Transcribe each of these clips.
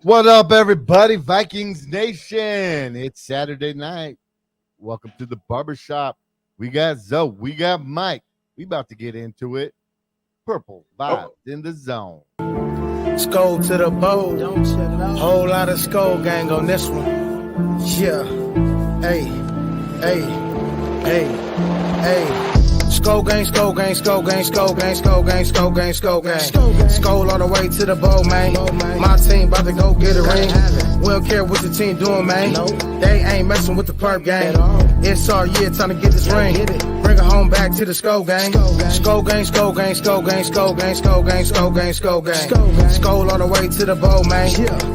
What up, everybody? Vikings Nation. It's Saturday night. Welcome to the barbershop. We got Zoe. We got Mike. We about to get into it. Purple vibes in the zone. Skull to the bowl. Whole lot of skull gang on this one. Yeah. Hey. Hey. Hey. Hey. Skull gang, skull gang, skull gang, skull gang, skull gang, skull gang, skull gang. Skull all the way to the bowl, man. My team about to go get a ring. We don't care what the team doing, man. They ain't messing with the perp gang. It's our year, time to get this ring. Bring it home back to the skull gang. Skull gang, skull gang, skull gang, skull gang, skull gang, skull gang, skull gang. Skull all the way to the bowl, man.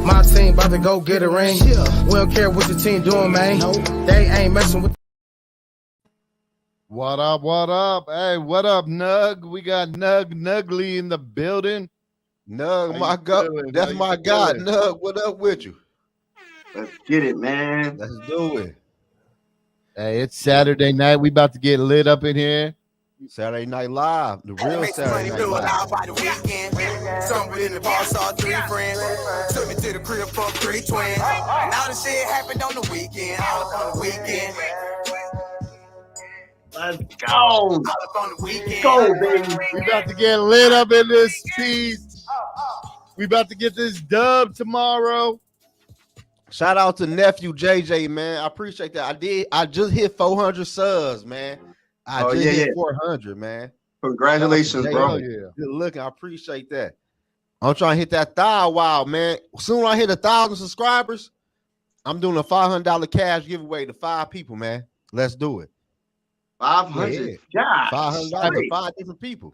My team about to go get a ring. We don't care what the team doing, man. They ain't messing with. What up? What up? Hey, what up, Nug? We got Nuggly in the building. Nug, my God, that's my God. Nug, what up with you? Let's get it, man. Let's do it. Hey, it's Saturday night. We about to get lit up in here. Saturday Night Live, the real Saturday Night Live. By the weekend. Somewhere in the bar saw three friends. Took me to the crib for three twins. And all the shit happened on the weekend. All up on the weekend. Let's go. Let's go, baby. We about to get lit up in this piece. We about to get this dub tomorrow. Shout out to nephew JJ, man. I appreciate that. I just hit 400 subs, man. I just hit 400, man. Congratulations, bro. Yeah. Good looking. I appreciate that. I'm trying to hit that thigh wild, man. Soon I hit 1,000 subscribers, I'm doing a $500 cash giveaway to 5 people, man. Let's do it. 500. Yeah. $500 to 5 different people.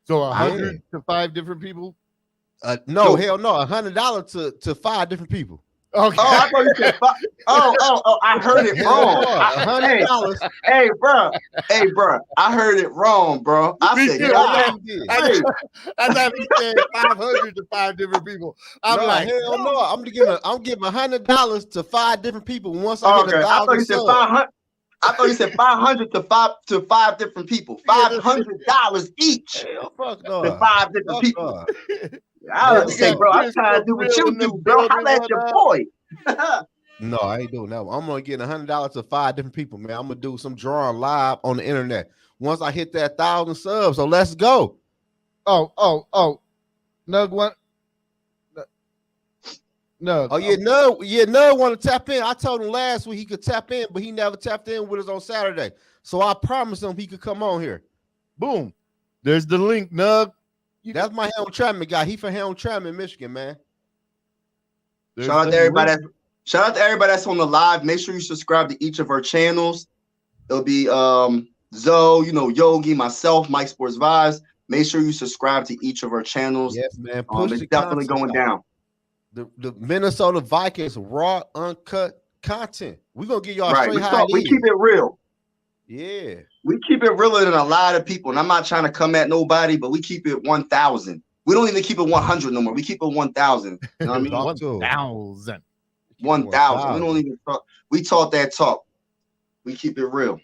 So 100 to 5 different people? No, hell no. $100 to 5 different people. Okay. Oh, I thought you said five. Oh, I heard it wrong. $100. Hey, bro. Hey, bro. I heard it wrong, bro. I said, I thought he said 500 to 5 different people. I'm like, hell no. I'm giving $100 to 5 different people once I hit 1,000 I thought you said 500. I thought you said 500 to 5 different people. $500 each. Hell, fuck no. To 5 different people. I was say, bro, I'm trying to do what you do, bro. Holla at your boy. No, I ain't doing that. I'm gonna get $100 to 5 different people, man. I'm gonna do some drawing live on the internet once I hit that 1,000 subs. So let's go. Oh, Nug one. No. Oh yeah, Nug want to tap in. I told him last week he could tap in, but he never tapped in with us on Saturday. So I promised him he could come on here. Boom. There's the link, Nug. That's my Helm Chapman guy. He from Helm Chapman, Michigan, man. Shout out to everybody. Shout out to everybody that's on the live. Make sure you subscribe to each of our channels. It'll be Zoe, Yogi, myself, Mike Sports Vibez. Make sure you subscribe to each of our channels. Yes, man. It's definitely going down. The Minnesota Vikings raw, uncut content. We're gonna get y'all straight We keep it real. Yeah. We keep it realer than a lot of people. And I'm not trying to come at nobody, but we keep it 1,000. We don't even keep it 100 no more. We keep it 1,000. You know what I mean? 1,000. 1,000. We don't even talk. We talk that talk. We keep it real.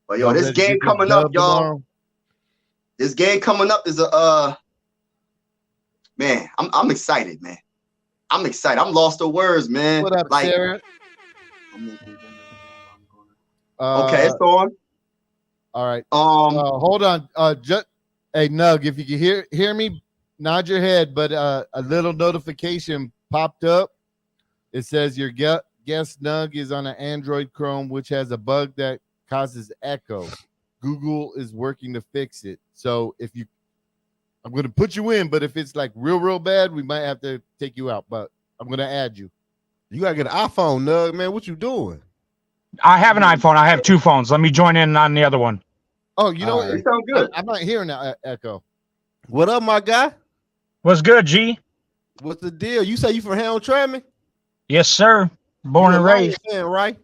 But yo, this game coming up, y'all. Tomorrow. This game coming up is man. I'm excited, man. I'm excited. I'm lost for words, man. What up, Sarah? Okay, it's on. All right. Hold on. Hey, Nug, if you can hear me, nod your head. But a little notification popped up. It says your guest Nug is on an Android Chrome, which has a bug that causes echo. Google is working to fix it. So I'm going to put you in, but if it's like real bad, we might have to take you out. But I'm going to add you. You got to get an iPhone, Nug, man. What you doing? I have an iPhone. I have 2 phones. Let me join in on the other one. Oh, you know what? It sounds good. I'm not hearing that echo. What up, my guy? What's good, G? What's the deal? You say you from Helm Chapman? Yes, sir. Born and raised. Fan, right?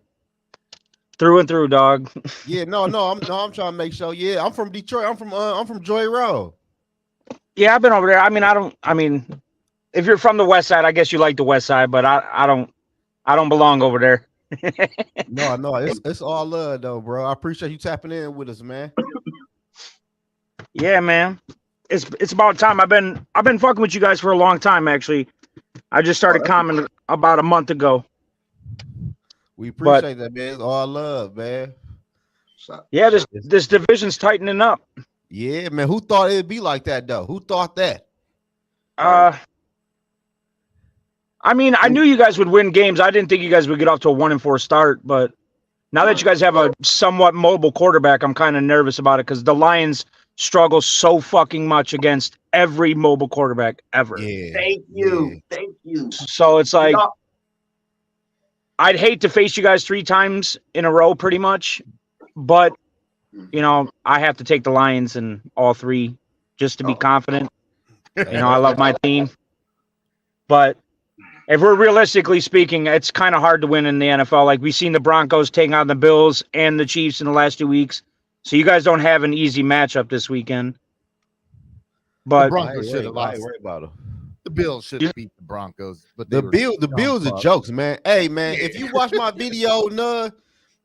Through and through, dog. Yeah, no. I'm trying to make sure. Yeah, I'm from Detroit. I'm from Joy Road. Yeah, I've been over there. I mean, if you're from the West Side, I guess you like the West Side, but I don't belong over there. No, it's all love though, bro. I appreciate you tapping in with us, man. Yeah, man. It's about time. I've been fucking with you guys for a long time, actually. I just started commenting about a month ago. We appreciate that, man. It's all love, man. Yeah, this division's tightening up. Yeah, man. Who thought it'd be like that, though? Who thought that? I mean, I knew you guys would win games. I didn't think you guys would get off to a 1-4 start, but now that you guys have a somewhat mobile quarterback, I'm kind of nervous about it because the Lions struggle so fucking much against every mobile quarterback ever. Yeah. Thank you. So it's like, I'd hate to face you guys 3 times in a row pretty much, but, you know, I have to take the Lions in all 3 just to be confident. You know, I love my team. But if we're realistically speaking, it's kind of hard to win in the NFL. Like, we've seen the Broncos take on the Bills and the Chiefs in the last 2 weeks. So you guys don't have an easy matchup this weekend. But the Broncos should have lost. Worry about them. The Bills should have beat the Broncos, but the Bills are jokes, man. Hey, man, if you watch my video,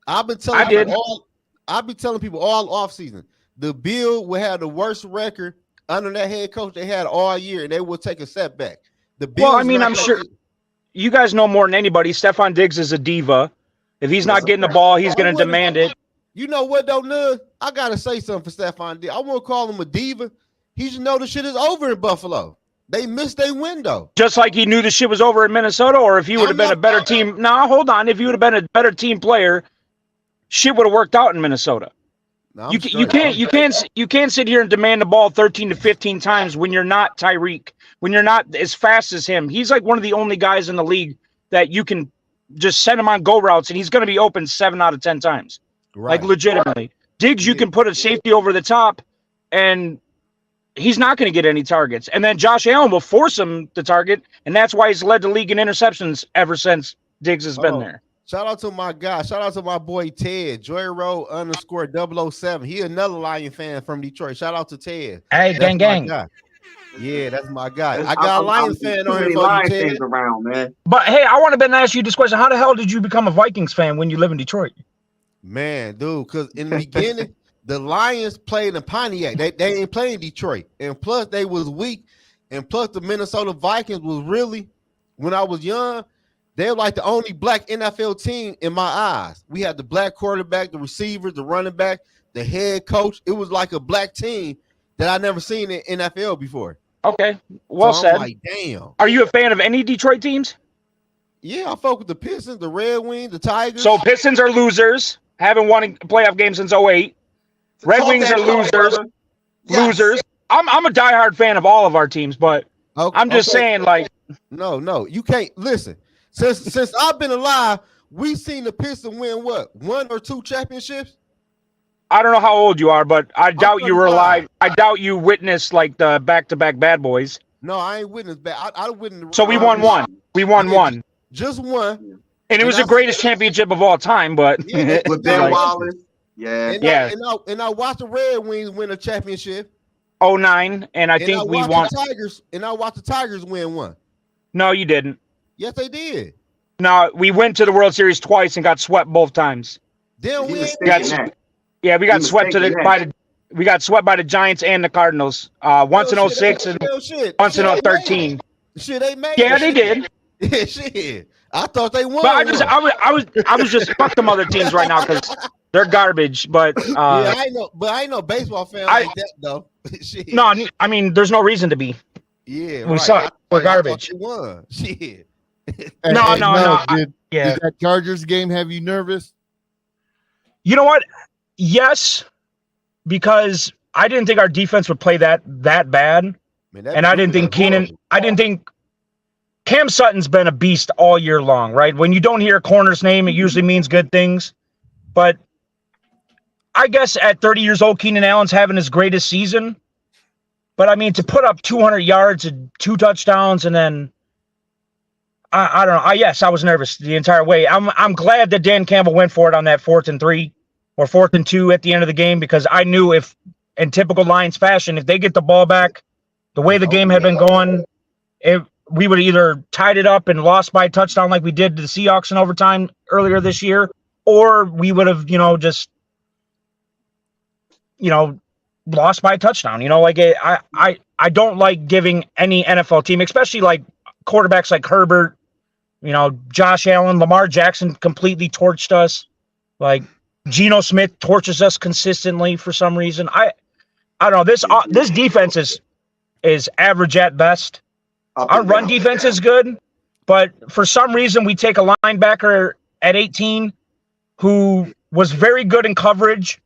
I've been telling people all offseason, the Bills will have the worst record under that head coach they had all year, and they will take a setback. The Bills. Well, I mean, I'm sure you guys know more than anybody. Stephon Diggs is a diva. If he's not getting the ball, he's going to demand it. You know what, though, Nug? I got to say something for Stephon Diggs. I won't call him a diva. He should know the shit is over in Buffalo. They missed their window. Just like he knew the shit was over in Minnesota, or if he would have been a better team. No, hold on. If he would have been a better team player, shit would have worked out in Minnesota. No, you can't sit here and demand the ball 13 to 15 times when you're not Tyreek, when you're not as fast as him. He's like one of the only guys in the league that you can just send him on go routes and he's going to be open 7 out of 10 times. Right. Like legitimately. Diggs, you can put a safety over the top and he's not going to get any targets. And then Josh Allen will force him to target, and that's why he's led the league in interceptions ever since Diggs has been there. Shout out to my guy. Shout out to my boy Ted, Joyroad_007. He another Lion fan from Detroit. Shout out to Ted. Hey, that's gang. Yeah, that's my guy. I got a Lions fan on here for you, Ted. Around, man. But hey, I want to ask you this question. How the hell did you become a Vikings fan when you live in Detroit? Man, dude, because in the beginning, the Lions played in Pontiac. They ain't playing Detroit. And plus, they was weak. And plus, the Minnesota Vikings was really, when I was young, they were like the only black NFL team in my eyes. We had the black quarterback, the receivers, the running back, the head coach. It was like a black team that I never seen in NFL before. Okay, well said. Like, damn. Are you a fan of any Detroit teams? Yeah, I fuck with the Pistons, the Red Wings, the Tigers. So Pistons are losers. Haven't won a playoff game since 2008. Red Wings are losers. Yes. Losers. I'm a diehard fan of all of our teams, but I'm just saying, like, no, you can't listen. Since I've been alive, we've seen the Pistons win what, 1 or 2 championships. I don't know how old you are, but I doubt you were alive. I doubt you witnessed like the back-to-back bad boys. No, I ain't witnessed that. I witnessed. So we won one. We won one. Just one. And it was the greatest championship of all time, but with Ben Wallace. Yeah. And I watched the Red Wings win a championship. 2009, and I think we won. I watched the Tigers win one. No, you didn't. Yes, they did. No, we went to the World Series twice and got swept both times. Then we got swept we got swept by the Giants and the Cardinals. Once in 06 and once in 13. Shit, they made. Yeah, they did. Yeah, shit. I thought they won. But I was just fuck them other teams right now because they're garbage. But yeah, I know. But I ain't no baseball fan like that though. Shit. No, I mean, there's no reason to be. Yeah, we suck. We're garbage. Won. Shit. No. Did that Chargers game have you nervous? You know what? Yes, because I didn't think our defense would play that bad, and I didn't think Cam Sutton's been a beast all year long, right? When you don't hear a corner's name, it usually means good things. But I guess at 30 years old, Keenan Allen's having his greatest season. But I mean, to put up 200 yards and 2 touchdowns, and then I don't know. Yes, I was nervous the entire way. I'm glad that Dan Campbell went for it on that 4th and 3 or 4th and 2 at the end of the game, because I knew if, in typical Lions fashion, if they get the ball back, the way the game had been going, we would have either tied it up and lost by a touchdown like we did to the Seahawks in overtime earlier this year, or we would have, lost by a touchdown. Like I don't like giving any NFL team, especially like quarterbacks like Herbert, Josh Allen, Lamar Jackson completely torched us. Like Geno Smith torches us consistently for some reason. I don't know. This defense is average at best. Our run defense is good, but for some reason we take a linebacker at 18 who was very good in coverage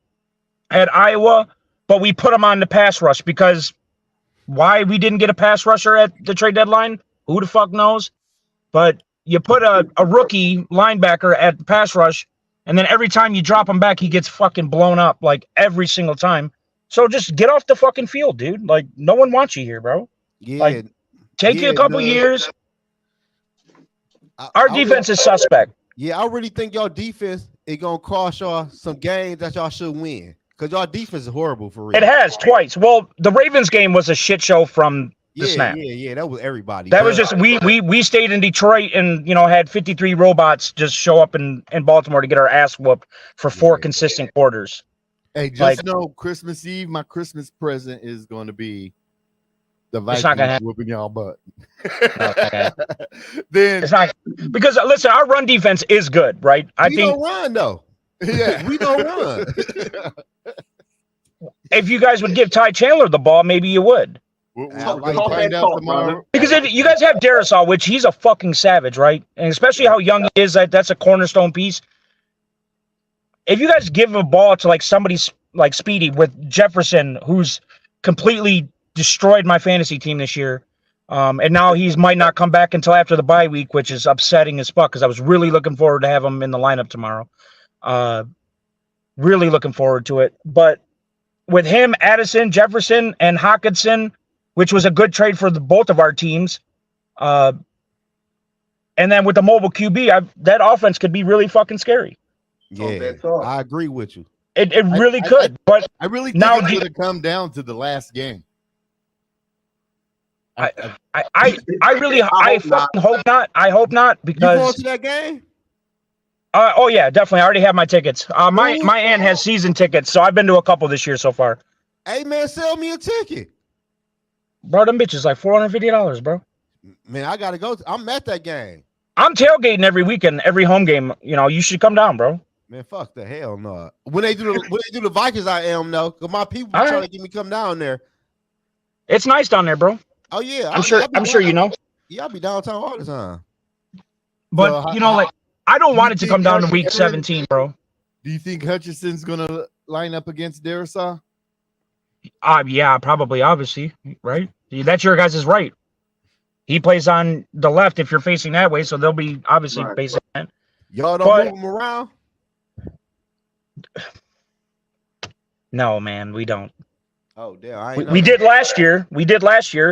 at Iowa, but we put him on the pass rush because why we didn't get a pass rusher at the trade deadline, who the fuck knows? But you put a rookie linebacker at the pass rush, and then every time you drop him back, he gets fucking blown up, like every single time. So just get off the fucking field, dude. Like, no one wants you here, bro. Yeah. Like, take you a couple years. Our defense is suspect. Yeah, I really think y'all defense is going to cost y'all some games that y'all should win. Because y'all defense is horrible for real. It has twice. Well, the Ravens game was a shit show from the snap. Yeah. That was everybody. That was just we stayed in Detroit and had 53 robots just show up in Baltimore to get our ass whooped for 4 consistent quarters. Hey, just know Christmas Eve, my Christmas present is going to be the Vikings whooping y'all butt. Then it's not because listen, our run defense is good, right? We don't run though. Yeah, we don't run. If you guys would give Ty Chandler the ball, maybe you would. We'll find out tomorrow. Because if you guys have Darisaw, which he's a fucking savage, right? And especially how young he is, that's a cornerstone piece. If you guys give him a ball to like somebody like Speedy with Jefferson, who's completely destroyed my fantasy team this year, and now he might not come back until after the bye week, which is upsetting as fuck because I was really looking forward to have him in the lineup tomorrow. Really looking forward to it. But with him, Addison, Jefferson, and Hawkinson, which was a good trade for both of our teams, and then with the mobile QB, that offense could be really fucking scary. Yeah, I agree with you. It really could, but I really think it's going to come down to the last game. I fucking hope not. I hope not because you going to that game? Oh yeah, definitely. I already have my tickets. My aunt has season tickets, so I've been to a couple this year so far. Hey man, sell me a ticket. Bro, them bitches like $450, bro. Man, I gotta go. I'm at that game. I'm tailgating every weekend, every home game. You should come down, bro. Man, fuck the hell no. When they do the Vikings, I am though. Cause my people trying to get me come down there. It's nice down there, bro. Oh yeah, I'm sure you know. Yeah, I'll be downtown all the time. But I don't want it to come down to week 17, bro. Do you think Hutchinson's gonna line up against Darisaw? Yeah, probably, obviously, right? That's your guys' right. He plays on the left if you're facing that way, so they'll be obviously facing that. Y'all don't move him around? No, man, we don't. Oh, damn. We did last year.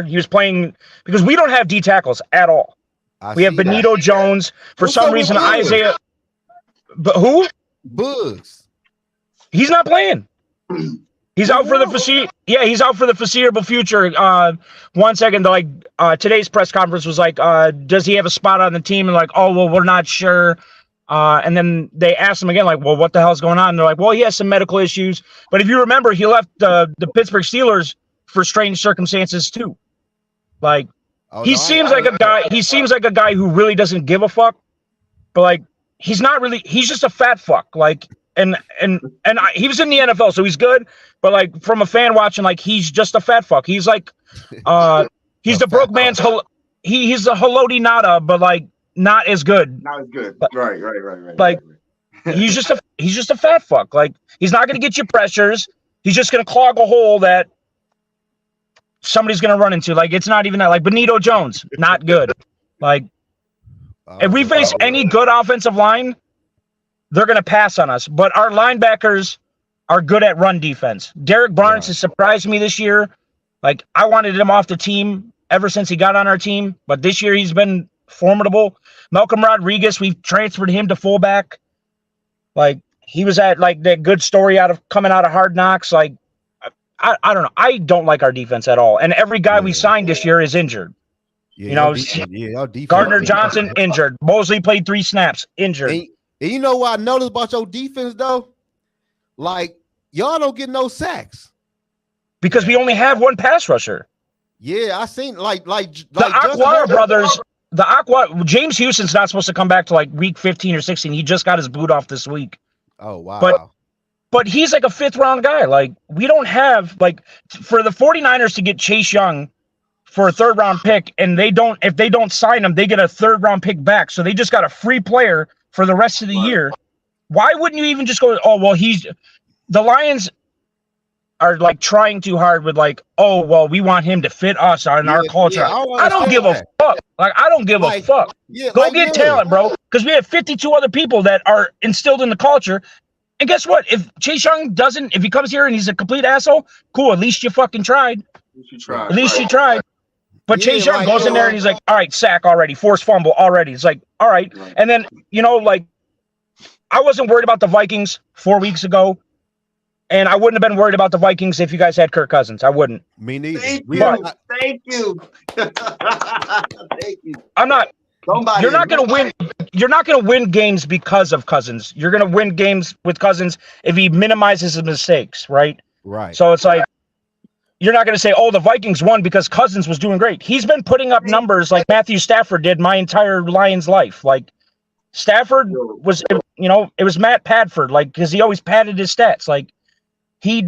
He was playing because we don't have D tackles at all. We have Benito Jones. For some reason, Isaiah. But who? Bugs. He's not playing. He's out for the he's out for the foreseeable future. 1 second, today's press conference was like, does he have a spot on the team? And like, oh well, we're not sure. And then they asked him again, like, well, what the hell's going on? And they're like, well, he has some medical issues. But if you remember, he left the Pittsburgh Steelers for strange circumstances too. Like, he seems like a guy who really doesn't give a fuck. But like, he's not really. He's just a fat fuck. Like, and he was in the NFL, so he's good. But like, from a fan watching, like, he's just a fat fuck. He's like, he's the broke man's. He's the Haloti Nada, but like, not as good. Not as good. Right. Like, he's just a fat fuck. Like, he's not going to get you pressures. He's just going to clog a hole that somebody's going to run into. Like, it's not even that. Like, Benito Jones, not good. Like, if we face any good offensive line, they're going to pass on us. But our linebackers are good at run defense. Derek Barnes has surprised me this year. Like, I wanted him off the team ever since he got on our team. But this year he's been formidable. Malcolm Rodriguez, we've transferred him to fullback. Like, he was at like that good story coming out of Hard Knocks. Like, I don't know. I don't like our defense at all. And every guy we signed this year is injured. Yeah, Gardner Johnson injured. Mosley played 3 snaps, injured. And you know what I noticed about your defense though? Like, y'all don't get no sacks because we only have one pass rusher. Yeah, I seen like the Aquara brothers. James Houston's not supposed to come back to like week 15 or 16. He just got his boot off this week. Oh, wow. But he's like a 5th round guy. Like, we don't have, like, for the 49ers to get Chase Young for a 3rd round pick, and if they don't sign him, they get a 3rd round pick back. So they just got a free player for the rest of the year. Why wouldn't you even just go, oh, well, the Lions are like trying too hard with like, oh, well, we want him to fit us on our culture. Yeah, I don't give a fuck. Like, I don't give a fuck. Yeah, go get talent, bro. Because we have 52 other people that are instilled in the culture. And guess what? If Chase Young if he comes here and he's a complete asshole, cool. At least you fucking tried. At least you tried. But Chase Young goes in there and he's like, all right, sack already, forced fumble already. It's like, all right. And then, like, I wasn't worried about the Vikings 4 weeks ago. And I wouldn't have been worried about the Vikings if you guys had Kirk Cousins. I wouldn't. Me neither. Thank you. Thank you. I'm not. You're not going to win. You're not going to win games because of Cousins. You're going to win games with Cousins if he minimizes his mistakes, right? Right. So it's like, you're not going to say, oh, the Vikings won because Cousins was doing great. He's been putting up numbers like Matthew Stafford did my entire Lions life. Like, Stafford was, it was Matt Padford, like, because he always padded his stats. Like, we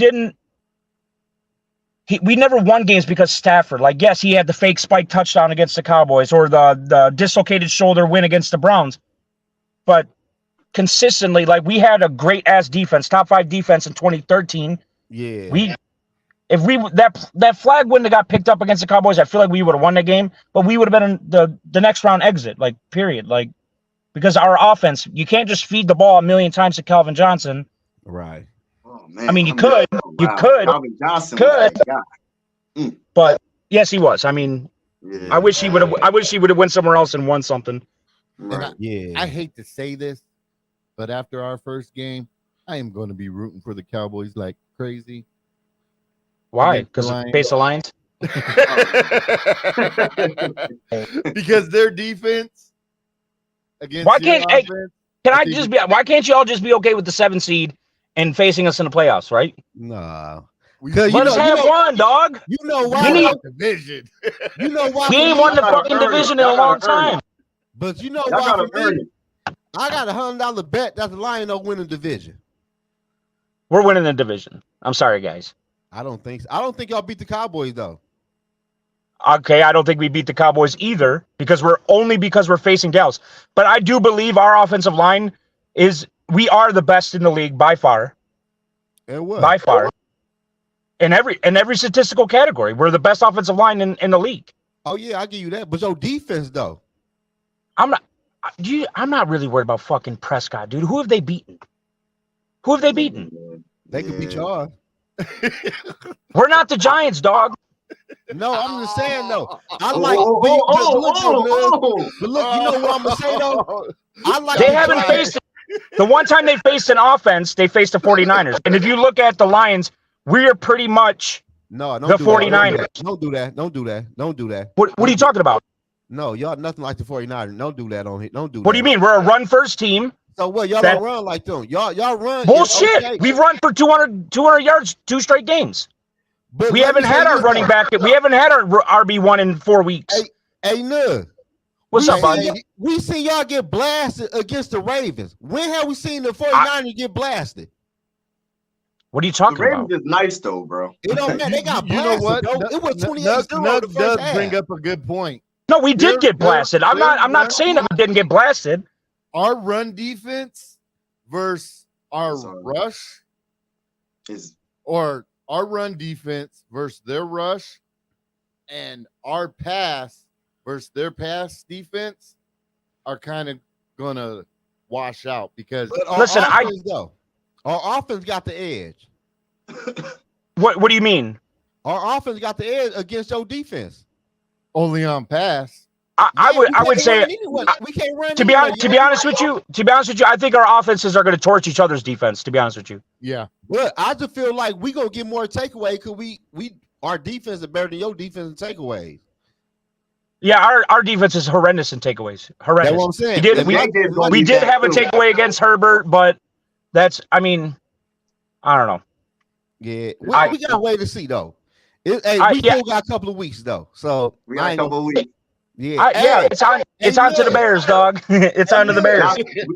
never won games because Stafford. Like, yes, he had the fake spike touchdown against the Cowboys or the dislocated shoulder win against the Browns. But consistently, like, we had a great-ass defense, top 5 defense in 2013. Yeah. That flag wouldn't have got picked up against the Cowboys, I feel like we would have won that game, but we would have been in the next round exit, like, period. Like, because our offense, you can't just feed the ball a million times to Calvin Johnson. Right. Oh, man. I mean, you could. Calvin Johnson was that guy. But yes, he was. I mean, yeah. I wish he would have went somewhere else and won something. Right. I hate to say this, but after our first game, I am going to be rooting for the Cowboys like crazy. Why? Because of Pace Alliance? Because their defense against why can't you all just be okay with the 7 seed and facing us in the playoffs, right? Nah. Let us have one, dog. You know why? Division. You know why? We ain't won the fucking division in a long time. But you know why? I got $100 bet that the Lions don't win the division. We're winning the division. I'm sorry, guys. I don't think so. I don't think y'all beat the Cowboys though. Okay, I don't think we beat the Cowboys either because we're facing Dallas. But I do believe our offensive line we are the best in the league by far. And what? By far. In every statistical category, we're the best offensive line in the league. Oh yeah, I'll give you that. But your defense though. I'm not really worried about fucking Prescott, dude. Who have they beaten? They could beat y'all. We're not the Giants, dog. No, I'm just saying though. I like. But look, you know what I'm gonna say though. I like. They haven't faced. The one time they faced an offense, they faced the 49ers. And if you look at the Lions, we are pretty much the 49ers. Don't do that. What are you talking about? No, y'all nothing like the 49ers. Don't do that on here. Don't do that. What do you mean? We're a run first team. So what? Y'all don't run like them. Y'all run. Bullshit. Okay. We've run for 200 yards 2 straight games. But we haven't had our running back. We haven't had our RB1 in 4 weeks. Hey, Nug. What's up, buddy? We see y'all get blasted against the Ravens. When have we seen the 49ers get blasted? What are you talking about? The Ravens is nice though, bro. It don't matter. They got blasted. You know what? It was 28-0 the first half. Bring up a good point. No, we did get blasted. I'm not saying that we didn't get blasted. Our run defense versus our rush or our run defense versus their rush and our pass versus their pass defense are kind of gonna wash out because listen, our offense got the edge. What do you mean? Our offense got the edge against your defense. Only on pass. I would say we can't run. To be honest with you, I think our offenses are going to torch each other's defense. To be honest with you, yeah. But I just feel like we gonna get more takeaway because our defense is better than your defense in takeaways. Yeah, our defense is horrendous in takeaways. Horrendous. That's what I'm saying. We did have a takeaway against Herbert, but I don't know. Yeah, we got a way to see though. We still got a couple of weeks though, so we got a couple of weeks. Yeah, it's on to the Bears, dog. It's on to the Bears.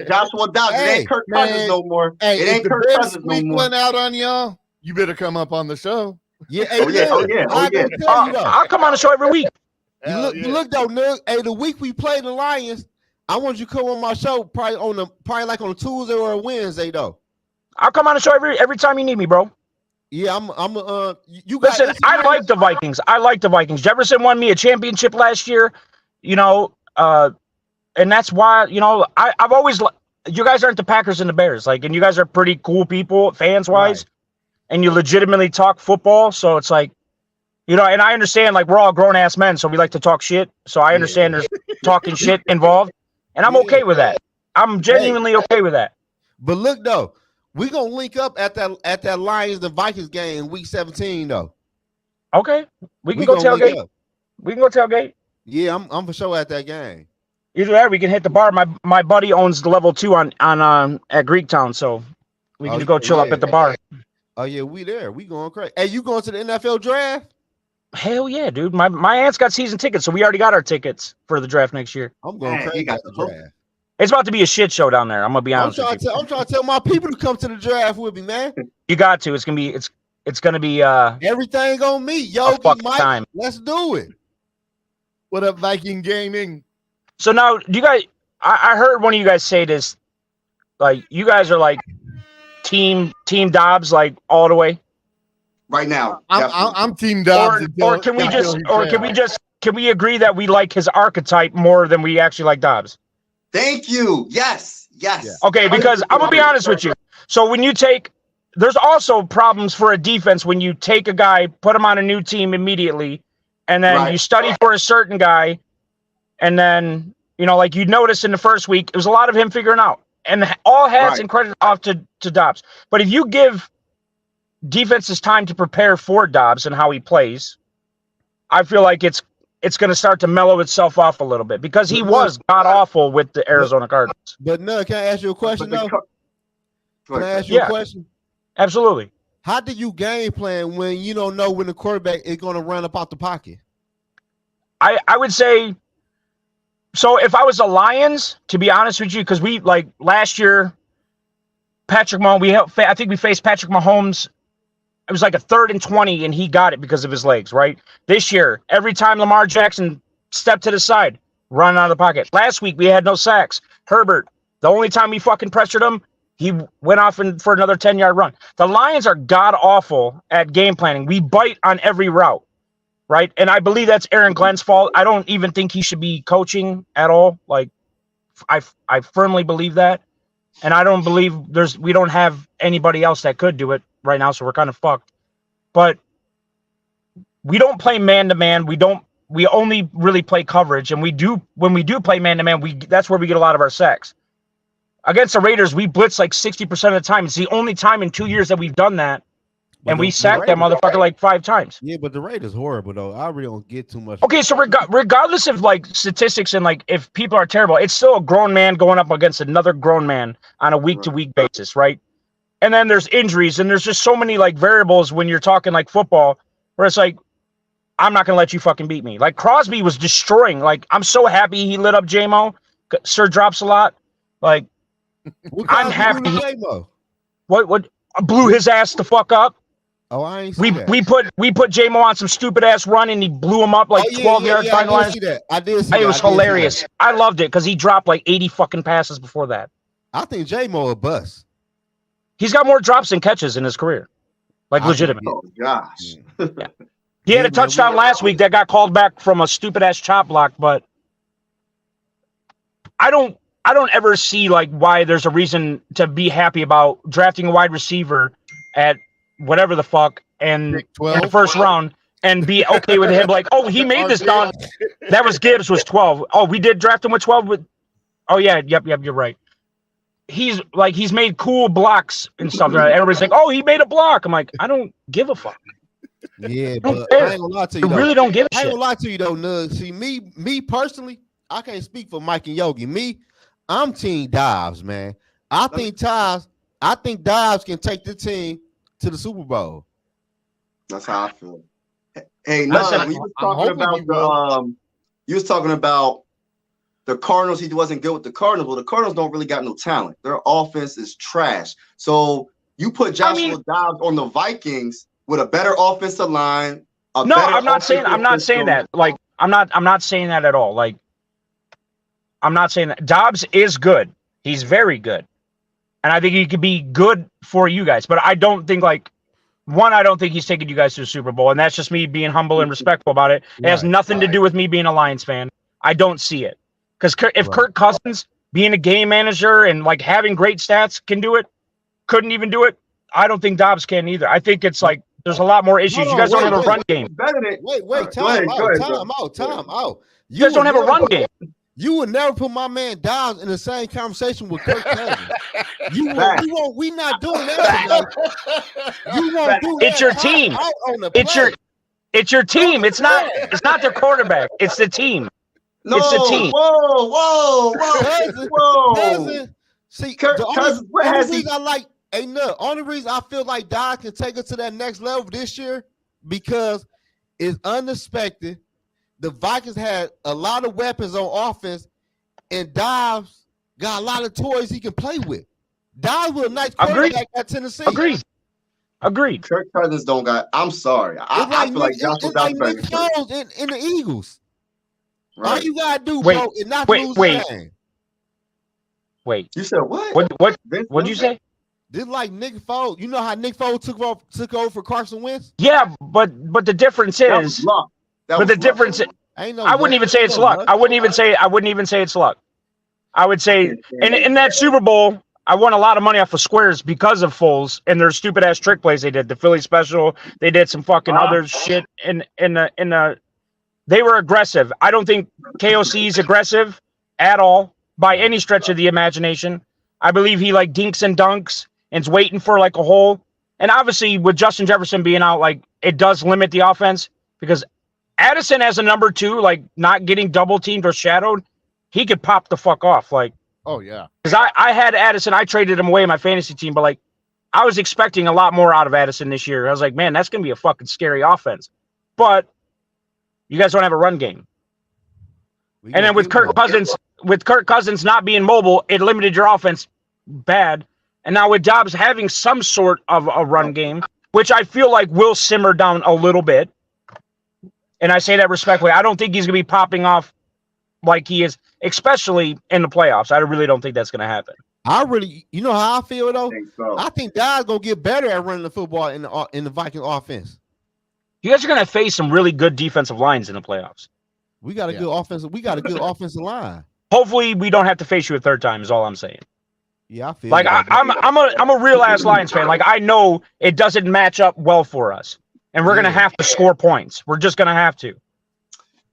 Joshua Dobbs. It ain't Kirk Cousins no more. Hey, it ain't Kirk Cousins no more. One out on y'all. You better come up on the show. Yeah. Oh yeah. I'll come on the show every week. Look though, Nug. Hey, the week we played the Lions, I want you to come on my show probably like on a Tuesday or a Wednesday though. I'll come on the show every time you need me, bro. Yeah, Listen, I like the Vikings. Jefferson won me a championship last year, and that's why, I've always, you guys aren't the Packers and the Bears, and you guys are pretty cool people, fans wise, right. And you legitimately talk football. So it's like, and I understand, we're all grown ass men, so we like to talk shit. So I understand there's talking shit involved, and I'm okay with that. I'm genuinely okay with that. But look though, we gonna link up at that Lions and Vikings game week 17 though. Okay, we can go tailgate. We can go tailgate. Yeah, I'm for sure at that game. Either that, we can hit the bar. My buddy owns the level 2 on at Greektown, so we can go chill up at the bar. Oh yeah, we there. We going crazy. Hey, you going to the NFL draft? Hell yeah, dude. My aunt's got season tickets, so we already got our tickets for the draft next year. I'm going crazy at the draft. It's about to be a shit show down there. I'm gonna be honest. I'm trying to tell my people to come to the draft with me, man. You got to. It's gonna be everything on me, yo. Mike, time. Let's do it. What up, Viking Gaming? So now, do you guys? I heard one of you guys say this. You guys are team Dobbs, all the way. Right now, I'm Team Dobbs. Can we agree that we like his archetype more than we actually like Dobbs? Thank you. Yes. Okay, because I'm gonna be honest with you. So when you there's also problems for a defense when you take a guy, put him on a new team immediately, and then you study for a certain guy, and then you noticed in the first week, it was a lot of him figuring out, and all hats and credit off to Dobbs. But if you give defenses time to prepare for Dobbs and how he plays, I feel like it's going to start to mellow itself off a little bit because he was god awful with the Arizona Cardinals. But no, can I ask you a question though? Can I ask you a question? Absolutely. How do you game plan when you don't know when the quarterback is going to run up out the pocket? I would say, so if I was the Lions, to be honest with you, because we last year, Patrick Mahomes, I think we faced Patrick Mahomes. It was a 3rd and 20, and he got it because of his legs, right? This year, every time Lamar Jackson stepped to the side, run out of the pocket. Last week, we had no sacks. Herbert, the only time we fucking pressured him, he went off for another 10-yard run. The Lions are god-awful at game planning. We bite on every route, right? And I believe that's Aaron Glenn's fault. I don't even think he should be coaching at all. I firmly believe that. And I don't believe we don't have anybody else that could do it right now, so we're kind of fucked. But we don't play man-to-man. We only really play coverage, and when we do play man-to-man, that's where we get a lot of our sacks. Against the Raiders, we blitz 60% of the time. It's the only time in 2 years that we've done that, and we sacked that motherfucker 5 times. Yeah, but the Raiders horrible though. I really don't get too much. Okay, so regardless of statistics and if people are terrible, it's still a grown man going up against another grown man on a week-to-week basis, right? And then there's injuries, and there's just so many variables when you're talking football, where it's I'm not gonna let you fucking beat me. Crosby was destroying. I'm so happy he lit up J-Mo. Sir drops a lot. I'm happy. What blew his ass the fuck up? Oh, I ain't see that. We put J-Mo on some stupid ass run, and he blew him up 12 yards behind the line. I did see that. It was hilarious. I loved it because he dropped 80 fucking passes before that. I think J-Mo a bust. He's got more drops than catches in his career. Legitimate. Oh gosh. Yeah. He had a touchdown last week that got called back from a stupid ass chop block, but I don't ever see why there's a reason to be happy about drafting a wide receiver at whatever the fuck and in the first round and be okay with him he made this down. That was Gibbs was 12. Oh, we did draft him with 12 oh yeah, yep, you're right. He's made cool blocks and stuff. Everybody's oh, he made a block. I'm I don't give a fuck. Yeah, but I ain't gonna lie to you. I really don't give a shit. I ain't gonna lie to you though, Nug. See, me personally, I can't speak for Mike and Yogi. I'm Team Dobbs, man. I think Dobbs can take the team to the Super Bowl. That's how I feel. Hey, no, we was talking about you was talking about the Cardinals. He wasn't good with the Cardinals. Well, the Cardinals don't really got no talent. Their offense is trash. So you put Joshua Dobbs on the Vikings with a better offensive line. I'm not saying that. Like, I'm not saying that at all. Like, I'm not saying that. Dobbs is good. He's very good. And I think he could be good for you guys. But I don't think, like, I don't think he's taking you guys to the Super Bowl. And that's just me being humble and respectful about it. It has nothing to do with me being a Lions fan. I don't see it. Because if Kirk Cousins, being a game manager and, like, having great stats can do it, couldn't even do it, I don't think Dobbs can either. I think it's like there's a lot more issues. You guys don't have a run game. Time out. You guys don't have a run game. You would never put my man Dobbs in the same conversation with Kirk Cousins. We not doing that. You won't do that. It's your team. It's your team. It's not their quarterback. It's the team. No, it's the team. Whoa. See, only reason I feel like Dobbs can take us to that next level this year because it's unexpected. The Vikings had a lot of weapons on offense, and Dobbs got a lot of toys he can play with. Dobbs was a nice quarterback at Tennessee. Agreed. Kirk Cousins don't got. I'm sorry. I feel like Joshua Dobbs Nick Foles in the Eagles. Right. All you gotta do, bro, is not lose the game. Wait. You said what? What'd you say? This like Nick Foles. You know how Nick Foles took over for Carson Wentz? Yeah, but the difference is. But the difference, I wouldn't even say it's luck. I wouldn't even say it's luck. I would say, in that Super Bowl, I won a lot of money off of squares because of Foles and their stupid ass trick plays they did. The Philly special, they did some fucking other shit in the. They were aggressive. I don't think KOC is aggressive at all by any stretch of the imagination. I believe he like dinks and dunks and's waiting for like a hole. And obviously, with Justin Jefferson being out, like it does limit the offense because Addison as a number 2, like not getting double teamed or shadowed, he could pop the fuck off. Like, oh yeah, because I had Addison, I traded him away in my fantasy team, but like I was expecting a lot more out of Addison this year. I was like, man, that's gonna be a fucking scary offense. But you guys don't have a run game, and then with Kirk Cousins not being mobile, it limited your offense bad. And now with Dobbs having some sort of a run game, which I feel like will simmer down a little bit. And I say that respectfully. I don't think he's going to be popping off like he is, especially in the playoffs. I really don't think that's going to happen. You know how I feel though? I think Dobbs going to get better at running the football in the Viking offense. You guys are going to face some really good defensive lines in the playoffs. We got a good offensive. We got a good offensive line. Hopefully, we don't have to face you a third time. Is all I'm saying. Yeah, I feel like I'm a real ass Lions fan. Like I know it doesn't match up well for us. And we're going to have to score points. We're just going to have to.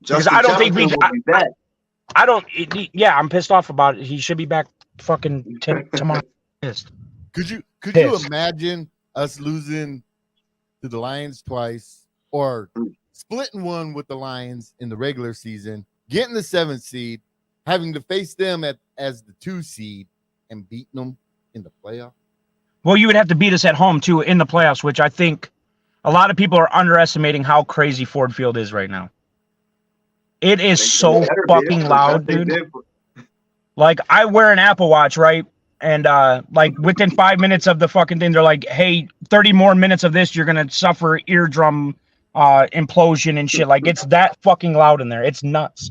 Because I don't think I'm pissed off about it. He should be back fucking tomorrow. Pissed. Could you imagine us losing to the Lions twice or splitting one with the Lions in the regular season, getting the 7th seed, having to face them as the 2 seed and beating them in the playoff? Well, you would have to beat us at home too in the playoffs, which I think a lot of people are underestimating how crazy Ford Field is right now. It is so fucking loud, dude. Like, I wear an Apple Watch, right? And, like, within 5 minutes of the fucking thing, they're like, hey, 30 more minutes of this, you're going to suffer eardrum implosion and shit. Like, it's that fucking loud in there. It's nuts.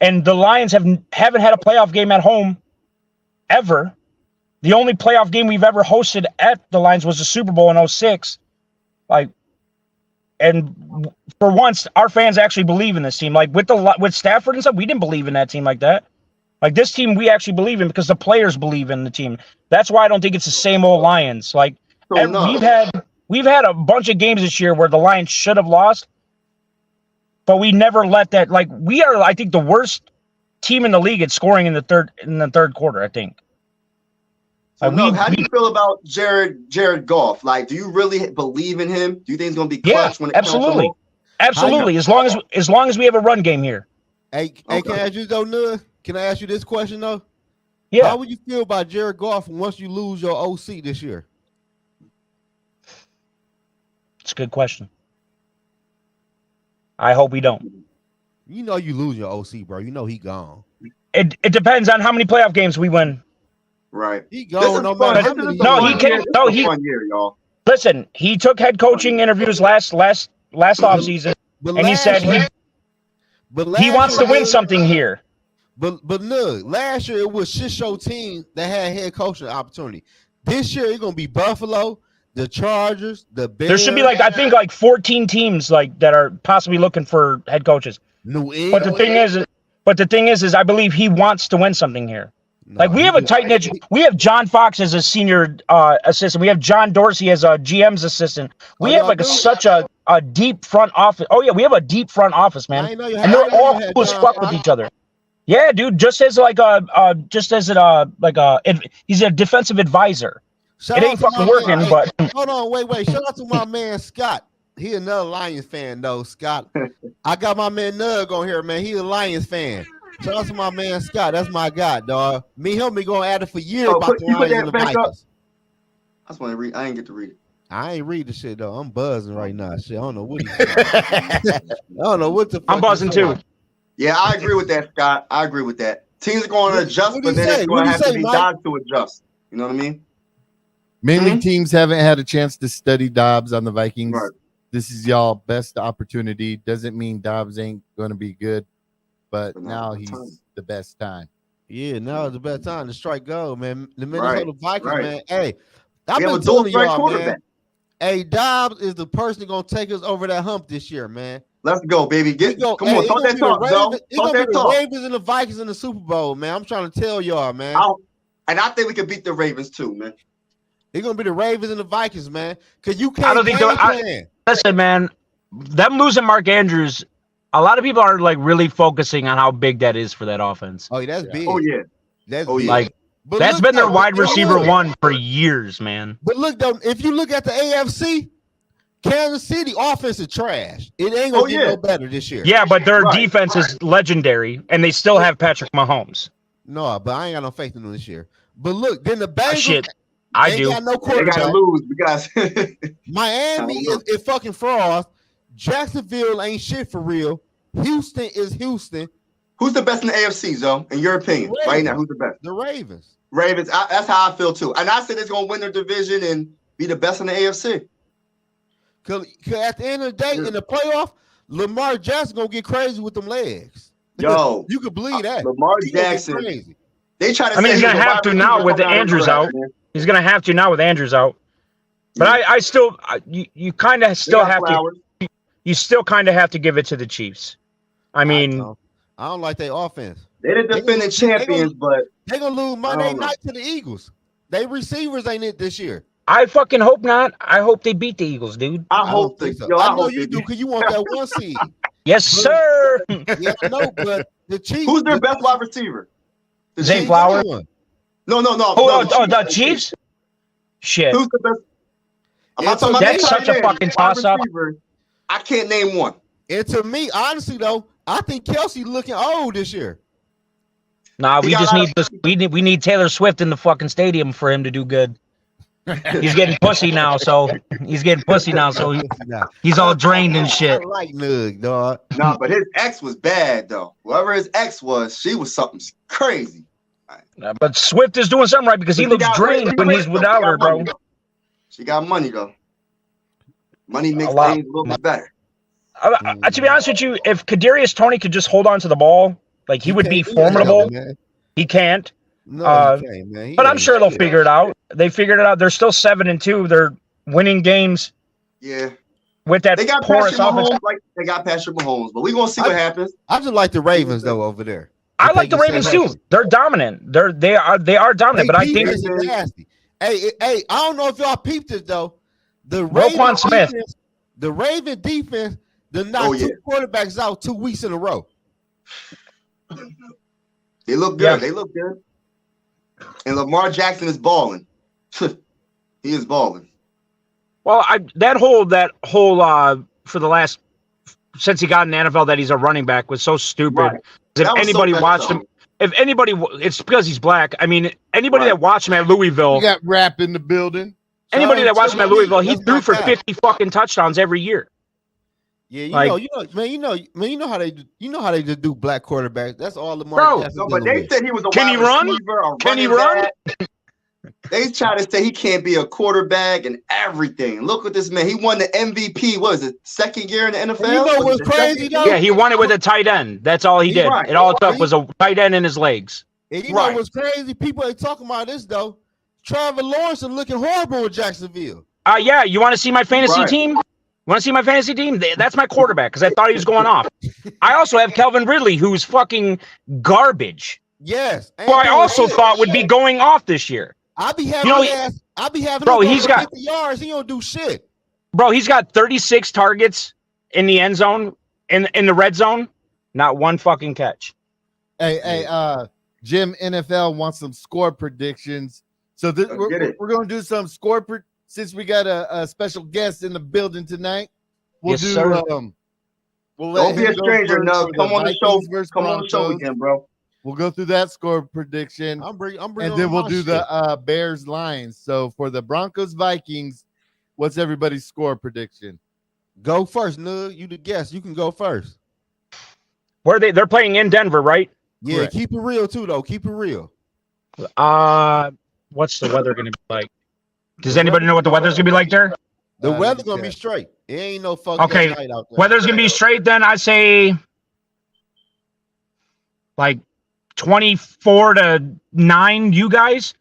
And the Lions haven't had a playoff game at home ever. The only playoff game we've ever hosted at the Lions was the Super Bowl in 2006. Like, and for once, our fans actually believe in this team. Like with Stafford and stuff, we didn't believe in that team like that. Like this team, we actually believe in because the players believe in the team. That's why I don't think it's the same old Lions. Like we've had a bunch of games this year where the Lions should have lost, but we never let that. Like we are, I think, the worst team in the league at scoring in the third quarter. I think. So how do you feel about Jared Goff? Like, do you really believe in him? Do you think he's going to be clutch when it comes to home? Absolutely. As long as we have a run game here. Hey, can I ask you though, Nuh? Can I ask you this question though? Yeah. How would you feel about Jared Goff once you lose your OC this year? It's a good question. I hope we don't. You know you lose your OC, bro. You know he gone. It depends on how many playoff games we win. Right. He gone no matter how many. No, he can't. No, he. Fun year, y'all. Listen, he took head coaching interviews last offseason, and he said he wants to win something here. But look, last year it was shit show team that had head coaching opportunity. This year it's gonna be Buffalo, the Chargers, the Bears. There should be I think 14 teams that are possibly looking for head coaches. New England. But the thing is I believe he wants to win something here. No, we have a tight knit. We have John Fox as a senior assistant. We have John Dorsey as a GM's assistant. We have such a deep front office. Oh yeah, we have a deep front office, man. And they're all cool as fuck with each other. Yeah, dude. Just as he's a defensive advisor. It ain't fucking working, but hold on, wait. Shout out to my man Scott. He another Lions fan though, Scott. I got my man Nug on here, man. He a Lions fan. Shout out to my man Scott. That's my guy, dog. Me gonna add it for years about the Lions and the Vikings. I just want to read. I ain't get to read it. I ain't read the shit though. I'm buzzing right now. Shit, I don't know what I don't know what the fuck. I'm buzzing too. Yeah, I agree with that, Scott. I agree with that. Teams are going to adjust, but then it's going to have to be Dobbs to adjust. You know what I mean? Mainly teams haven't had a chance to study Dobbs on the Vikings. Right. This is y'all best opportunity. Doesn't mean Dobbs ain't going to be good, but now he's the best time. Yeah, now is the best time to strike gold, man. The Minnesota Vikings, man. Hey, I've been telling y'all, man. Hey, Dobbs is the person going to take us over that hump this year, man. Let's go, baby. Come on, talk that talk, Joe. It's going to be the Ravens and the Vikings in the Super Bowl, man. I'm trying to tell y'all, man. And I think we can beat the Ravens too, man. It's going to be the Ravens and the Vikings, man. Because you can't. I don't think listen, man, them losing Mark Andrews, a lot of people are really focusing on how big that is for that offense. Oh, that's big. Oh, yeah. That's big. That's been their wide receiver one for years, man. But look, though, if you look at the AFC, Kansas City offense is trash. It ain't going to get no better this year. Yeah, but their defense is legendary, and they still have Patrick Mahomes. No, but I ain't got no faith in them this year. But look, then the Bengals. Shit. I do. Got no quarterback. They got to lose because Miami is fucking frauds. Jacksonville ain't shit for real. Houston is Houston. Who's the best in the AFC, Zoe? In your opinion, right now, who's the best? The Ravens. Ravens. That's how I feel too. And I said it's gonna win their division and be the best in the AFC. Cause at the end of the day, in the playoff, Lamar Jackson gonna get crazy with them legs. Yo, you could believe that. Lamar Jackson. Crazy. They try to. I mean, he's gonna have to now with Andrews out. He's gonna have to now with Andrews out. But I still, you kind of still have to. You still kind of have to give it to the Chiefs. I mean, I don't like their offense. They're the defending champions, but they're gonna lose Monday night to the Eagles. They receivers ain't it this year. I fucking hope not. I hope they beat the Eagles, dude. I hope they. So. I know you do because you want that one seed. Yes, sir. Yeah, I know, but the Chiefs. Who's their best wide receiver? Zay Flowers. No. The Chiefs. Shit. Who's the best? That's such a fucking toss-up. I can't name one. And to me, honestly, though, I think Kelsey looking old this year. Nah, we just need we need Taylor Swift in the fucking stadium for him to do good. He's getting pussy now, so he's all drained and shit. I like Nug, dog. Nah, but his ex was bad though. Whoever his ex was, she was something crazy. But Swift is doing something right because he looks drained when he's without her, bro. She got money though. Money makes things a little bit better. To be honest with you, if Kadarius Toney could just hold on to the ball, he would be formidable. He can't. No, he can't, man. But I'm sure they'll figure it out. They figured it out. They're still 7-2. They're winning games. Yeah. With that porous offense. They got Patrick Mahomes, but we're gonna see what happens. I just like the Ravens though over there. I like the Ravens too. They're dominant. They are dominant. But I think nasty. Hey, I don't know if y'all peeped it though. The Raven defense did not two quarterbacks out 2 weeks in a row. They look good. Yeah. They look good. And Lamar Jackson is balling. He is balling. Well, that whole for the last since he got in the NFL that he's a running back was so stupid. Right. If anybody watched him, it's because he's black. I mean, anybody that watched him at Louisville, you got rap in the building. Anybody that watched him at Louisville, he threw for 50 fucking touchdowns every year. Yeah, you know how they just do black quarterbacks. That's all Lamar Jackson. No, but they said he was a Can he wide run? receiver, a Can he running run? back. They try to say he can't be a quarterback and everything. Look at this man. He won the MVP. What is it? Second year in the NFL? And you know what's crazy though? Yeah, he won it with a tight end. That's all he did. Right. It all it took was a tight end in his legs. And you know what's crazy? People ain't talking about this though. Trevor Lawrence is looking horrible with Jacksonville. Yeah, you want to see my fantasy team? Want to see my fantasy team? That's my quarterback because I thought he was going off. I also have Calvin Ridley, who's fucking garbage. Yes. Who I also thought would be going off this year. I'll be having bro, he's got 50 yards. He don't do shit. Bro, he's got 36 targets in the end zone, in the red zone, not one fucking catch. Hey, Jim NFL wants some score predictions. So we're going to do some score since we got a special guest in the building tonight. We'll we'll let Don't be a stranger, no. Come on the show. Come on the show again, bro. We'll go through that score prediction. I'm bringing and then we'll do the Bears Lions. So for the Broncos Vikings, what's everybody's score prediction? Go first, Nug. You the guest. You can go first. Where they're playing in Denver, right? Yeah, correct. Keep it real too, though. Keep it real. What's the weather gonna be like? Does anybody know what the weather's gonna be like there? The weather's gonna be straight. It ain't no fucking night out there. Weather's gonna be straight. Then I say like 24-9. You guys,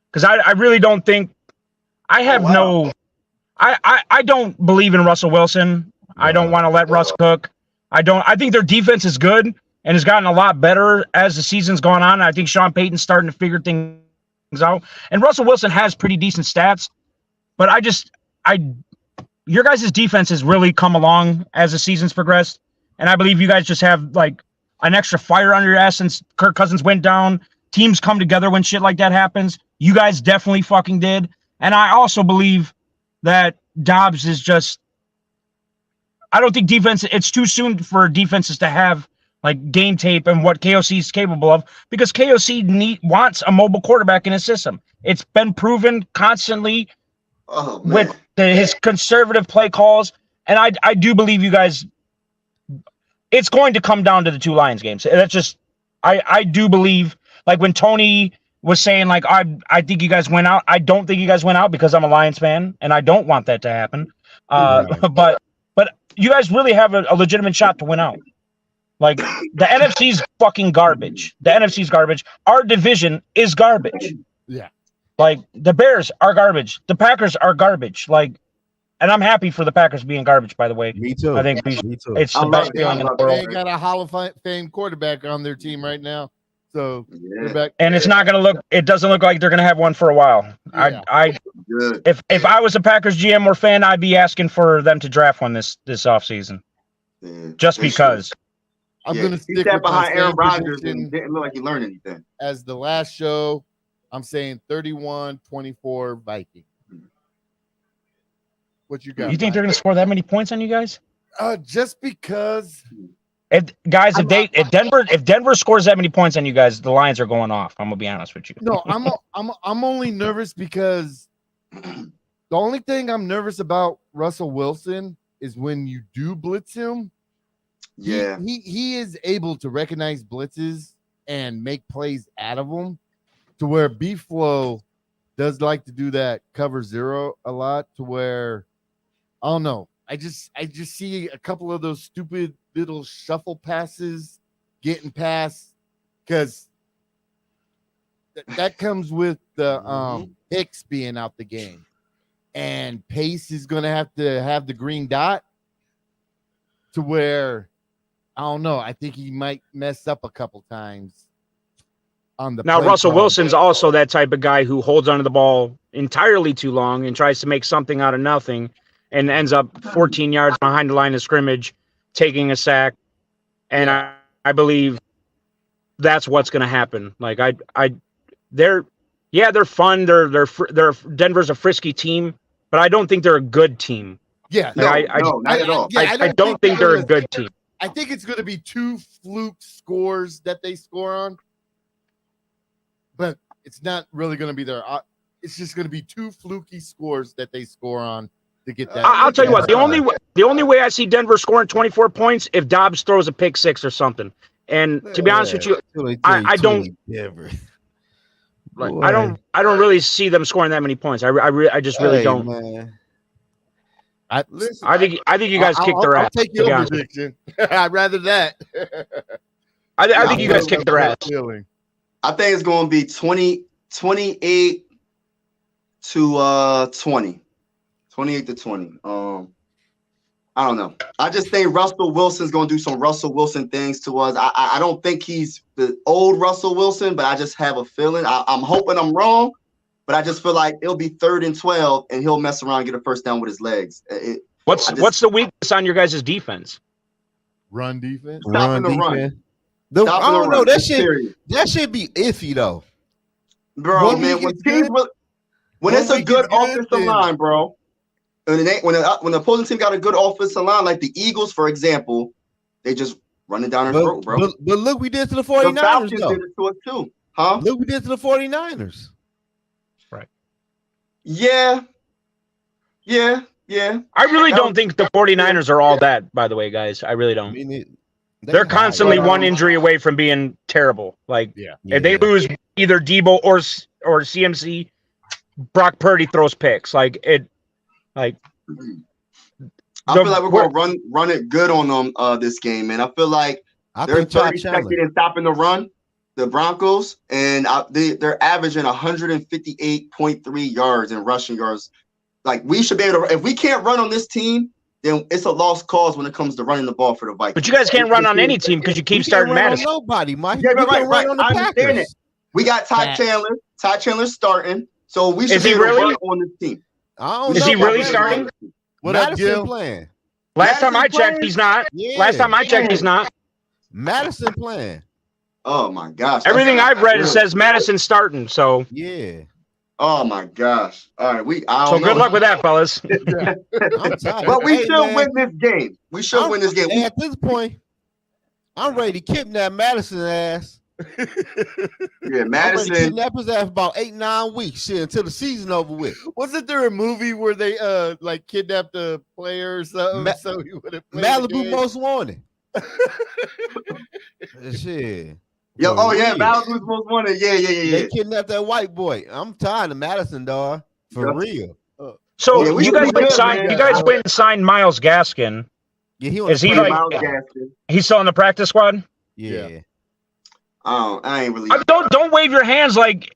because I really don't think I have I don't believe in Russell Wilson. No. I don't want to let Russ cook. I think their defense is good and has gotten a lot better as the season's gone on. I think Sean Payton's starting to figure things out. And Russell Wilson has pretty decent stats, but your guys' defense has really come along as the season's progressed. And I believe you guys just have like an extra fire under your ass since Kirk Cousins went down. Teams come together when shit like that happens. You guys definitely fucking did. And I also believe that Dobbs is just, I don't think it's too soon for defenses to have like game tape and what KOC is capable of, because KOC wants a mobile quarterback in his system. It's been proven constantly with his conservative play calls. And I do believe you guys, it's going to come down to the two Lions games. That's just, I do believe, like when Tony was saying like, I think you guys went out. I don't think you guys went out because I'm a Lions fan and I don't want that to happen. But you guys really have a legitimate shot to win out. Like the NFC's fucking garbage. The NFC's garbage. Our division is garbage. Yeah. Like the Bears are garbage. The Packers are garbage. Like, and I'm happy for the Packers being garbage, by the way. Me too. I think Me too. It's the best feeling in the world. They got a Hall of Fame quarterback on their team right now. So and it's not gonna it doesn't look like they're gonna have one for a while. Yeah. If I was a Packers GM or fan, I'd be asking for them to draft one this offseason. Just because. I'm going to stick with behind Aaron Rodgers and didn't look like he learned anything. As the last show, I'm saying 31-24 Vikings. What you got? You think they're going to score that many points on you guys? Just because. If Denver scores that many points on you guys, the Lions are going off. I'm going to be honest with you. No, I'm only nervous because the only thing I'm nervous about Russell Wilson is when you do blitz him. Yeah, he is able to recognize blitzes and make plays out of them, to where B-Flow does like to do that cover zero a lot, to where I don't know. I just see a couple of those stupid little shuffle passes getting past, because that comes with the Hicks being out the game, and Pace is going to have the green dot, to where I don't know. I think he might mess up a couple times on the. Now, Russell Wilson's also that type of guy who holds onto the ball entirely too long and tries to make something out of nothing, and ends up 14 yards behind the line of scrimmage, taking a sack. And I believe that's what's going to happen. Like they're fun. They're Denver's a frisky team, but I don't think they're a good team. Yeah, like, no, not at all. I don't think they're a good team. I think it's going to be two fluke scores that they score on, but it's not really going to be their. It's just going to be two fluky scores that they score on, to get that. I'll tell you what. The only way I see Denver scoring 24 points if Dobbs throws a pick six or something. And to be honest with you, I don't. Like, I don't really see them scoring that many points. I just really don't. Man. I think you guys kicked their ass. I'll take your prediction. I'd rather that. I think you guys kicked their ass. I think it's going to be 28 to 20. 28 to 20. I don't know. I just think Russell Wilson's going to do some Russell Wilson things to us. I don't think he's the old Russell Wilson, but I just have a feeling. I'm hoping I'm wrong, but I just feel like it'll be 3rd and 12, and he'll mess around and get a first down with his legs. What's the weakness on your guys' defense? Run defense. Stopping the run. I don't know. That should be iffy though, bro. Man, when it's a good offensive line, bro. When the opposing team got a good offensive line, like the Eagles, for example, they just run it down their throat, bro. But look, we did to the 49ers, the Falcons did it to us too, huh? Look, we did to the 49ers. Right. Yeah. I really don't think the 49ers are all that, by the way, guys. I really don't. They're constantly one injury away from being terrible. Like, if they lose either Debo or CMC, Brock Purdy throws picks. I feel like we're going to run it good on them this game, man. I feel like they're 32nd in stopping the run, the Broncos, and they're averaging 158.3 yards in rushing yards. Like, we should be able to – if we can't run on this team, then it's a lost cause when it comes to running the ball for the Vikings. But you guys can't run on any team because you keep starting Madison. Nobody, Mike. Yeah, right. I understand it. We got Ty Chandler. Ty Chandler's starting, so we should be able to run on this team. Is he really starting? What Madison playing? Last time I checked, he's not. Yeah. Last time I checked, he's not. Madison playing. Oh my gosh! Everything I've read says Madison's starting. So yeah. Oh my gosh! All right, good luck with that, fellas. But we should win this game. We should win this game. At this point, I'm ready to kidnap Madison's ass. Yeah, Madison kidnap his ass for about 8-9 weeks until the season over with. Wasn't there a movie where they kidnapped a player or something so he would have played Malibu Most Wanted? Shit. Yo, Malibu's Most Wanted. Yeah. They kidnapped that white boy. I'm tired of Madison, dog. For real. So you guys went and signed Myles Gaskin. Yeah, is he Myles Gaskin? He's still in the practice squad? Yeah. I ain't really. Don't wave your hands. Like,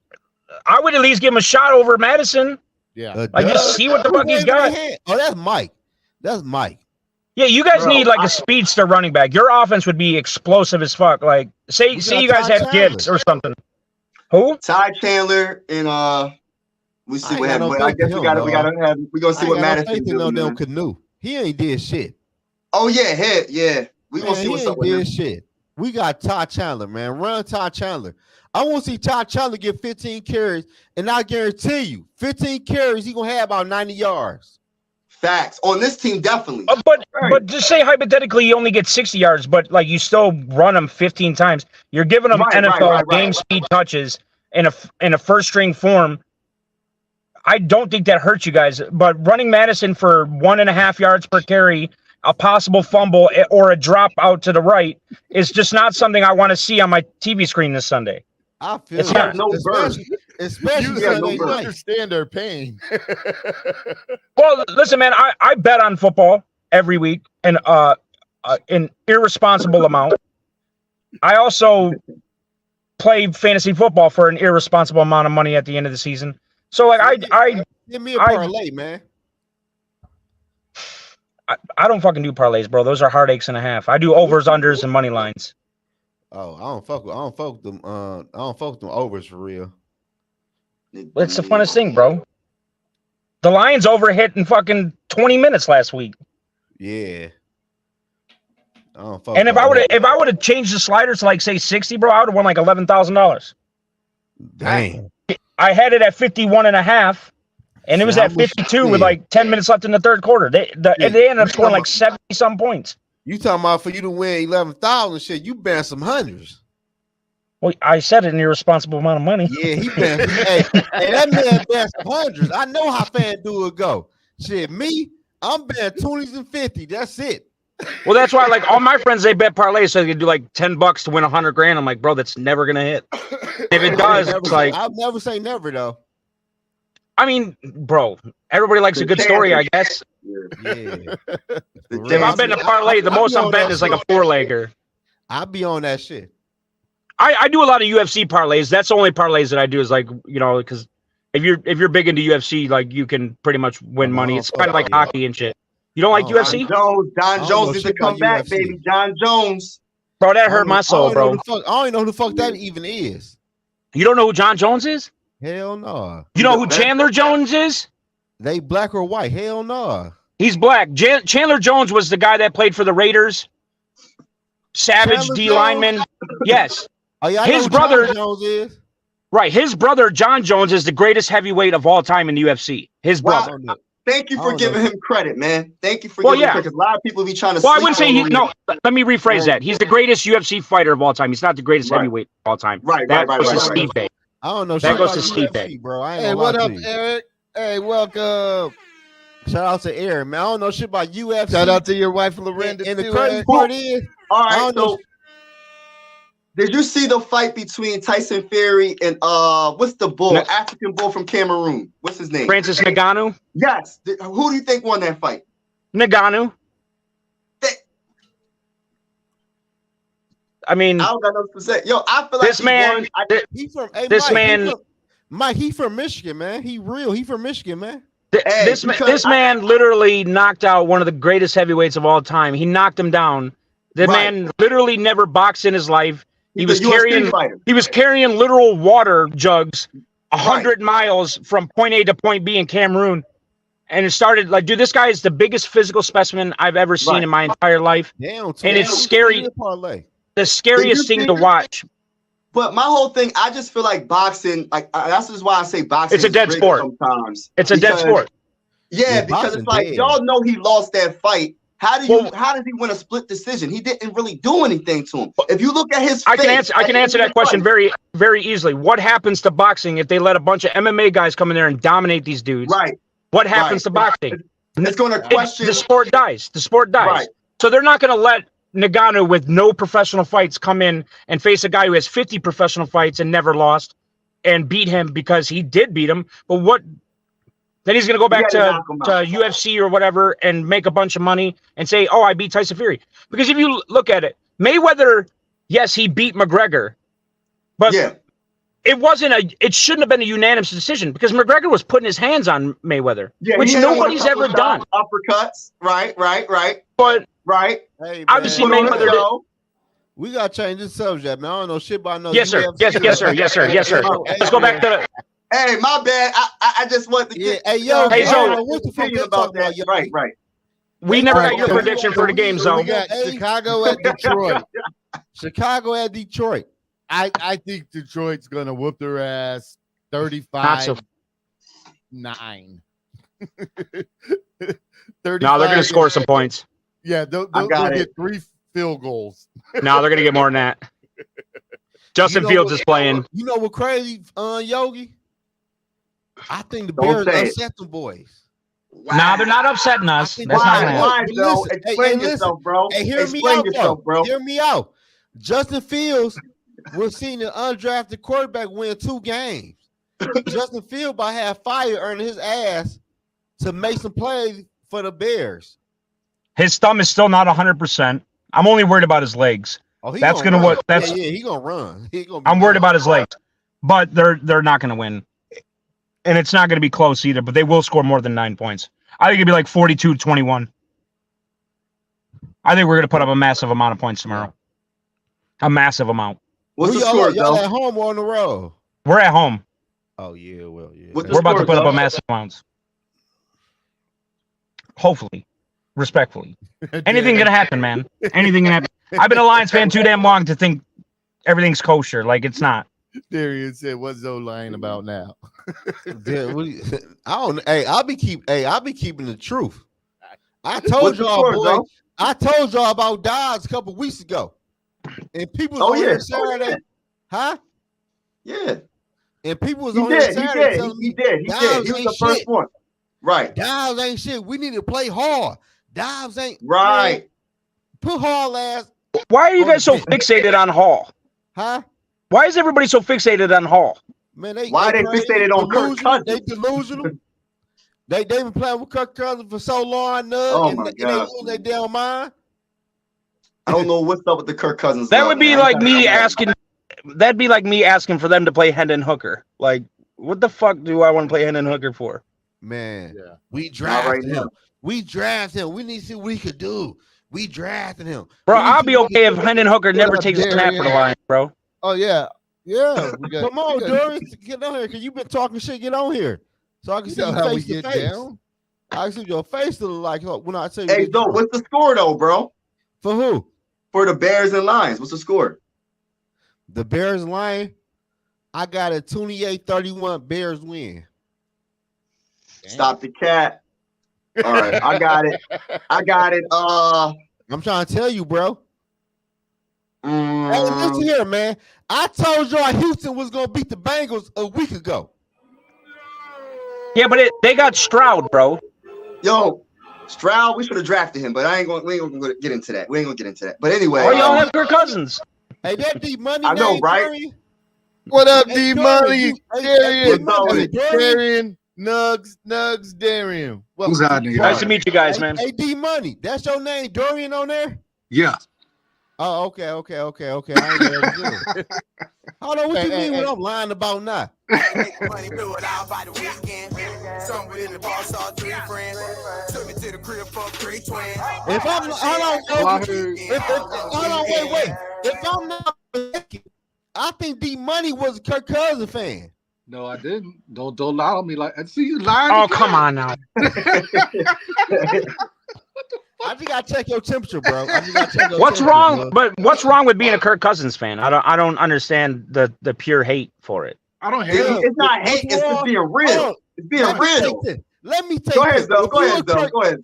I would at least give him a shot over Madison. Yeah. Just see what the fuck he's got. Oh, that's Mike. That's Mike. Yeah, you guys need a speedster running back. Your offense would be explosive as fuck. Like, say you guys have Gibbs or something. Who? Ty Chandler and we see what happens. I guess we're gonna see what Madison does. Canoe. He ain't did shit. Oh yeah. We gonna see what's up with him. Shit. We got Ty Chandler, man. Run Ty Chandler. I want to see Ty Chandler get 15 carries, and I guarantee you, 15 carries, he gonna have about 90 yards. Facts on this team, definitely. But just say hypothetically, you only get 60 yards, but like you still run him 15 times. You're giving him NFL game speed touches in a first string form. I don't think that hurts you guys. But running Madison for 1.5 yards per carry, a possible fumble or a drop out to the right is just not something I want to see on my TV screen this Sunday. I feel it's not no burst. Especially you understand their pain. Well, listen, man, I bet on football every week and an irresponsible amount. I also play fantasy football for an irresponsible amount of money at the end of the season. So like give me a parlay, man. I don't fucking do parlays, bro. Those are heartaches and a half. I do overs, unders, and money lines. Oh, I don't fuck with them. I don't fuck with them overs for real. It's the funnest thing, bro. The Lions over hit in fucking 20 minutes last week. Yeah. I don't fuck. And if I would have changed the slider to like say 60, bro, I would have won like $11,000. Dang. I had it at 51.5. And it was at 52 with like 10 minutes left in the third quarter. They ended up scoring like 70-some points. You talking about for you to win 11,000 shit, you banned some hundreds. Well, I said an irresponsible amount of money. Yeah, he banned. hey, that man banned some hundreds. I know how FanDuel go. Shit, me, I'm betting 20s and 50. That's it. Well, that's why, like, all my friends, they bet parlays so they can do like $10 to win $100,000. I'm like, bro, that's never gonna hit. If it does, it's like I'll never say never though. I mean, bro, everybody likes a good story, I guess. Yeah. If I'm betting a parlay, the most I'm betting is like a 4-legger. I'll be on that shit. I do a lot of UFC parlays. That's the only parlays that I do is like, you know, because if you're big into UFC, like you can pretty much win money. It's kind of like hockey and shit. You don't like UFC? John Jones needs to come back, baby. John Jones. Bro, that hurt my soul, bro. I don't even know who the fuck that even is. You don't know who John Jones is? Hell no. You know who Chandler Jones is? They black or white? Hell no. He's black. Chandler Jones was the guy that played for the Raiders. Savage D lineman. Yes. Oh yeah, his brother Jones is. Right. His brother John Jones is the greatest heavyweight of all time in the UFC. His brother. Wow. Thank you for giving him credit, man. Thank you for giving him credit. A lot of people be trying to. Well, I wouldn't say no. Let me rephrase that. He's the greatest UFC fighter of all time. He's not the greatest heavyweight of all time. Right. That goes to Steve Bay. I don't know. That goes to Steve Bay, bro. Hey, what up, Eric? Hey, welcome. Shout out to Eric, man. I don't know shit about UFC. Shout out to your wife, Lorinda. And the crazy part is, all right. So, did you see the fight between Tyson Fury and what's the bull? African bull from Cameroon. What's his name? Francis Ngannou. Yes. Who do you think won that fight? Ngannou. I mean, I don't got nothing to say. Yo, I feel like this man. Mike, he from Michigan, man. He real. He from Michigan, man. This man literally knocked out one of the greatest heavyweights of all time. He knocked him down. The man literally never boxed in his life. He was carrying literal water jugs 100 miles from point A to point B in Cameroon. And it started like, dude, this guy is the biggest physical specimen I've ever seen in my entire life. Damn, and it's scary. The scariest thing to watch. But my whole thing, I just feel like boxing, like that's just why I say boxing. It's a dead sport. Sometimes it's a dead sport. Yeah, because it's like y'all know he lost that fight. How did he win a split decision? He didn't really do anything to him. If you look at his face, I can answer that question very, very easily. What happens to boxing if they let a bunch of MMA guys come in there and dominate these dudes? Right. What happens to boxing? It's going to question. The sport dies. The sport dies. Right. So they're not going to let Ngannou with no professional fights come in and face a guy who has 50 professional fights and never lost and beat him because he did beat him. But what? Then he's going to go back to UFC or whatever and make a bunch of money and say, oh, I beat Tyson Fury. Because if you look at it, Mayweather, yes, he beat McGregor. But it shouldn't have been a unanimous decision because McGregor was putting his hands on Mayweather, which nobody's ever done. Uppercuts. Right. But hey, obviously Mayweather did. We got to change this subject, man. I don't know shit about no Yes, sir. UFC. Yes, sir. Let's go back to Hey, my bad. I just want to get. Hey, yo, what the fuck about that? Right. We never got your prediction for the game, Zoe. We got Chicago at Detroit. Chicago at Detroit. I think Detroit's gonna whoop their ass 35-9. 35. No, they're gonna score some points. Yeah, they'll get 3 field goals. No, they're gonna get more than that. Justin Fields is playing. You know what crazy, Yogi? I think the Bears upset the boys. Wow. Nah, they're not upsetting us. That's why, though? Explain yourself, bro. Hey, hear me out. Justin Fields was seeing an undrafted quarterback win 2 games. Justin Fields about half fire earning his ass to make some plays for the Bears. His thumb is still not 100%. I'm only worried about his legs. Oh, he gonna run. I'm worried about his legs, but they're not gonna win, and it's not gonna be close either. But they will score more than 9 points. I think it'd be like 42-21. I think we're gonna put up a massive amount of points tomorrow. A massive amount. What's the score, y'all at home or on the road? We're at home. Oh yeah, well yeah. We're about to put up a massive amount. Hopefully, respectfully. Anything gonna happen, man. Anything can happen. I've been a Lions fan too damn long to think everything's kosher. Like it's not. Darian said, "What's Zoe lying about now?" I'll be keeping the truth. I told y'all, boy. I told y'all about Dodds a couple weeks ago, and people was on here Saturday, huh? Yeah. And people was on here Saturday telling me he did. He was the first one. Right. Dives ain't shit. We need to play hard. Dives ain't right. Man, put Hall ass. Why are you guys so fixated on Hall? Huh? Why is everybody so fixated on Hall? Man, why they fixated on Kirk Cousins? They delusional. They've been playing with Kirk Cousins for so long, my and they God. lose their damn mind. I don't know what's up with the Kirk Cousins. That would be like me asking. That'd be like me asking for them to play Hendon Hooker. Like, what the fuck do I want to play Hendon Hooker for? Man, we drafted him. We drafted him. We need to see what he could do. We drafted him. Bro, I'll be okay if Hendon Hooker never takes a snap for the Lions, bro. Oh, yeah. Yeah. Come on, Dorian. Get on here because you've been talking shit. Get on here. So I can see your face to face. I can see your face to look like when I tell you. Hey, though, what's the score, though, bro? For who? For the Bears and Lions. What's the score? The Bears and Lions. I got a 28-31 Bears win. Stop the cat. All right, I got it. I'm trying to tell you, bro. Hey, listen here, man. I told y'all Houston was gonna beat the Bengals a week ago. Yeah, but they got Stroud, bro. Yo, Stroud, we should have drafted him, but we ain't gonna get into that. But anyway, Oh, y'all have Kirk Cousins. Hey, that D Money. I know, right? Dorian. What up, D Money? Darian, Nugs, Darian. Who's out there? Nice to meet you guys, man. Hey, D Money. That's your name, Dorian, on there? Yeah. Oh, okay. I ain't know. Hold on, what you mean what I'm lying about now? Money blew it out by the weekend. Somewhere in the bar saw 3 friends. Took me to the crib for 3 twins. If I'm hold on, wait. If I'm not mistaken, I think D Money was a Kirk Cousins fan. No, I didn't. Don't lie on me like. I see you lying. Oh, come on now. I just gotta check your temperature, bro. What's wrong? But what's wrong with being a Kirk Cousins fan? I don't understand the pure hate for it. I don't hate it. It's not hate. It's just being real. It's being real. Let me take Go ahead, though. Go ahead,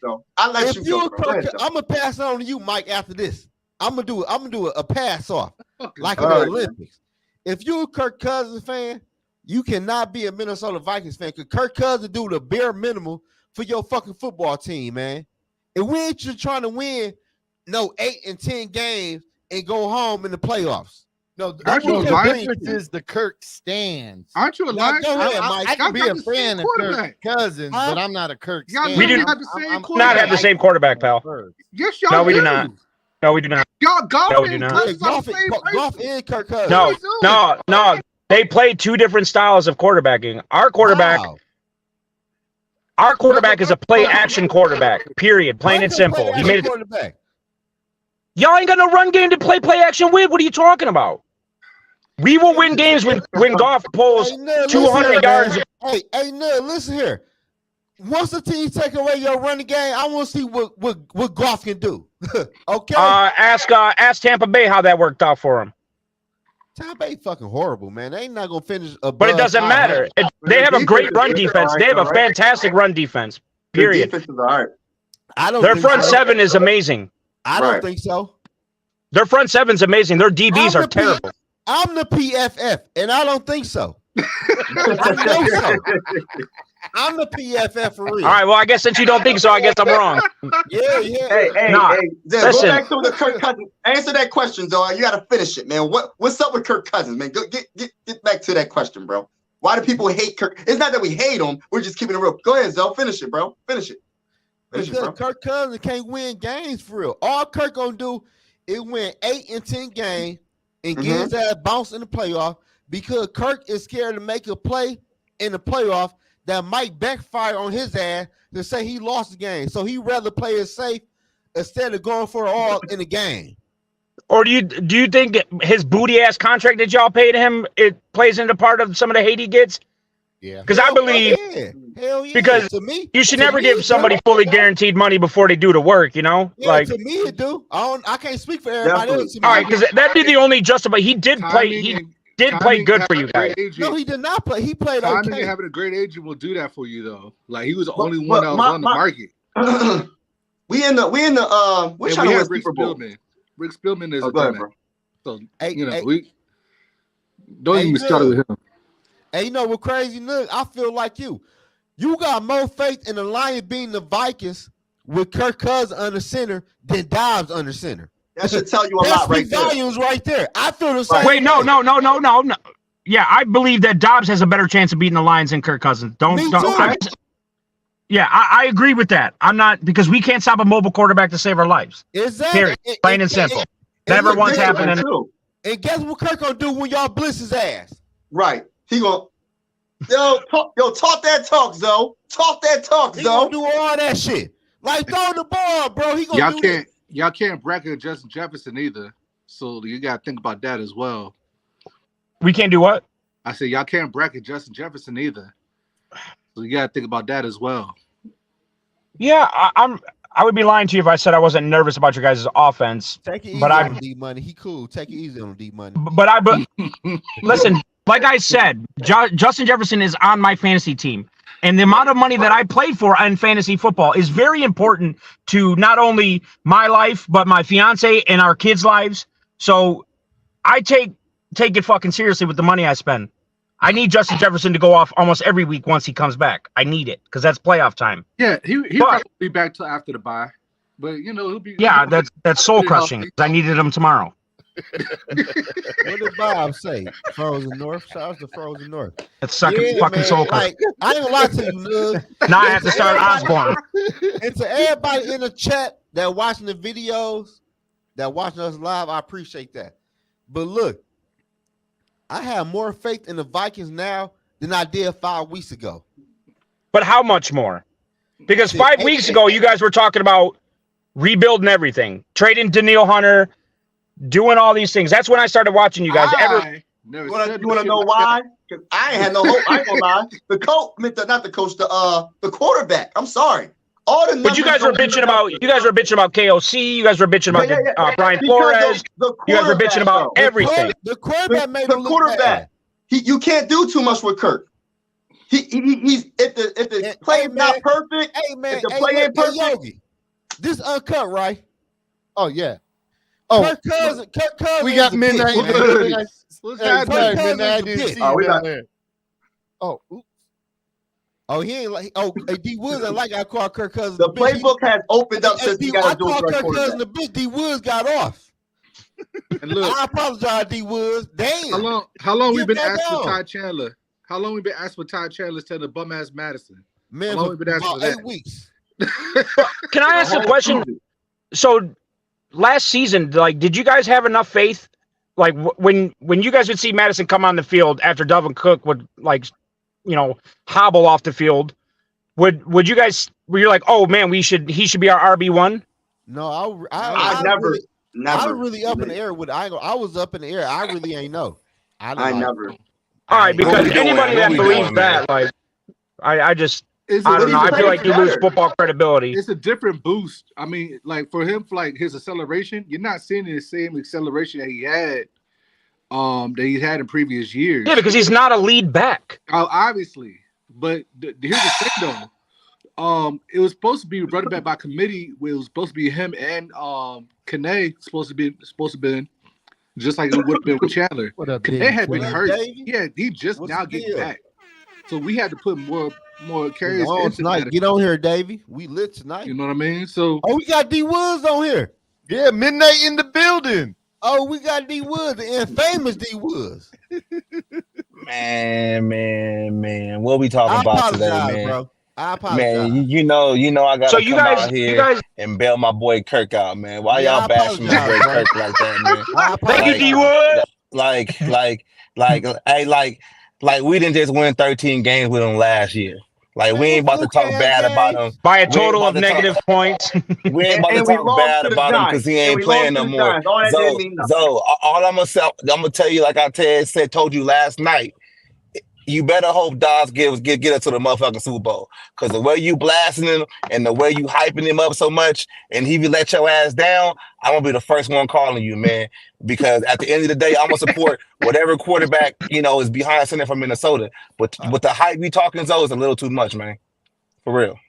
though. I'll let you go. I'm gonna pass it on to you, Mike. After this, I'm gonna do a pass off like in the Olympics. If you're a Kirk Cousins fan, you cannot be a Minnesota Vikings fan because Kirk Cousins do the bare minimum for your fucking football team, man. And we ain't just trying to win 8 and 10 games and go home in the playoffs. No, the difference is the Kirk stands. Aren't you a Lions? I can be a fan of Kirk Cousins, but I'm not a Kirk stan. We do not have the same quarterback, pal. Yes, y'all No, we do not. No, we do not. Y'all golf No, we do not. Golf and Kirk Cousins. No. They play 2 different styles of quarterbacking. Our quarterback is a play-action quarterback, period. Plain and simple. He made it. Y'all ain't got no run game to play action with. What are you talking about? We will win games when Goff pulls 200 yards. Hey, listen here. Once the team take away your running game, I want to see what Goff can do. Okay. Ask Tampa Bay how that worked out for him. Tampa Bay fucking horrible, man. They ain't not gonna finish. But it doesn't matter. They have a great run defense. They have a fantastic run defense. Period. Their defense is all right. Their front 7 is amazing. I don't think so. Their front 7's amazing. Their DBs are terrible. I'm the PFF, and I don't think so. I know so. I'm the PFF for real. All right, well, I guess since you don't think so, I guess I'm wrong. Yeah. Hey, Zed, go back to the Kirk Cousins. Answer that question, though. You got to finish it, man. What's up with Kirk Cousins, man? Go get back to that question, bro. Why do people hate Kirk? It's not that we hate him. We're just keeping it real. Go ahead, Zoe. Finish it, bro. Finish it, bro. Kirk Cousins can't win games for real. All Kirk gonna do is win 8 and 10 games and get his ass bounced in the playoff because Kirk is scared to make a play in the playoff that might backfire on his ass to say he lost the game. So he'd rather play it safe instead of going for it all in the game. Or do you think his booty ass contract that y'all paid him, it plays into part of some of the hate he gets? Yeah. Because I believe Hell yeah. Because to me, you should never give somebody fully guaranteed money before they do the work, you know? Yeah, like to me it do. I can't speak for everybody else. All right, because that'd be the only justification. He did play good for you guys. No, he did not play. He played okay. okay. Having a great agent will do that for you, though. Like he was the only one that was on the market. we in the we're trying to win Super Bowl. Rick Spielman is a ahead, bro. So we don't even start with him. Hey, you know what crazy? Look, I feel like you You got more faith in the Lions beating the Vikings with Kirk Cousins under center than Dobbs under center. That should tell you a lot right there. Volumes right there. I feel the same. Wait, no. Yeah, I believe that Dobbs has a better chance of beating the Lions than Kirk Cousins. I agree with that. I'm not, because we can't stop a mobile quarterback to save our lives. Exactly. Period. Plain and simple. Never once happened. And guess what Kirk gonna do when y'all blitz his ass? Right. He gonna talk that talk, Zoe. Talk that talk, Zoe. He gonna do all that shit. Like throw the ball, bro. He gonna y'all can't bracket Justin Jefferson either. So you gotta think about that as well. We can't do what? I said y'all can't bracket Justin Jefferson either. So you gotta think about that as well. Yeah, I would be lying to you if I said I wasn't nervous about your guys' offense. Take it easy on D money. He cool. Take it easy on D money. But listen, like I said, Justin Jefferson is on my fantasy team. And the amount of money that I played for in fantasy football is very important to not only my life, but my fiance and our kids' lives. So I take it fucking seriously with the money I spend. I need Justin Jefferson to go off almost every week once he comes back. I need it because that's playoff time. Yeah, he'll be back till after the bye. But he'll be. Yeah, that's soul crushing. I needed him tomorrow. What did Bob say? Frozen North. Shout out to Frozen North. That's fucking soul crushing. I ain't gonna lie to you, Nug. Now I have to start Osborne. And to everybody in the chat that watching the videos, that watching us live, I appreciate that. But look, I have more faith in the Vikings now than I did 5 weeks ago. But how much more? Because 5 weeks ago, you guys were talking about rebuilding everything, trading Danielle Hunter, doing all these things. That's when I started watching you guys. You want to know why? Because I ain't had no hope. I ain't gonna lie. The coach, not the coach, the quarterback. I'm sorry. But you guys were bitching about KOC. You guys were bitching about Brian Flores. You guys were bitching about everything. The quarterback made the quarterback. You can't do too much with Kirk. He's if the play not perfect. Hey man, if the play ain't perfect. Yogi, this uncut, right? Oh yeah. Oh, Kirk Cousins. We got midnight. Oh, he ain't like. Oh, D Woods. I like I call Kirk Cousins. The playbook has opened up since he got to do it. I call Kirk Cousins the bitch. D Woods got off. And look, I apologize, D Woods. Damn. How long we been asking for Ty Chandler? How long we been asking for Ty Chandler instead of bum ass Madison? Man, how long we been asking for that? 8 weeks. Can I ask a question? So last season, did you guys have enough faith? Like when you guys would see Madison come on the field after Dalvin Cook would hobble off the field, would you guys, were you like, oh man, he should be our RB1? No, I never. I was really up in the air with. I was up in the air. I really ain't know. I never. All right, because anybody that believes that, I don't know. I feel like you lose football credibility. It's a different boost. I mean, for him, his acceleration, you're not seeing the same acceleration that he had in previous years. Yeah, because he's not a lead back. Obviously. But here's the thing, though. It was supposed to be running back by committee. It was supposed to be him and Kane supposed to be just like it would have been with Chandler. Kane had been hurt. Yeah, he just now getting back. So we had to put more carries in tonight. Get on here, Davey. We lit tonight. You know what I mean? So we got D Woods on here. Yeah, midnight in the building. Oh, we got D Woods, the infamous D Woods. Man. What we talking about today, man? Bro. I apologize. Man, you know, I got to come out here and bail my boy Kirk out, man. Why y'all bashing my boy Kirk like that, man? Thank you, D Woods. Like we didn't just win 13 games with him last year. Like we ain't about to talk bad about him by a total of negative points. We ain't about to talk bad about him because he ain't playing no more. So all I'm gonna tell you, like I told you last night, you better hope Dobbs get us to the motherfucking Super Bowl. Because the way you blasting him and the way you hyping him up so much, and he will let your ass down, I'm gonna be the first one calling you, man. Because at the end of the day, I'm gonna support whatever quarterback is behind center from Minnesota. But with the hype we talking, Zoe, is a little too much, man. For real.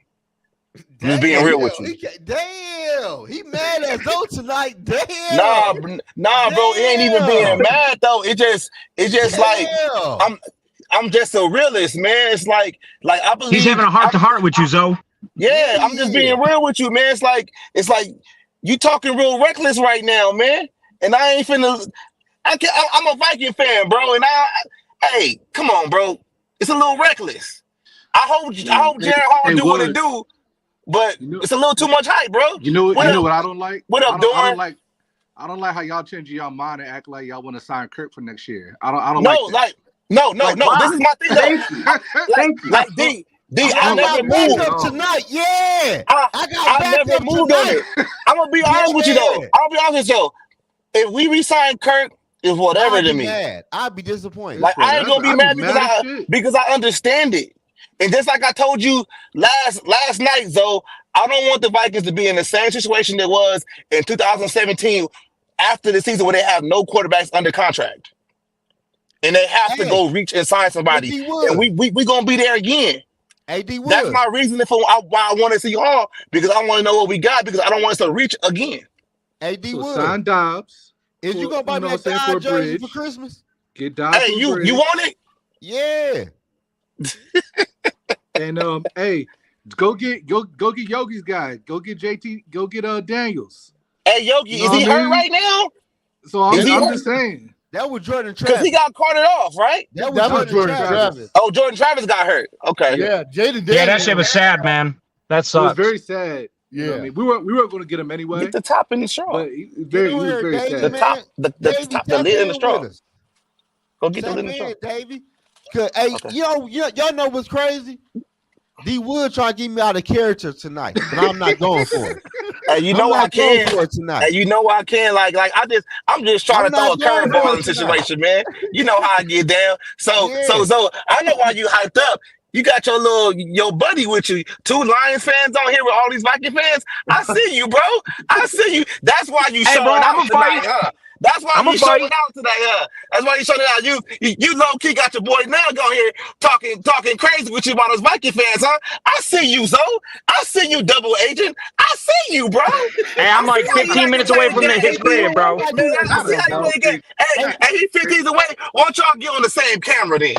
Just being real with you. Damn, he mad at Zoe tonight. Damn. Nah, bro. It ain't even being mad though. It's just like I'm just a realist, man. It's like I believe he's having a heart-to-heart with you, Zoe. Yeah, I'm just being real with you, man. It's like you talking real reckless right now, man. And I ain't finna. I'm a Viking fan, bro. And hey, come on, bro. It's a little reckless. I hope Jared Hall do what it do, but it's a little too much hype, bro. You know what I don't like? What up, Dorn? I don't like how y'all changing y'all mind and act like y'all want to sign Kirk for next year. I don't like that. No. This is my thing. Thank you. Like D, I never moved tonight. Yeah, I never moved on it. I'm gonna be honest with you though. I'll be honest with you. If we resign Kirk, it's whatever to me. I'd be disappointed. Like I ain't gonna be mad because I understand it. And just like I told you last night, Zoe, I don't want the Vikings to be in the same situation that was in 2017 after the season where they have no quarterbacks under contract. And they have to go reach and sign somebody. And we gonna be there again. That's my reason for why I want to see Hall, because I want to know what we got, because I don't want us to reach again. Sign Dobbs. Is you gonna buy me a Dobbs jersey for Christmas? Get Dobbs. Hey, you want it? Yeah. And hey, go get Yogi's guy. Go get JT. Go get Daniels. Hey, Yogi, is he hurt right now? So I'm just saying. That was Jordan Travis. Because he got carted off, right? That was Jordan Travis. Oh, Jordan Travis got hurt. Okay. Yeah, Jaden. Yeah, that shit was sad, man. That sucks. It was very sad. Yeah, you know what I mean, we weren't going to get him anyway. Get the top in the straw. But he was very sad. The lid in the straw. Go get the lid in the straw, Davey. Hey, y'all know what's crazy? D Wood trying to get me out of character tonight, but I'm not going for it. Hey, you know I can tonight. Hey, you know I can. Like I'm just trying to throw a curveball in the situation, man. You know how I get down. So I know why you hyped up. You got your buddy with you. 2 Lions fans on here with all these Viking fans. I see you, bro. I see you. That's why you showing out tonight, huh? That's why you showing out today, huh? That's why you showing out. You low key got your boy now going here talking crazy with you about those Viking fans, huh? I see you, Zoe. I see you, double agent. I see you, bro. Hey, I'm like 15 minutes away from his crib, bro. I see how you get. Hey, he 15 away. Why don't y'all get on the same camera then?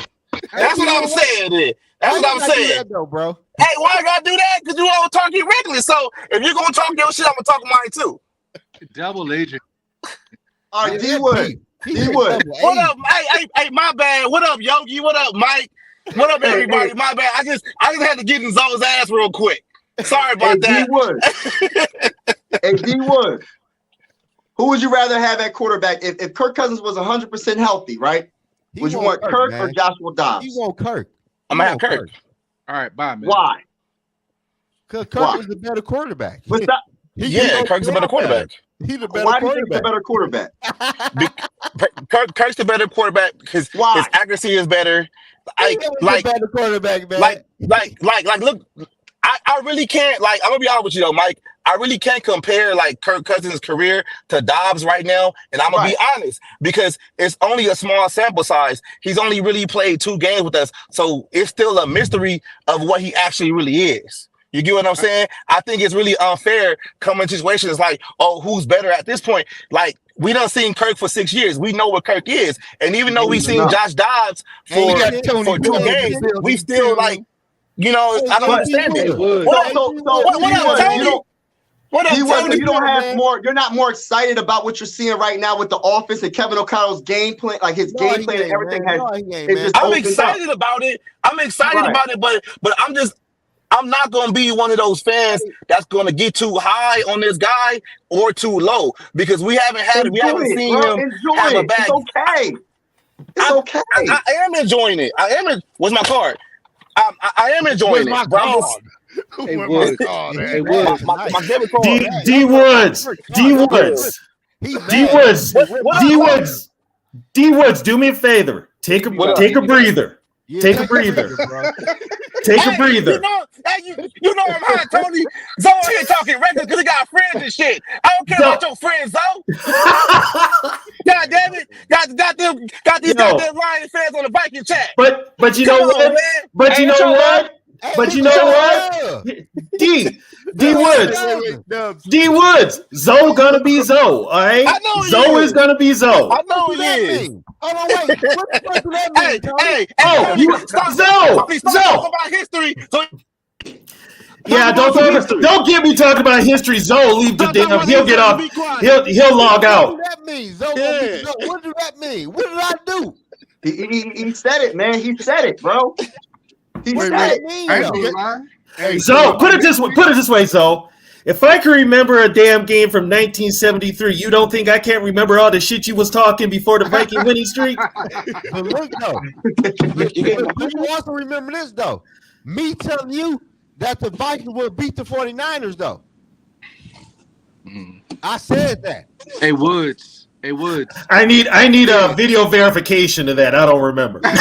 That's what I'm saying then. That's what I'm saying. Though, bro. Hey, why I gotta do that? Because you all talking regularly. So if you're gonna talk your shit, I'm gonna talk mine too. Double agent. All right, D-Wood. What up? Hey, my bad. What up, Yogi? What up, Mike? What up, everybody? My bad. I just had to get in Zoe's ass real quick. Sorry about that. Hey, D-Wood. Who would you rather have at quarterback? If Kirk Cousins was 100% healthy, right? Would you want Kirk or Joshua Dobbs? You want Kirk. I'm gonna have Kirk. All right, bye, man. Why? Because Kirk is the better quarterback. Kirk's the better quarterback. He's the better Why do you think he's the better quarterback? Kirk's the better quarterback because his accuracy is better. Like better quarterback, man. Like look, I really can't, like, I'm gonna be honest with you though, Mike. I really can't compare like Kirk Cousins' career to Dobbs right now. And I'm gonna be honest, because it's only a small sample size. He's only really played 2 games with us. So it's still a mystery of what he actually really is. You get what I'm saying? I think it's really unfair coming to situations like, oh, who's better at this point? Like, we done seen Kirk for 6 years. We know what Kirk is. And even though we've seen Josh Dobbs for 2 games, we still like, I don't understand it. What up, Tony? You don't have more. You're not more excited about what you're seeing right now with the offense and Kevin O'Connell's game plan, like his game plan and everything I'm excited about it. I'm excited about it, but I'm not going to be one of those fans that's going to get too high on this guy or too low, because we haven't seen him have a bad. It's okay. I am enjoying it. Where's my card? I am enjoying it. D Woods, do me a favor. Take a breather. Take a breather. Take a breather. You know I'm hot, Tony. Zoe here talking regular because he got friends and shit. I don't care about your friends, Zoe. God damn it. Got these goddamn Lions fans on the Viking chat. But you know what? But you know what? D, D Woods. D Woods. Zoe gonna be Zoe. All right. Zoe is gonna be Zoe. I know he is. Hold on, wait. What the fuck do that mean? Hey, you stop Zoe. talking about history. So, yeah, don't get me talking about history. Zoe, leave the damn. He'll get off. He'll log out. What does that mean? Zoe, what does that mean? What did I do? He said it, man. He said it, bro. He said it. Hey, Zoe, put it this way, Zoe. If I can remember a damn game from 1973, you don't think I can't remember all the shit you was talking before the Viking winning streak? But look, though. You also remember this, though. Me telling you that the Vikings will beat the 49ers, though. I said that. Hey, Woods. I need a video verification of that. I don't remember. I'm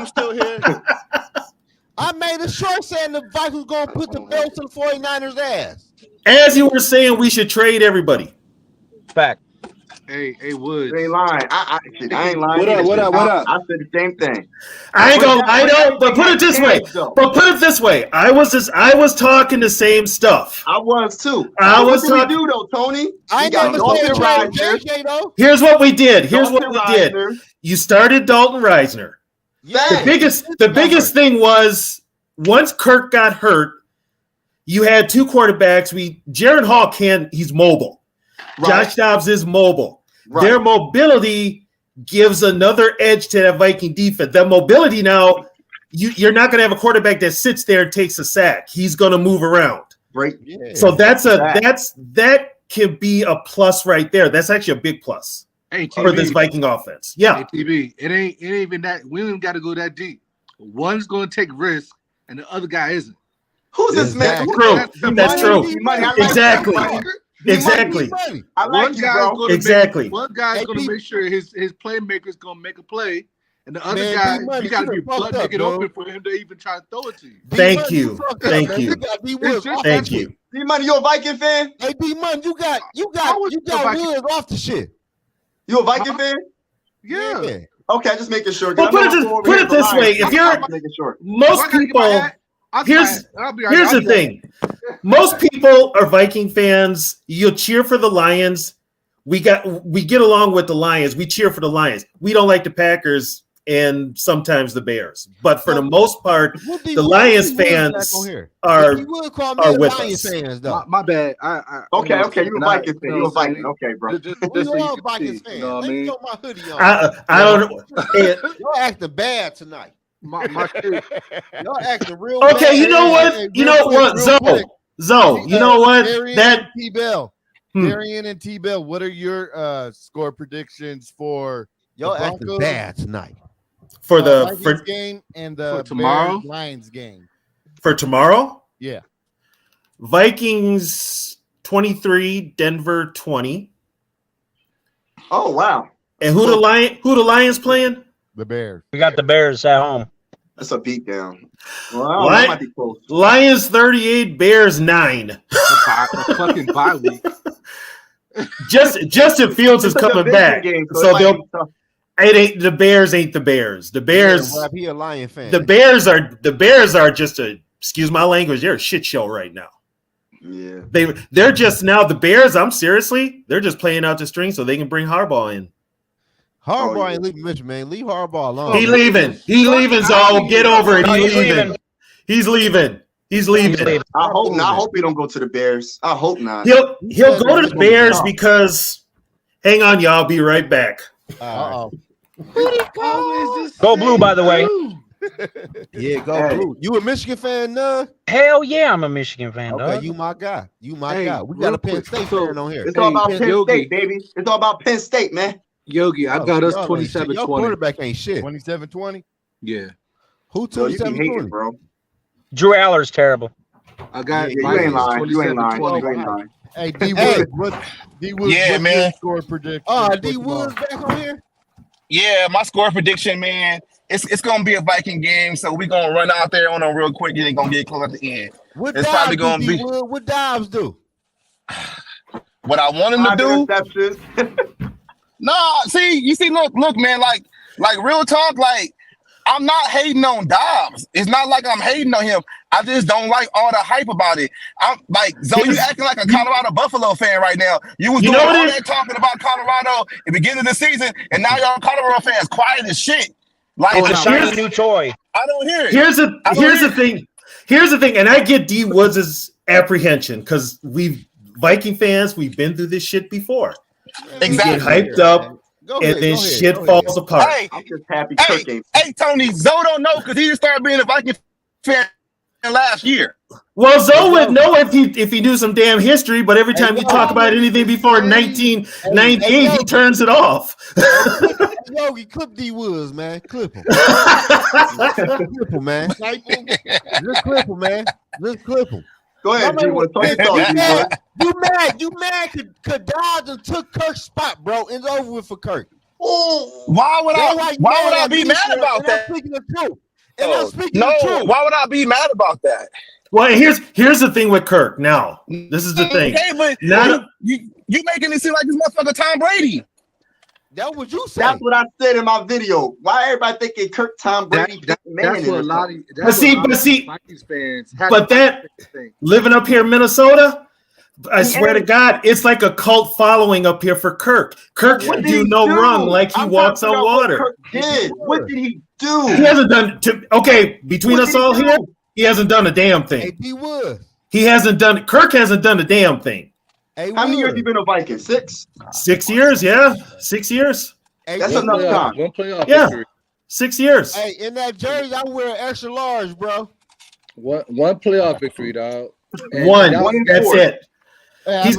still here. I made a short saying the Vikings going to put the belt to the 49ers' ass. As you were saying, we should trade everybody. Fact. Hey, Woods. You ain't lying. I ain't lying. What up? I said the same thing. I ain't gonna. I know, but put it this way. I was talking the same stuff. I was too. What did we do though, Tony? I ain't never said JJ though. Here's what we did. You started Dalton Reisner. Yeah. The biggest thing was once Kirk got hurt, you had two quarterbacks. Jaron Hall he's mobile. Right. Josh Dobbs is mobile. Right. Their mobility gives another edge to that Viking defense. That mobility now, you're not going to have a quarterback that sits there and takes a sack. He's going to move around. Right. Yeah. So that can be a plus right there. That's actually a big plus for this Viking offense. Yeah. Hey, TB, it ain't even that. We don't got to go that deep. One's going to take risks, and the other guy isn't. Who's this man? That's true. Exactly. Exactly. I like you, bro. Exactly. One guy's going to make sure his playmaker's going to make a play, and the other guy, you got to be make it open for him to even try to throw it to you. Thank you. Thank you. D-Money, you a Viking fan? Hey, D-Money, you got Woods off the shit. You a Viking fan? Yeah. Okay, just making sure. Well, put it this way: if you're most people, here's the thing: most people are Viking fans. You'll cheer for the Lions. We get along with the Lions. We cheer for the Lions. We don't like the Packers and sometimes the Bears. But for the most part, the Lions fans are with us. Fans, my bad. Okay, you're a Viking fan. You're a Viking. Okay, bro. You are a Vikings fan. Let me throw my hoodie on. I don't know. Y'all acting bad tonight. Y'all acting real bad. Okay, you know what? You know what, Zoe, you know what? That T-Bell. Darian and T-Bell, what are your score predictions for y'all acting bad tonight? For the Vikings game and the tomorrow Lions game. For tomorrow? Yeah. Vikings 23, Denver 20. Oh wow. And who the Lions playing? The Bears. We got the Bears at home. That's a beatdown. Well, that might be close. Lions 38, Bears 9. A fucking bye week. Justin Fields is coming back. So the Bears ain't the Bears. The Bears. Yeah, he a Lion fan. The Bears are just excuse my language, they're a shit show right now. Yeah. They're just now the Bears, they're just playing out the string so they can bring Harbaugh in. Harbaugh ain't leaving Michigan, man. Leave Harbaugh alone. He leaving, Zoe. Get over it. He's leaving. I hope he don't go to the Bears. I hope not. He'll go to the Bears because hang on, y'all. I'll be right back. Uh-oh. Go blue, by the way. Yeah, go blue. You a Michigan fan, nah? Hell yeah, I'm a Michigan fan, okay, dog. You my guy. We got a Penn State fan on here. It's all about Penn State, baby. It's all about Penn State, man. Yogi, I got us 27-20. Your quarterback ain't shit. 27-20? Yeah. Who 27-20? Bro. Drew Aller's terrible. I got you ain't lying. You ain't lying. Hey, D Woods, yeah, man. Score prediction. D Woods back on here. Yeah, my score prediction, man. It's gonna be a Viking game, so we're gonna run out there on them real quick and it's gonna get close at the end. It's probably gonna be what Dobbs do? What I want him to do. Nah, see, look, man, like real talk, like I'm not hating on Dobbs. It's not like I'm hating on him. I just don't like all the hype about it. I'm like, Zoe, you acting like a Colorado Buffalo fan right now. You was doing all that talking about Colorado at the beginning of the season, and now y'all Colorado fans quiet as shit. Like it's a shiny new toy. I don't hear it. Here's the thing, and I get D Woods' apprehension because Viking fans, we've been through this shit before. Exactly. We get hyped up, and then shit falls apart. Hey, I'm just happy. Hey, Tony, Zoe don't know because he just started being a Viking fan last year. Well, Zoe would know if he knew some damn history, but every time you talk about anything before 1998, he turns it off. Yogi, clip D Woods, man. Clip him. Clip him, man. Just clip him, man. Just clip him. Go ahead, G. You mad? Cause Dodge took Kirk's spot, bro. It's over with for Kirk. Why would I be mad about that? Speaking the truth. Why would I be mad about that? Well, here's the thing with Kirk. Now, this is the thing. Okay, but you making it seem like this motherfucker Tom Brady. That what you said. That's what I said in my video. Why everybody thinking Kirk, Tom Brady? That's what a lot of Vikings fans. But that living up here in Minnesota, I swear to God, it's like a cult following up here for Kirk. Kirk can do no wrong, like he walks on water. What did he do? He hasn't done. Between us all here, he hasn't done a damn thing. He would. He hasn't done. Kirk hasn't done a damn thing. How many years have you been a Viking? 6? 6 years, yeah. 6 years. That's enough time. One playoff Yeah. victory. 6 years. Hey, in that jersey, I wear extra large, bro. One playoff victory, dog. One. That's it. He's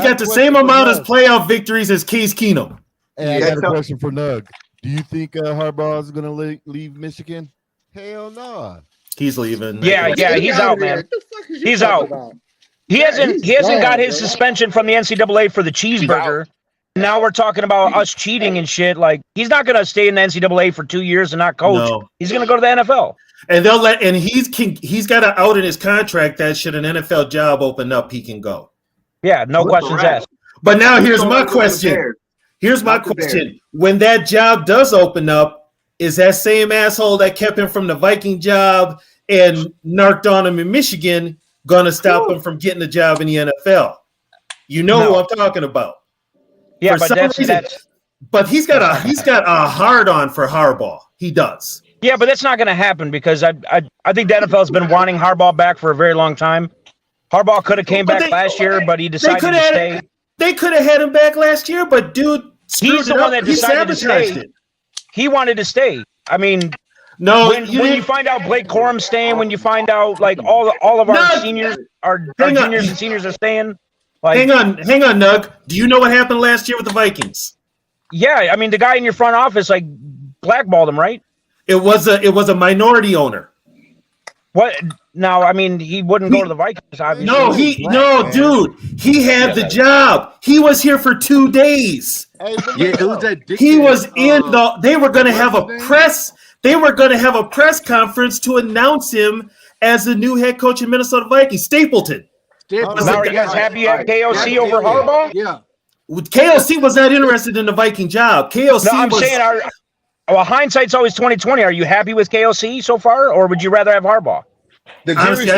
got the same amount of playoff victories as Case Keenum. Hey, I got a question for Nug. Do you think Harbaugh is going to leave Michigan? Hell no. He's leaving. Yeah, he's out, man. He's out. He hasn't got his suspension from the NCAA for the cheeseburger. Now we're talking about us cheating and shit. Like, he's not going to stay in the NCAA for 2 years and not coach. No. He's going to go to the NFL. And he's got to out in his contract that should an NFL job open up, he can go. Yeah, no questions asked. But now here's my question. When that job does open up, is that same asshole that kept him from the Viking job and narked on him in Michigan gonna stop him from getting a job in the NFL? You know who I'm talking about. Yeah, but he's got a hard on for Harbaugh. He does. Yeah, but that's not going to happen because I think the NFL's been wanting Harbaugh back for a very long time. Harbaugh could have came back last year, but he decided to stay. They could have had him back last year, but dude, he's the one that decided to stay. He wanted to stay. I mean, no. When you find out Blake Corum's staying, when you find out like all of our seniors, our juniors and seniors are staying. Like, hang on, Nug. Do you know what happened last year with the Vikings? Yeah, I mean the guy in your front office like blackballed him, right? It was a minority owner. What? No, I mean he wouldn't go to the Vikings. Obviously. Dude. He had the job. He was here for 2 days. He was in the. They were going to have a press. They were going to have a press conference to announce him as the new head coach of Minnesota Vikings. Stapleton. Now are you guys happy you have KOC over Harbaugh? Yeah. KOC was not interested in the Viking job. KOC no, I'm saying, hindsight's always 20/20. Are you happy with KOC so far, or would you rather have Harbaugh? Honestly,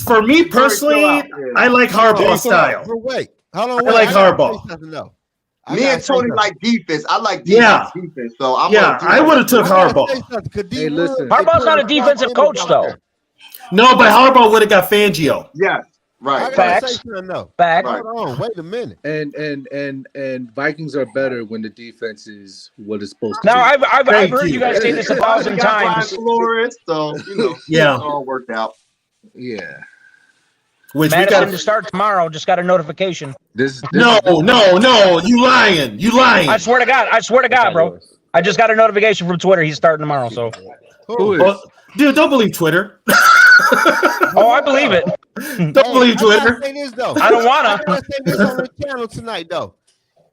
for me personally, I like Harbaugh's style. Wait, I like Harbaugh. Me and Tony like defense. I like defense. So I would have took Harbaugh. Hey, listen, Harbaugh's not a defensive coach, though. No, but Harbaugh would have got Fangio. Yeah. Right. Facts. Facts. Hold on. Wait a minute. And Vikings are better when the defense is what it's supposed to now, be. I've heard you guys say this 1,000 times. So, it's all worked out. Yeah. Which Madison to start tomorrow. Just got a notification. No, you lying. I swear to God, bro. I just got a notification from Twitter. He's starting tomorrow. So, who is? Well, dude, don't believe Twitter. Oh, I believe it. Don't believe Twitter. I don't wanna. I gotta say this on the channel tonight, though.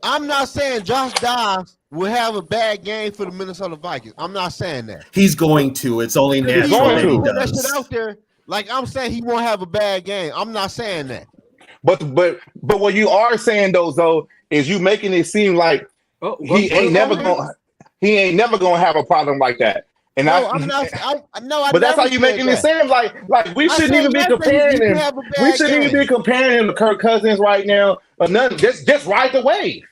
I'm not saying Josh Dobbs will have a bad game for the Minnesota Vikings. I'm not saying that. He's going to. It's only natural that he That does. shit out there. Like I'm saying, he won't have a bad game. I'm not saying that. But what you are saying though, is you making it seem like he ain't never he ain't never gonna have a problem like that. And I'm not. But that's how you making it seem like we shouldn't even be comparing him. We shouldn't even be comparing him to Kirk Cousins right now. Or nothing. Just ride the wave.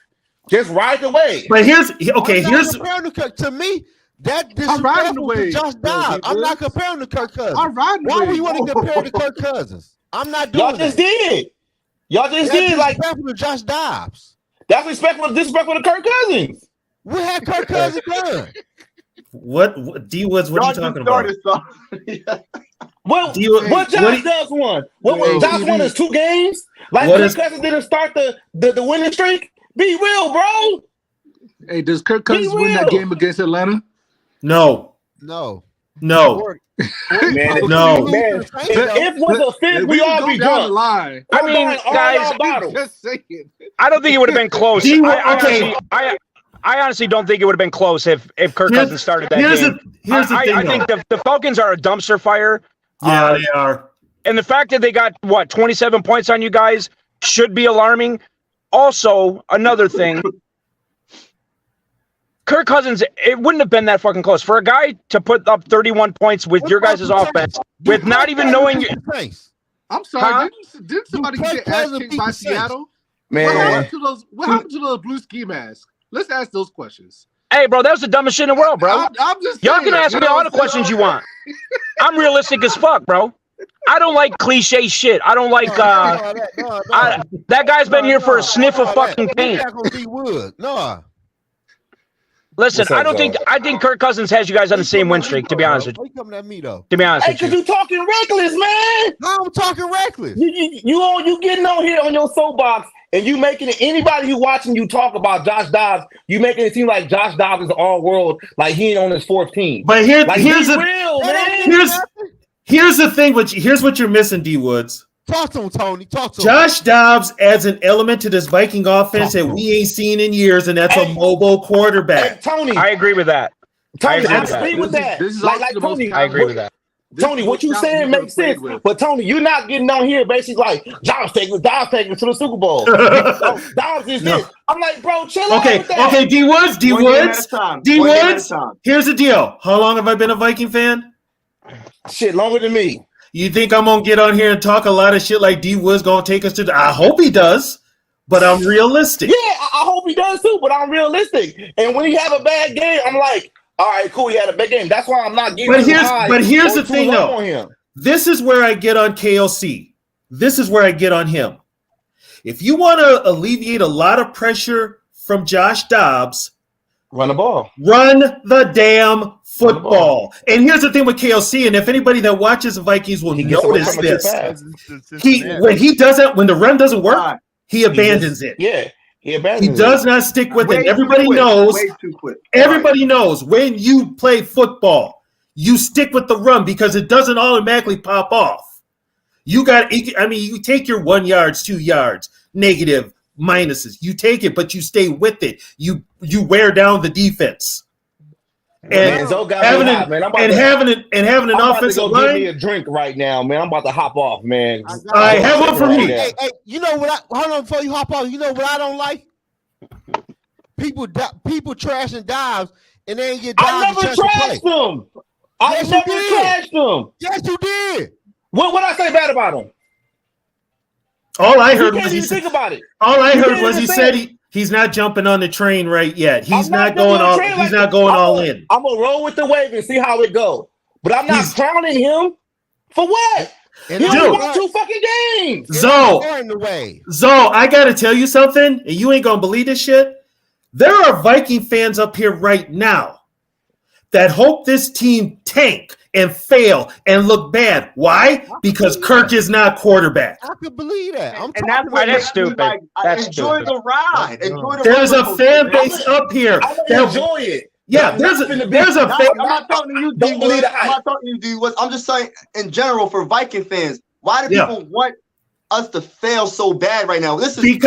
Just ride the wave. But here's to me. That disrespectful to Josh Dobbs. I'm not comparing to Kirk Cousins. Why would you want to compare to Kirk Cousins? I'm not doing Y'all just did. Y'all just did like disrespectful to Josh Dobbs. That's disrespectful to Kirk Cousins. What had Kirk Cousins done? What D Woods? What are you talking about? What Josh Dobbs won? What Josh won is 2 games. Like Kirk Cousins didn't start the winning streak. Be real, bro. Hey, does Kirk Cousins win that game against Atlanta? No. Man, No. If was a fifth, we all be drunk. I mean, guys, I don't think it would have been close. I honestly don't think it would have been close if Kirk Cousins started that game. I think the Falcons are a dumpster fire. Yeah, they are. And the fact that they got 27 points on you guys should be alarming. Also, another thing. Kirk Cousins, it wouldn't have been that fucking close. For a guy to put up 31 points with your guys' offense, with not even knowing your face. I'm sorry, didn't somebody get their ass kicked by Seattle? Man. What happened to those blue ski masks? Let's ask those questions. Hey, bro, that was the dumbest shit in the world, bro. I'm just Y'all can ask me all the questions you want. I'm realistic as fuck, bro. I don't like cliche shit. I don't like that guy's been here for a sniff of fucking paint. Listen, I think Kirk Cousins has you guys on the same win streak, to be honest with you. Coming at me though. To be honest with because you talking reckless, man. I'm talking reckless. You getting on here on your soapbox and you making it, anybody who watching you talk about Josh Dobbs, you making it seem like Josh Dobbs is all world, like he ain't on his 4th team. But here's the thing. Here's what you're missing, D Woods. Talk to him, Tony. Talk to him. Josh Dobbs adds an element to this Viking offense that we ain't seen in years, and that's a mobile quarterback. Hey, Tony, I agree with that. Tony, I agree with that. Tony, I agree with that. Tony, what you saying makes sense, but Tony, you're not getting on here basically like Dobbs taking to the Super Bowl. Dobbs is this. I'm like, bro, chill out with that. Okay, D Woods. Here's the deal. How long have I been a Viking fan? Shit, longer than me. You think I'm gonna get on here and talk a lot of shit like D Woods gonna take us to I hope he does, but I'm realistic. Yeah, I hope he does too, but I'm realistic. And when he have a bad game, I'm like, all right, cool, he had a bad game. That's why I'm not getting But here's the thing though. This is where I get on KLC. This is where I get on him. If you want to alleviate a lot of pressure from Josh Dobbs, run the ball. Run the damn football. And here's the thing with KLC, and if anybody that watches the Vikings will notice this, when he doesn't, when the run doesn't work, he abandons it. Yeah, he does not stick with it. Everybody knows. Everybody knows when you play football, you stick with the run because it doesn't automatically pop off. You take your 1 yards, 2 yards, negative, minuses. You take it, but you stay with it. You wear down the defense. And having an offensive line. Give me a drink right now, man. I'm about to hop off, man. I have one for me. Hey, you know what? Hold on before you hop off. You know what I don't like? People trashing Dobbs and they ain't get Dobbs. I never trashed them. I never trashed them. Yes, you did. What I say bad about him? All I heard was he said. All I heard was he said he's not jumping on the train right yet. He's not going all. He's not going all in. I'm gonna roll with the wave and see how it goes. But I'm not crowning him for what? He only won 2 fucking games. Zoe, I gotta tell you something, and you ain't gonna believe this shit. There are Viking fans up here right now that hope this team tank and fail and look bad. Why? Because Kirk is not quarterback. I could believe that. That's stupid. Enjoy the ride. There's a fan base up here. Enjoy it. Yeah, there's a fan. I'm not talking to you, D. I'm not talking to you, D. I'm just saying, in general, for Viking fans, why do people want us to fail so bad right now? Since you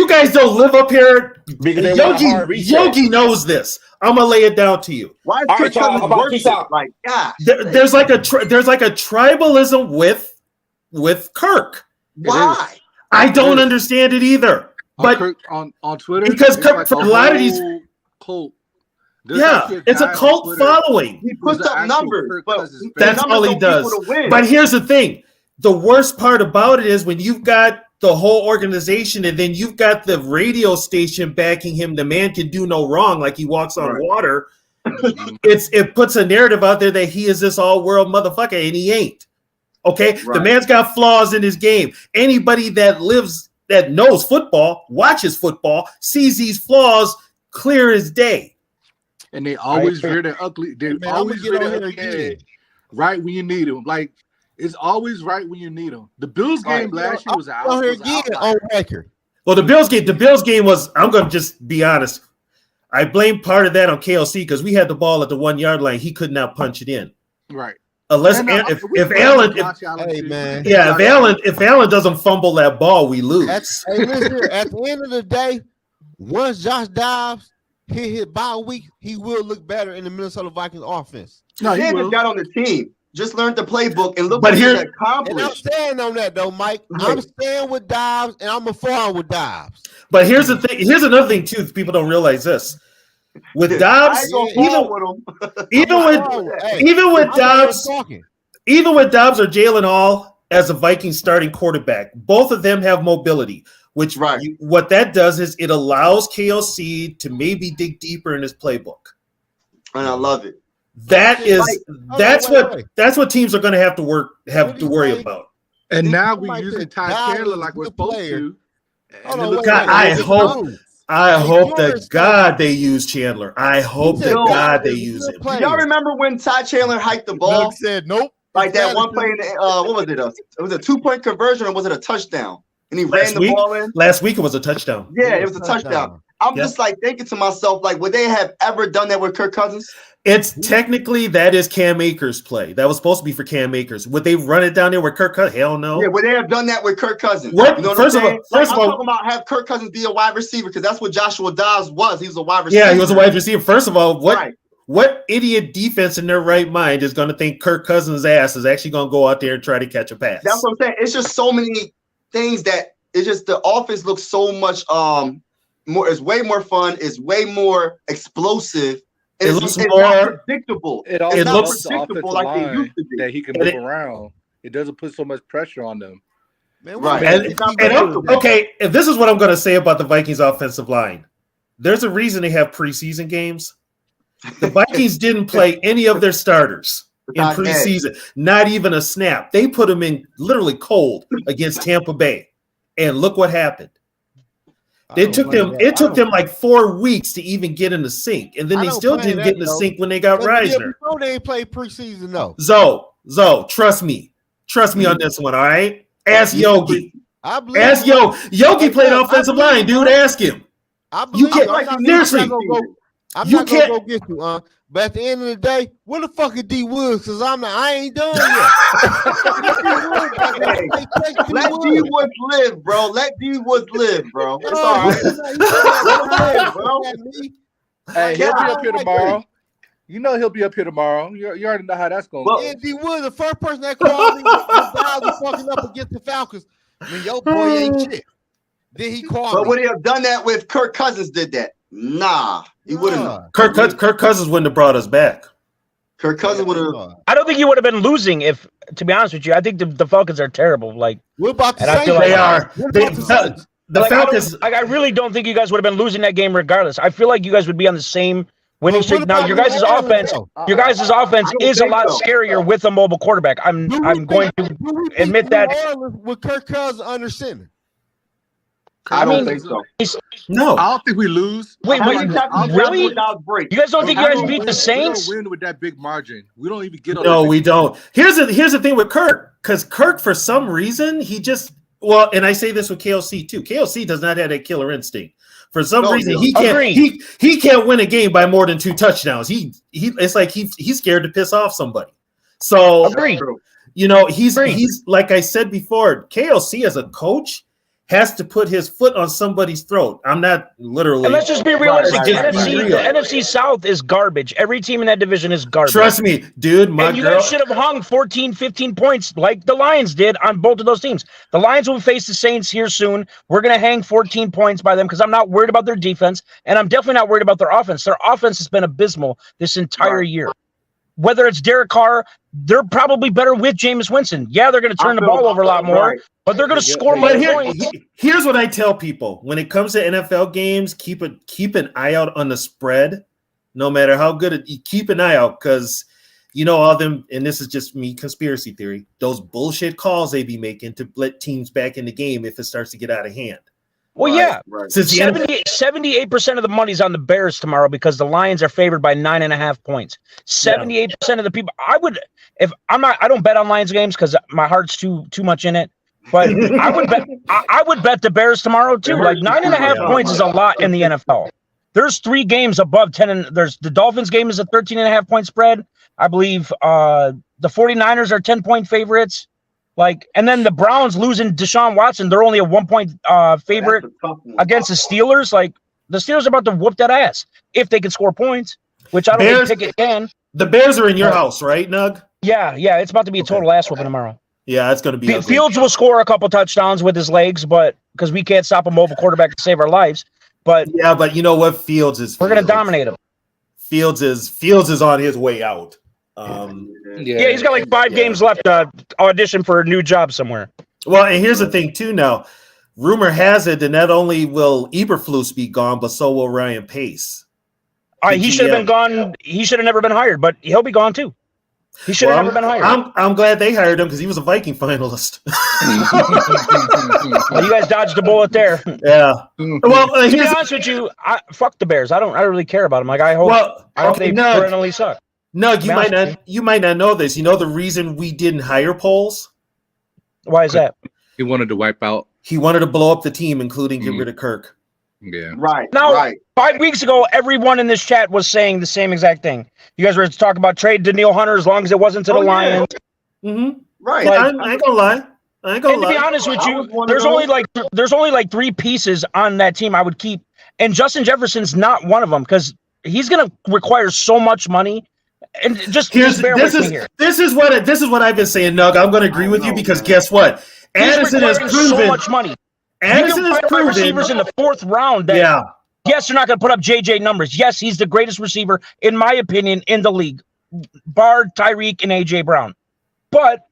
guys don't live up here, Yogi knows this. I'm gonna lay it down to you. Why is Kirk Cousins worship? Like, God, there's like a tribalism with Kirk. Why? I don't understand it either. But on Twitter, because Kirk, for a lot of these, cult. It's a cult following. He puts up numbers, but that's all he does. But here's the thing. The worst part about it is when you've got the whole organization and then you've got the radio station backing him, the man can do no wrong, like he walks on water. It puts a narrative out there that he is this all-world motherfucker, and he ain't. Okay? The man's got flaws in his game. Anybody that knows football, watches football, sees these flaws clear as day. And they always rear their ugly. They always rear their ugly head right when you need them. Like it's always right when you need them. The Bills game last year was out. On record. Well, the Bills game was. I'm gonna just be honest. I blame part of that on KLC because we had the ball at the 1 yard line. He could not punch it in. Right. Unless if Allen doesn't fumble that ball, we lose. At the end of the day, once Josh Dobbs hit bye week, he will look better in the Minnesota Vikings offense. No, he just got on the team. Just learned the playbook and look what he accomplished. And I'm staying on that though, Mike. I'm staying with Dobbs and I'm a farm with Dobbs. But here's the thing. Here's another thing too. People don't realize this. With Dobbs, even with Dobbs or Jalen Hall as a Viking starting quarterback, both of them have mobility. Which what that does is it allows KLC to maybe dig deeper in his playbook. And I love it. That's what teams are going to have to worry about. And now we're using Ty Chandler like we're supposed to. I hope to God they use Chandler. I hope to God they use him. Y'all remember when Ty Chandler hiked the ball? Doug said nope. Like that one play in the, what was it? It was a 2-point conversion or was it a touchdown? And he ran the ball in. Last week it was a touchdown. Yeah, it was a touchdown. I'm just like thinking to myself, like, would they have ever done that with Kirk Cousins? It's technically that is Cam Akers' play. That was supposed to be for Cam Akers. Would they run it down there with Kirk Cousins? Hell no. Yeah, would they have done that with Kirk Cousins? What? You know First of all, I'm talking about have Kirk Cousins be a wide receiver because that's what Joshua Dobbs was. He was a wide receiver. Yeah, he was a wide receiver. First of all, what idiot defense in their right mind is going to think Kirk Cousins' ass is actually going to go out there and try to catch a pass? That's what I'm saying. It's just so many things that it's just the offense looks so much more. It's way more fun. It's way more explosive. It's not predictable. It looks predictable like they used to be. That he can move around. It doesn't put so much pressure on them. Okay, if this is what I'm going to say about the Vikings offensive line. There's a reason they have preseason games. The Vikings didn't play any of their starters in preseason, not even a snap. They put them in literally cold against Tampa Bay. And look what happened. It took them like 4 weeks to even get in the sync. And then they still didn't get in the sync when they got Reisner. They ain't played preseason though. Zoe, trust me. Trust me on this one, all right? Ask Yogi. Ask Yogi played offensive line, dude. Ask him. You can't seriously. I'm not gonna go get you, but at the end of the day, where the fuck is D Woods? Because I ain't done yet. Let D Woods live, bro. Let D Woods live, bro. It's all right. Let him live, bro. Hey, he'll be up here tomorrow. You know he'll be up here tomorrow. You already know how that's going. Yeah, D Woods, the first person that called me was fucking up against the Falcons. I mean, your boy ain't shit. Then he called. But would he have done that with Kirk Cousins? Did that? Nah, he wouldn't. Kirk Cousins wouldn't have brought us back. Kirk Cousins would have. I don't think you would have been losing if, to be honest with you, I think the Falcons are terrible. Like we're about to say they are. The Falcons. I really don't think you guys would have been losing that game regardless. I feel like you guys would be on the same winning streak. Now your guys' offense is a lot scarier with a mobile quarterback. I'm going to admit that. With Kirk Cousins under center. I don't think so. No, I don't think we lose. Wait, really? You guys don't think you guys beat the Saints? We don't win with that big margin. We don't even get. No, we don't. Here's the thing with Kirk, because Kirk, for some reason, he just and I say this with KLC too. KLC does not have that killer instinct. For some reason, he can't. He can't win a game by more than 2 touchdowns. It's like he's scared to piss off somebody. So agree. You know, he's like I said before. KLC as a coach has to put his foot on somebody's throat. I'm not literally. And let's just be realistic. Right, The NFC South is garbage. Every team in that division is garbage. Trust me, dude. And you guys should have hung 14, 15 points like the Lions did on both of those teams. The Lions will face the Saints here soon. We're going to hang 14 points by them because I'm not worried about their defense, and I'm definitely not worried about their offense. Their offense has been abysmal this entire year. Whether it's Derek Carr, they're probably better with Jameis Winston. Yeah, they're going to turn the ball over a lot more, but they're going to score more points. Here's what I tell people. When it comes to NFL games, keep an eye out on the spread. No matter how good keep an eye out, because you know all them, and this is just me, conspiracy theory, those bullshit calls they be making to let teams back in the game if it starts to get out of hand. Well, yeah. 78% of the money's on the Bears tomorrow because the Lions are favored by 9.5 points. 78% of the people. I don't bet on Lions games because my heart's too much in it. But I would bet the Bears tomorrow too. Like 9.5 points is a lot in the NFL. There's 3 games above 10, and there's the Dolphins game is a 13.5 point spread. I believe the 49ers are 10-point favorites. And then the Browns losing Deshaun Watson, they're only a 1 point favorite against the Steelers. The Steelers are about to whoop that ass if they can score points, which I don't think it can. The Bears are in your house, right, Nug? Yeah, it's about to be a total ass whooping tomorrow. Yeah, it's going to be. Fields will score a couple touchdowns with his legs, but because we can't stop a mobile quarterback to save our lives. But you know what? Fields is. We're going to dominate him. Fields is on his way out. He's got 5 games left to audition for a new job somewhere. Well, and here's the thing too. Now, rumor has it that not only will Eberflus be gone, but so will Ryan Pace. He should have been gone. He should have never been hired, but he'll be gone too. He should have never been hired. I'm glad they hired him because he was a Viking finalist. Well, you guys dodged a bullet there. Yeah. Well, to be honest with you, fuck the Bears. I don't really care about them. I hope they perennially suck. No, you might not know this. You know the reason we didn't hire Poles? Why is that? He wanted to wipe out. He wanted to blow up the team, including get rid of Kirk. Yeah. Right. Now, 5 weeks ago, everyone in this chat was saying the same exact thing. You guys were talking about trade Daniil Hunter as long as it wasn't to the Lions. Mm-hmm. Right. I ain't gonna lie. To be honest with you, there's only 3 pieces on that team I would keep, and Justin Jefferson's not one of them because he's gonna require so much money. And this is what I've been saying, Nug. I'm going to agree with you because guess what? Addison has proven so much money. Addison has proven receivers in the 4th round. Yes, you're not going to put up JJ numbers. Yes, he's the greatest receiver in my opinion in the league, bar Tyreek and AJ Brown. But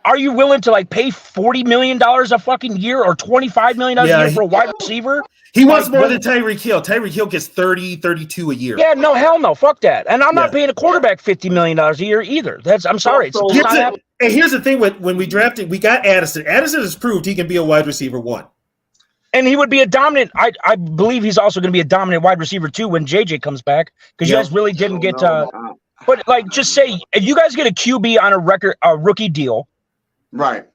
are you willing to pay $40 million a fucking year or $25 million a year for a wide receiver? He wants more than Tyreek Hill. Tyreek Hill gets 30, 32 a year. Yeah, no, hell no. Fuck that. And I'm not paying a quarterback $50 million a year either. I'm sorry. And here's the thing when we drafted, we got Addison. Addison has proved he can be a wide receiver 1. And he would be a dominant. I believe he's also going to be a dominant wide receiver 2 when JJ comes back because you guys really didn't get but just say if you guys get a QB on a rookie deal. Right.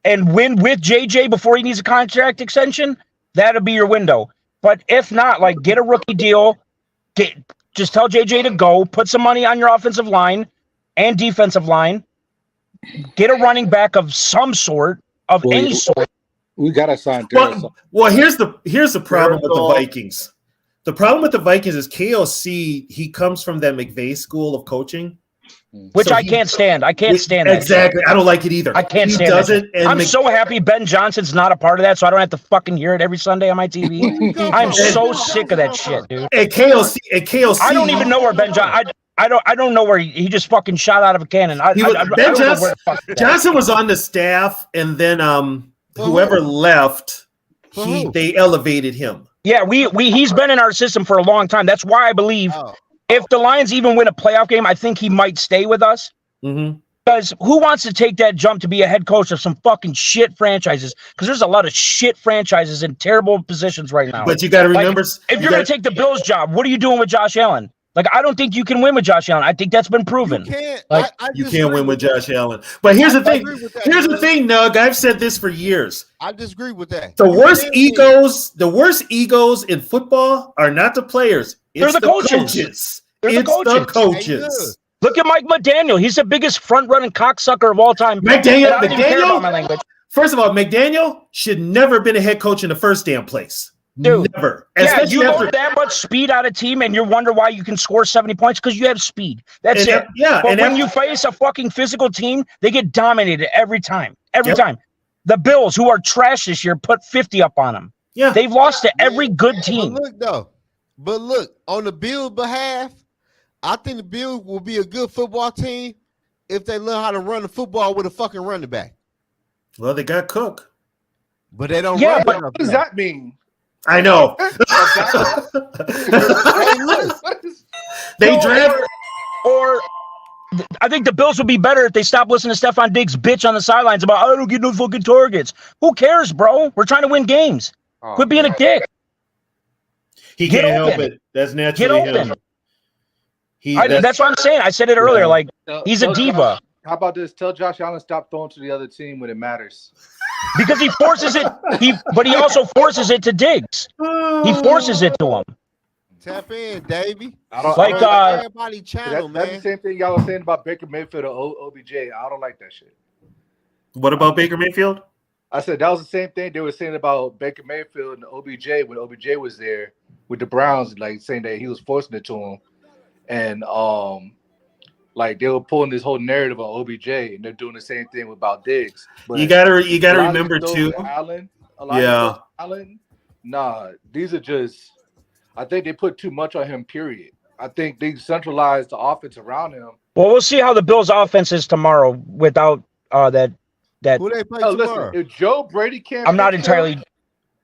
And win with JJ before he needs a contract extension, that'll be your window. But if not, get a rookie deal, just tell JJ to go, put some money on your offensive line and defensive line, get a running back of some sort, any sort. We gotta sign. Well, here's the problem with the Vikings. The problem with the Vikings is KOC, he comes from that McVay school of coaching. Which I can't stand. I can't stand that. Exactly. I don't like it either. I can't stand it. I'm so happy Ben Johnson's not a part of that, so I don't have to fucking hear it every Sunday on my TV. I'm so sick of that shit, dude. And KOC. I don't even know where Ben Johnson. I don't know where he just fucking shot out of a cannon. Johnson was on the staff, and then whoever left, they elevated him. Yeah, he's been in our system for a long time. That's why I believe. If the Lions even win a playoff game, I think he might stay with us. Mm-hmm. Because who wants to take that jump to be a head coach of some fucking shit franchises? Because there's a lot of shit franchises in terrible positions right now. But you got to remember, if you're going to take the Bills job, what are you doing with Josh Allen? I don't think you can win with Josh Allen. I think that's been proven. You can't. You can't win with Josh Allen. But here's the thing. Here's the thing, Nug. I've said this for years. I disagree with that. The worst egos in football are not the players. It's the coaches. The coaches. Look at Mike McDaniel. He's the biggest front-running cocksucker of all time. McDaniel. First of all, McDaniel should never have been a head coach in the first damn place. Dude, never. Yeah, you load that much speed out of team, and you wonder why you can score 70 points because you have speed. That's it. But when you face a fucking physical team, they get dominated every time. Every time. The Bills, who are trash this year, put 50 up on them. Yeah, they've lost to every good team. But look, on the Bills' behalf, I think the Bills will be a good football team if they learn how to run the football with a fucking running back. Well, they got Cook, but they don't. Yeah, but what does that mean? I know. They draft. Or I think the Bills would be better if they stopped listening to Stephon Diggs bitch on the sidelines about, I don't get no fucking targets. Who cares, bro? We're trying to win games. Quit being a dick. He can't help it. That's naturally him. That's what I'm saying. I said it earlier. Like, he's a diva. How about this? Tell Josh Allen to stop throwing to the other team when it matters. Because he forces it. But he also forces it to Diggs. He forces it to him. Tap in, Davey. Everybody channel, man. That's the same thing y'all were saying about Baker Mayfield or OBJ. I don't like that shit. What about Baker Mayfield? I said that was the same thing they were saying about Baker Mayfield and OBJ when OBJ was there with the Browns, like saying that he was forcing it to him. And like they were pulling this whole narrative on OBJ, and they're doing the same thing about Diggs. But you gotta remember too. Allen, these are just. I think they put too much on him. Period. I think they centralized the offense around him. Well, we'll see how the Bills' offense is tomorrow without that. Who they play tomorrow? Listen, if Joe Brady can't, I'm not entirely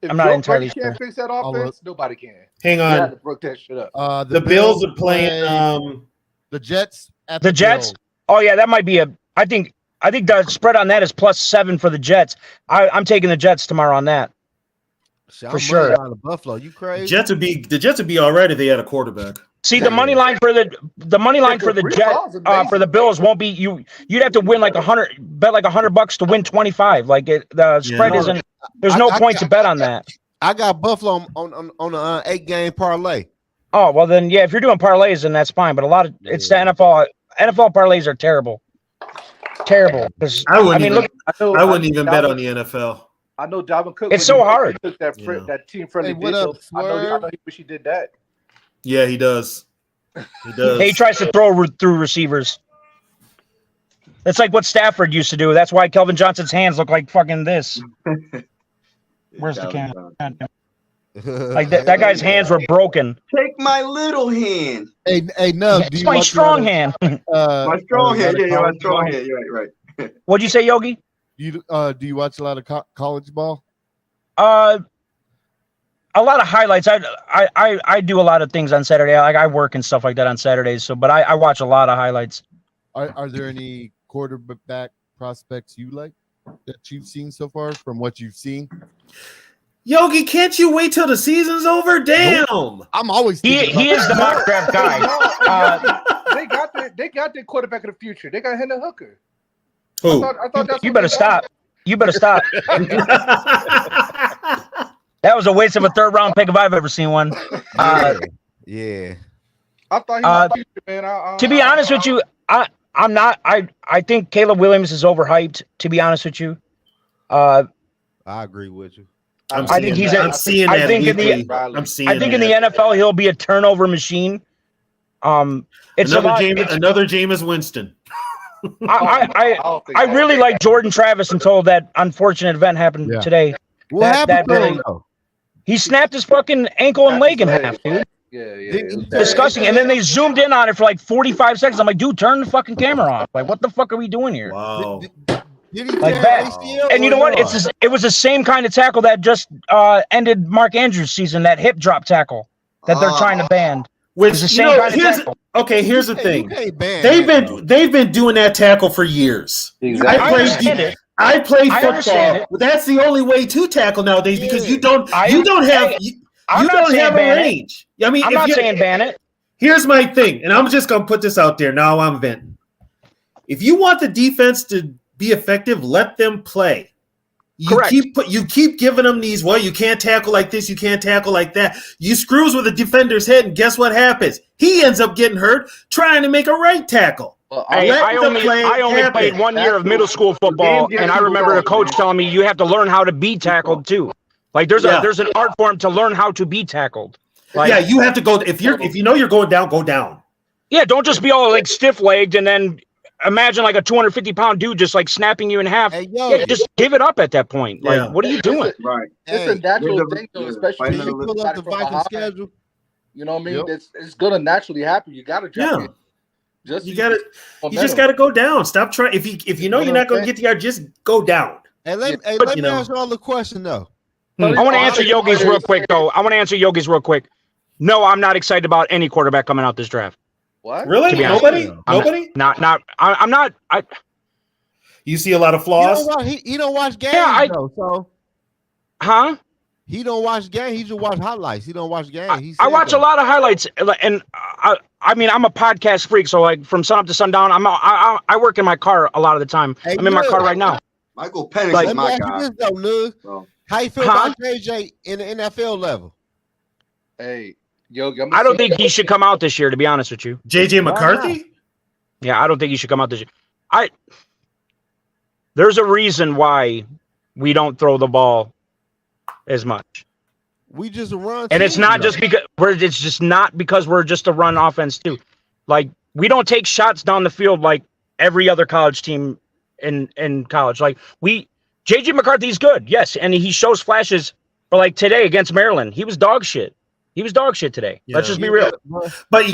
can't fix that offense, nobody can. Hang on, you have to broke that shit up. The Bills are playing the Jets. The Jets. Oh yeah, that might be a. I think the spread on that is +7 for the Jets. I'm taking the Jets tomorrow on that. For sure. Out of Buffalo, you crazy? The Jets would be all right if they had a quarterback. See, the money line for the Jets for the Bills won't be you'd have to win like bet like $100 to win 25. Like the spread isn't. There's no point to bet on that. I got Buffalo on an 8-game parlay. Oh well, then if you're doing parlays, then that's fine. But it's the NFL. NFL parlays are terrible. Terrible. I wouldn't even bet on the NFL. I know Dalvin Cook. It's so hard. Took that team friendly deal. I know he wish he did that. Yeah, he does. He does. He tries to throw through receivers. That's like what Stafford used to do. That's why Kelvin Johnson's hands look like fucking this. Where's the camera? Like that guy's hands were broken. Take my little hand. Hey, no. It's my strong hand. My strong hand. Yeah, my strong hand. You're right. What'd you say, Yogi? Do you watch a lot of college ball? A lot of highlights. I do a lot of things on Saturday. Like I work and stuff like that on Saturdays. But I watch a lot of highlights. Are there any quarterback prospects you like that you've seen so far from what you've seen? Yogi, can't you wait till the season's over? Damn. Nope. I'm always he is the mock draft guy. They got their quarterback of the future. They got Hendon Hooker. Who? I thought that's you better stop. You better stop. That was a waste of a 3rd-round pick if I've ever seen one. Yeah. I thought he was the future, man. To be honest with you, I'm not. I think Caleb Williams is overhyped. To be honest with you, I agree with you. I think he's. I'm seeing that. I think in the NFL he'll be a turnover machine. It's another Jameis Winston. I really like Jordan Travis until that unfortunate event happened today. What happened? He snapped his fucking ankle and leg in half, dude. Yeah. Disgusting. And then they zoomed in on it for like 45 seconds. I'm like, dude, turn the fucking camera off. Like, what the fuck are we doing here? Wow. Did he like that. And you know what? It was the same kind of tackle that just ended Mark Andrews' season, that hip drop tackle that they're trying to ban. Which the same kind of tackle. Okay, here's the thing. They've been doing that tackle for years. Exactly. I play football. That's the only way to tackle nowadays because you don't have a range. I mean, I'm not saying ban it. Here's my thing, and I'm just gonna put this out there. Now I'm venting. If you want the defense to be effective, let them play. You keep giving them these. Well, you can't tackle like this. You can't tackle like that. You screws with a defender's head, and guess what happens? He ends up getting hurt trying to make a right tackle. I only played 1 year of middle school football, and I remember the coach telling me you have to learn how to be tackled too. Like there's an art form to learn how to be tackled. Like, yeah, you have to go if you know you're going down, go down. Yeah, don't just be all like stiff legged and then imagine like a 250-pound dude just like snapping you in half. Hey, yo, yeah, just give it up at that point. Like, Yeah. what are you doing? Right. It's a natural thing, though, especially Can when you you pull up the Viking schedule? You know what I mean? Yep. It's gonna naturally happen. You gotta drop Yeah. it. Just You just got to go down. Stop trying. If you know you're not going to get the yard, just go down. Hey, let you me know. ask y'all the question though. I want to answer Yogi's real quick, though. No, I'm not excited about any quarterback coming out this draft. What? Really? To be honest, Nobody? I'm Nobody? I'm not. You see a lot of flaws? He don't watch games though, so Huh? he don't watch games. He just watch highlights. He don't watch games. I watch a lot of highlights, and I mean, I'm a podcast freak, so like from sun up to sundown, I work in my car a lot of the time. Hey, I'm in my car right now. Michael Penix Like, is Let me my ask guy. you this though, Nug. So, How you feel about JJ in the NFL level? Hey, Yogi, I don't think he should come out this year, to be honest with you. JJ McCarthy? Yeah, I don't think he should come out this year. There's a reason why we don't throw the ball as much. We just run, And it's not just because we're just a run offense too. Like we don't take shots down the field like every other college team in college. Like JJ McCarthy's good, yes, and he shows flashes. But like today against Maryland, he was dog shit. He was dog shit today. Yeah. Let's just be real. But but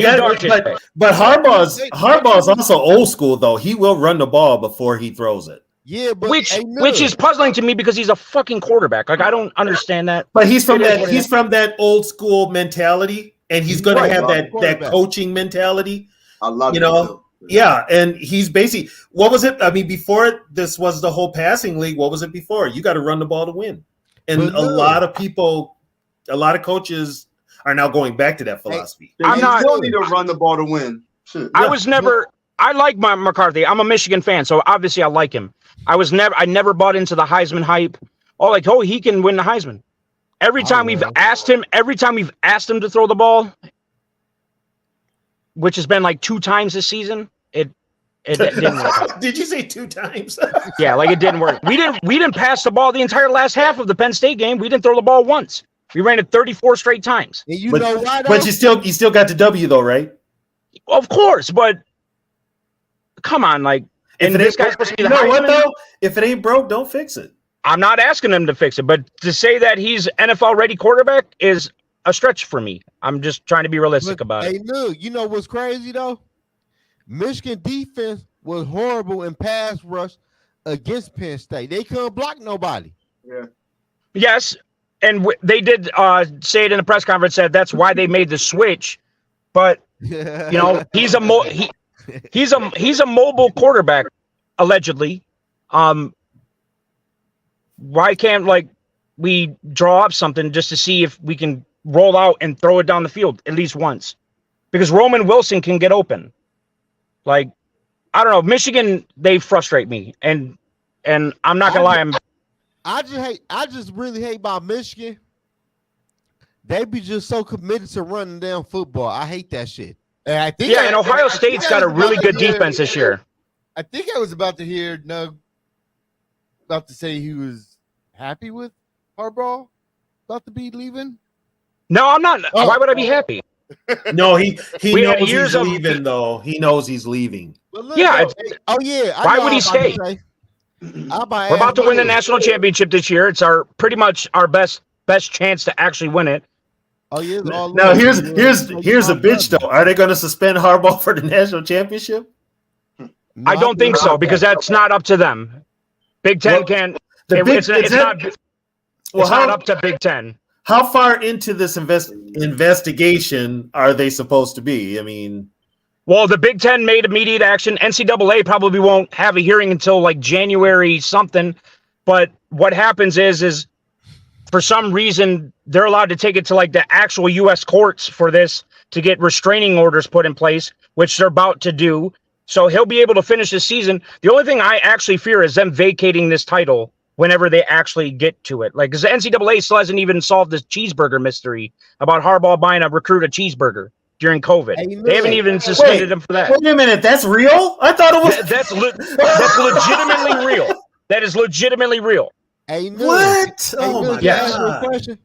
Harbaugh's also old school though. He will run the ball before he throws it. Yeah, but Which is puzzling to me because he's a fucking quarterback. Like I don't understand that. But he's from that old school mentality, and he's going to have that coaching mentality. I love Yeah, and he's basically what was it? I mean, before this was the whole passing league. What was it before? You got to run the ball to win, and a lot of coaches are now going back to that philosophy. You still need to run the ball to win. Shit. I like my McCarthy. I'm a Michigan fan, so obviously I like him. I never bought into the Heisman hype. He can win the Heisman. Every time we've asked him to throw the ball, which has been like 2 times this season, it didn't work. Did you say 2 times? Yeah, like it didn't work. We didn't pass the ball the entire last half of the Penn State game. We didn't throw the ball once. We ran it 34 straight times. And you know why? But you still got the W though, right? Of course, but come on, like. And this guy's supposed to be the Heisman. What though? If it ain't broke, don't fix it. I'm not asking him to fix it, but to say that he's NFL ready quarterback is a stretch for me. I'm just trying to be realistic about it. Hey, look, you know what's crazy though? Michigan defense was horrible in pass rush against Penn State. They couldn't block nobody. Yeah. Yes, and they did say it in a press conference that that's why they made the switch. But you know, he's a mobile quarterback, allegedly. Why can't we draw up something just to see if we can roll out and throw it down the field at least once? Because Roman Wilson can get open. Like, I don't know. Michigan, they frustrate me, and I'm not gonna lie. I just really hate about Michigan. They be just so committed to running down football. I hate that shit. And I think and Ohio State's got a really good defense this year. I think I was about to hear Nug about to say he was happy with Harbaugh about to be leaving. No, I'm not. Oh. Why would I be happy? No, he knows he's leaving, though. He knows he's leaving. Look, yeah. Why would he stay? We're about to win the national championship this year. It's pretty much our best chance to actually win it. Oh yeah. Now here's a bitch though. Are they going to suspend Harbaugh for the national championship? I don't think so because that's not up to them. Big Ten can't. It's not up to Big Ten. How far into this investigation are they supposed to be? I mean, well, the Big Ten made immediate action. NCAA probably won't have a hearing until like January something. But what happens is for some reason they're allowed to take it to like the actual U.S. courts for this to get restraining orders put in place, which they're about to do. So he'll be able to finish the season. The only thing I actually fear is them vacating this title whenever they actually get to it. Like, because the NCAA still hasn't even solved this cheeseburger mystery about Harbaugh buying a recruit a cheeseburger. during COVID. They haven't even suspended him for that. Wait a minute, that's real? I thought it was. That's legitimately real. That is legitimately real. Hey, what? Oh my God. Question.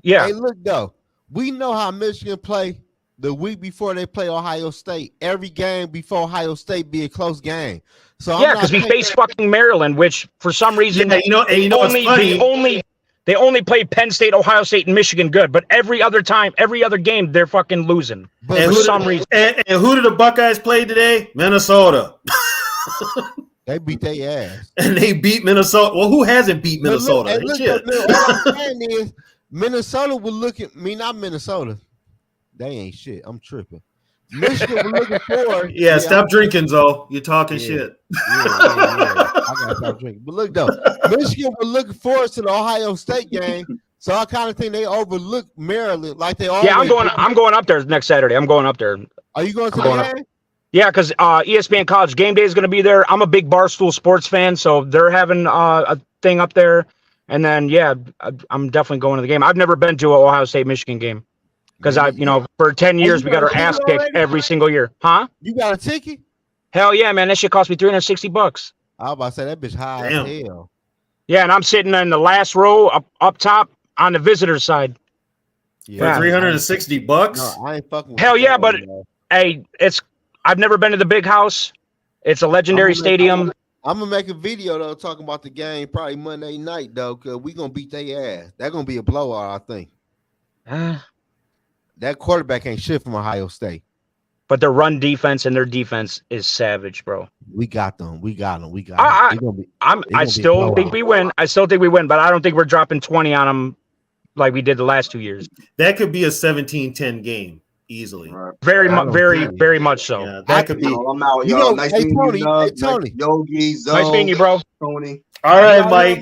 Yeah. Hey, look though, we know how Michigan play the week before they play Ohio State. Every game before Ohio State be a close game. So yeah, because we face fucking Maryland, which for some reason they only play Penn State, Ohio State, and Michigan good, but every other game they're fucking losing for some reason. And who did the Buckeyes play today? Minnesota. They beat their ass. And they beat Minnesota. Well, who hasn't beat Minnesota? What I'm saying is Minnesota will look at me, not Minnesota. They ain't shit. I'm tripping. Michigan was looking forward. Yeah, stop drinking, Zoe. You're talking shit. I gotta stop drinking. But look though, Michigan was looking forward to the Ohio State game. So I kind of think they overlooked Maryland like they always. Yeah, I'm going up there next Saturday. I'm going up there. Are you going to the game? Yeah, because ESPN College Game Day is going to be there. I'm a big Barstool Sports fan, so they're having a thing up there. And then, yeah, I'm definitely going to the game. I've never been to an Ohio State-Michigan game because for 10 years, we got our ass kicked every single year. Huh? You got a ticket? Hell yeah, man. That shit cost me $360. I was about to say that bitch high as hell. Yeah, and I'm sitting in the last row up top on the visitor side. Yeah. For $360? No, I ain't fucking with hell yeah, but hey, I've never been to the big house. It's a legendary stadium. I'm gonna make a video though talking about the game probably Monday night though, because we gonna beat their ass. That's gonna be a blowout, I think. That quarterback ain't shit from Ohio State. But their run defense and their defense is savage, bro. We got them. I still think we win. I still think we win, but I don't think we're dropping 20 on them like we did the last 2 years. That could be a 17-10 game easily. Right. Very much so. Yeah, that could be. I'm out, y'all. Nice meeting you, Tony. Yogi, Zoe, nice meeting you, bro. Tony. All right, Mike.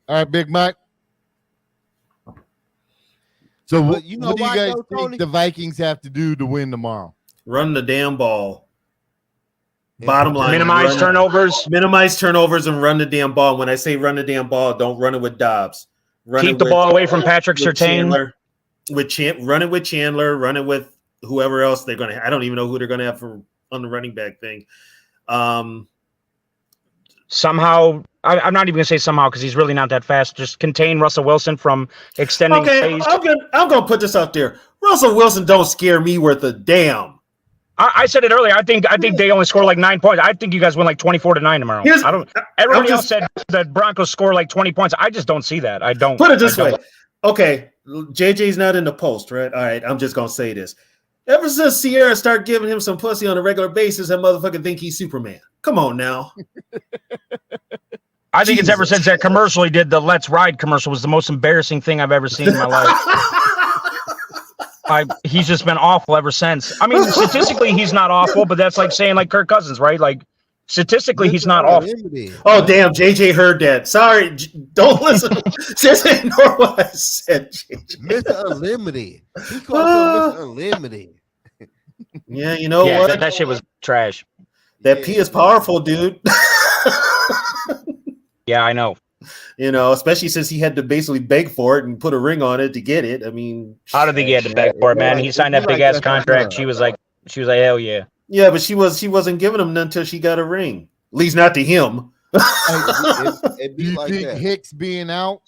All right, Big Mike. So what do you guys think the Vikings have to do to win tomorrow? Run the damn ball. Bottom line. Minimize turnovers. Minimize turnovers and run the damn ball. When I say run the damn ball, don't run it with Dobbs. Keep the ball away from Patrick Surtain. Run it with Chandler. Run it with whoever else they're going to. I don't even know who they're going to have on the running back thing. Somehow, I'm not even going to say somehow because he's really not that fast. Just contain Russell Wilson from extending space. I'm going to put this out there. Russell Wilson don't scare me worth a damn. I said it earlier. I think they only score like 9 points. I think you guys win like 24-9 tomorrow. Everybody else said that Broncos score like 20 points. I just don't see that. I don't. Put it this way. Okay, JJ's not in the post, right? All right, I'm just gonna say this. Ever since Sierra started giving him some pussy on a regular basis, that motherfucker think he's Superman. Come on now. I think it's ever since that commercial he did, the Let's Ride commercial, was the most embarrassing thing I've ever seen in my life. He's just been awful ever since. I mean, statistically, he's not awful, but that's like saying like Kirk Cousins, right? Like statistically, he's not awful. Oh, damn. JJ heard that. Sorry. Don't listen. Just ignore what I said, JJ. Mr. Unlimited. He called him Mr. Unlimited. Yeah, you know what? That shit was trash. That P is powerful, dude. Yeah, I know. You know, especially since he had to basically beg for it and put a ring on it to get it. I mean, how did he get to beg for it, man? He signed that big ass contract. She was like, hell yeah. Yeah, but she wasn't giving him none until she got a ring. At least not to him. Do you think Hicks being out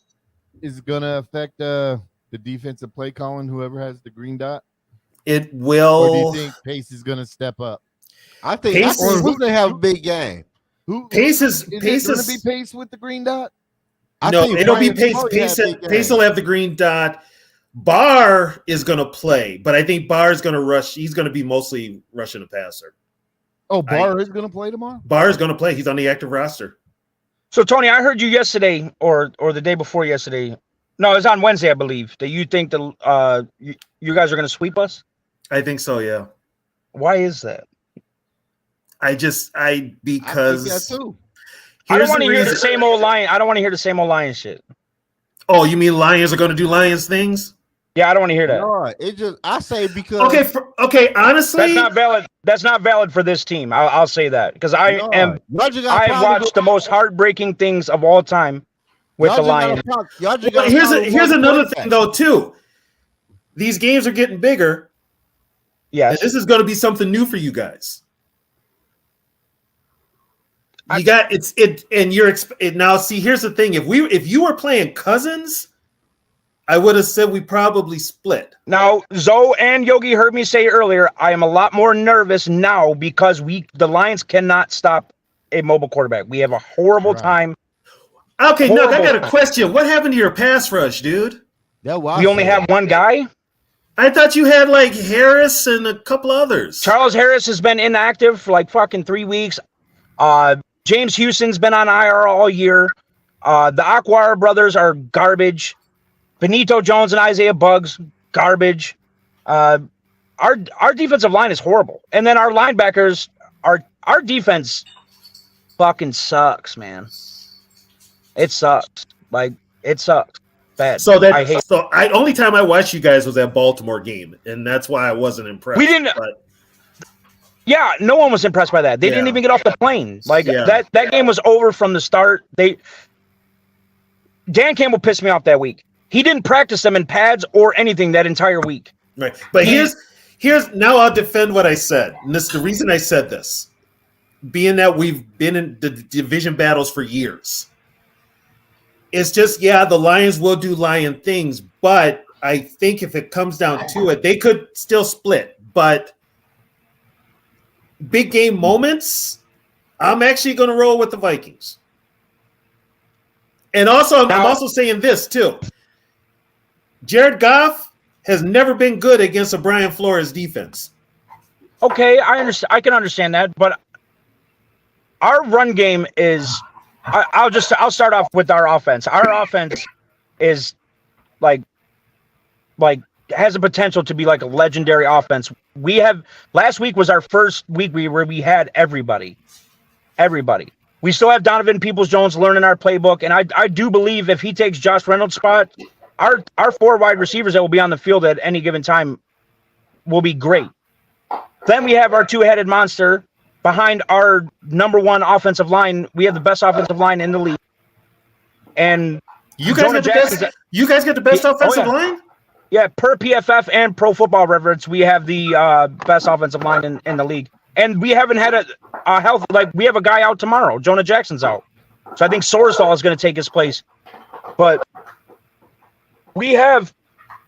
is gonna affect the defensive play calling? Whoever has the green dot, it will. Or do you think Pace is gonna step up? I think who's gonna have a big game. Pace is going to be Pace with the green dot? It'll be Pace. Pace will have the green dot. Barr is going to play, but I think Barr is going to rush. He's going to be mostly rushing the passer. Oh, Barr is going to play tomorrow? Barr is going to play. He's on the active roster. So, Tony, I heard you yesterday or the day before yesterday. No, it was on Wednesday, I believe, that you think you guys are going to sweep us? I think so, yeah. Why is that? Because I think that too. I don't want to hear the same old Lion. I don't want to hear the same old Lion shit. Oh, you mean Lions are going to do Lions things? Yeah, I don't want to hear that. No, I say because okay. Honestly, that's not valid. That's not valid for this team. I'll say that because I have watched the most heartbreaking things of all time with the Lions. Here's another thing though too. These games are getting bigger. Yes. And this is going to be something new for you guys. You got it, and you're now. See, here's the thing: if you were playing Cousins, I would have said we probably split. Now, Zoe and Yogi heard me say earlier, I am a lot more nervous now because the Lions cannot stop a mobile quarterback. We have a horrible time. Okay, Nuck, I got a question. What happened to your pass rush, dude? We only have one guy. I thought you had like Harris and a couple others. Charles Harris has been inactive for like fucking 3 weeks. James Houston's been on IR all year. The Aquar brothers are garbage. Benito Jones and Isaiah Buggs, garbage. Our defensive line is horrible. And then our linebackers, our defense fucking sucks, man. It sucks. Like, it sucks. Bad. So only time I watched you guys was that Baltimore game, and that's why I wasn't impressed. We didn't. Yeah, no one was impressed by that. They didn't even get off the plane. Like that game was over from the start. Dan Campbell pissed me off that week. He didn't practice them in pads or anything that entire week. Right. But here's now I'll defend what I said. And this is the reason I said this. Being that we've been in the division battles for years. It's just, the Lions will do Lion things, but I think if it comes down to it, they could still split. But big game moments, I'm actually going to roll with the Vikings. And also, I'm also saying this too. Jared Goff has never been good against a Brian Flores defense. Okay, I understand. I can understand that, but our run game is. I'll start off with our offense. Our offense is like has a potential to be like a legendary offense. Last week was our first week where we had everybody. We still have Donovan Peoples-Jones learning our playbook, and I do believe if he takes Josh Reynolds' spot, our 4 wide receivers that will be on the field at any given time will be great. Then we have our 2-headed monster behind our number 1 offensive line. We have the best offensive line in the league. And you guys get the best offensive line? Yeah, per PFF and Pro Football Reference, we have the best offensive line in the league. And we haven't had a health, like we have a guy out tomorrow. Jonah Jackson's out. So I think Sorsdal is going to take his place. But we have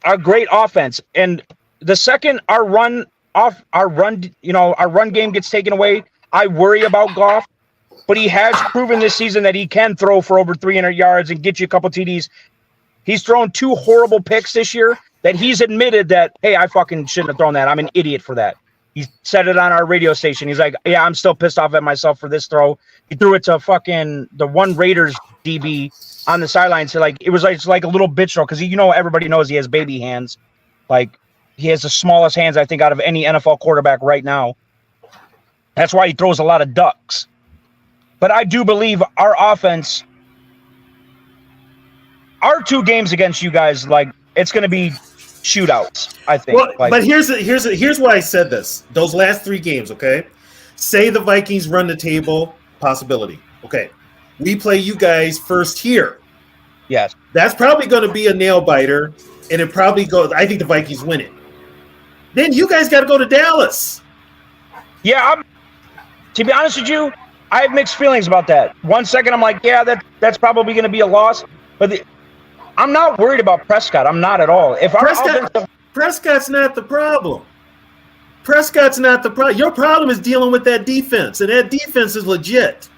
a great offense. And the second our run game gets taken away, I worry about Goff, but he has proven this season that he can throw for over 300 yards and get you a couple TDs. He's thrown 2 horrible picks this year that he's admitted that, hey, I fucking shouldn't have thrown that. I'm an idiot for that. He said it on our radio station. He's like, yeah, I'm still pissed off at myself for this throw. He threw it to the one Raiders DB on the sideline. So it was like a little bitch throw because everybody knows he has baby hands. Like, he has the smallest hands, I think, out of any NFL quarterback right now. That's why he throws a lot of ducks. But I do believe our offense, our 2 games against you guys, it's going to be shootouts, I think. Well, but here's why I said this. Those last 3 games, okay? Say the Vikings run the table, possibility. Okay. We play you guys first here. Yes. That's probably going to be a nail biter, and it probably goes. I think the Vikings win it. Then you guys got to go to Dallas. Yeah, to be honest with you, I have mixed feelings about that. 1 second, I'm like, yeah, that's probably going to be a loss. But I'm not worried about Prescott. I'm not at all. If Prescott's not the problem. Prescott's not the problem. Your problem is dealing with that defense, and that defense is legit.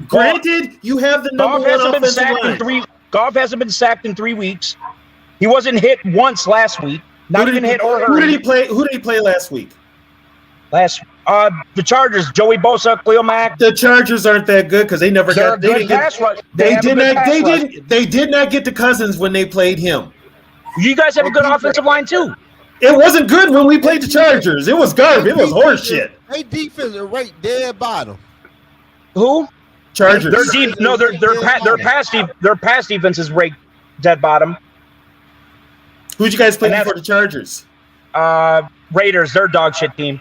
Granted, you have the number 1 offensive line. Goff hasn't been sacked in 3 weeks. He wasn't hit once last week. Not even hit or hurt. Who did he play last week? The Chargers, Joey Bosa, Khalil Mack. The Chargers aren't that good because they never got. They did not get to Cousins when they played him. You guys have a good offensive line too. It wasn't good when we played the Chargers. It was garbage. It was horse shit. They defense is right dead bottom. Who? Chargers. Their pass defense is right dead bottom. Who'd you guys play for the Chargers? Raiders. They're dog shit team.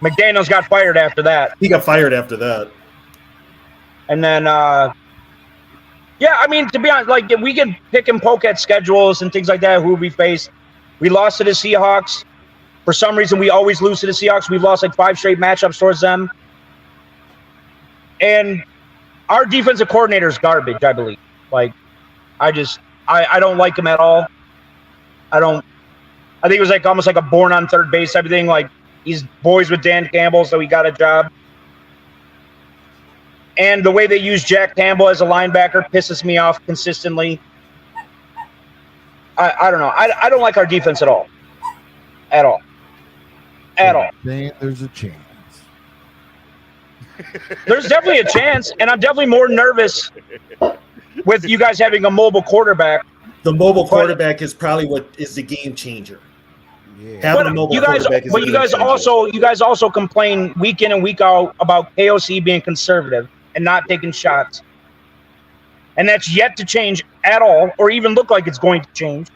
McDaniels got fired after that. He got fired after that. And then, to be honest, we can pick and poke at schedules and things like that, who we face. We lost to the Seahawks. For some reason, we always lose to the Seahawks. We've lost like 5 straight matchups towards them. And our defensive coordinator is garbage, I believe. Like, I don't like him at all. I think it was like almost like a born on third base type of thing. Like, he's boys with Dan Campbell, so he got a job. And the way they use Jack Campbell as a linebacker pisses me off consistently. I don't know. I don't like our defense at all. At all. At all. There's a chance. There's definitely a chance, and I'm definitely more nervous with you guys having a mobile quarterback. The mobile quarterback is probably what is the game changer. Yeah. Having a mobile quarterback is you guys also complain week in and week out about KOC being conservative and not taking shots. And that's yet to change at all, or even look like it's going to change.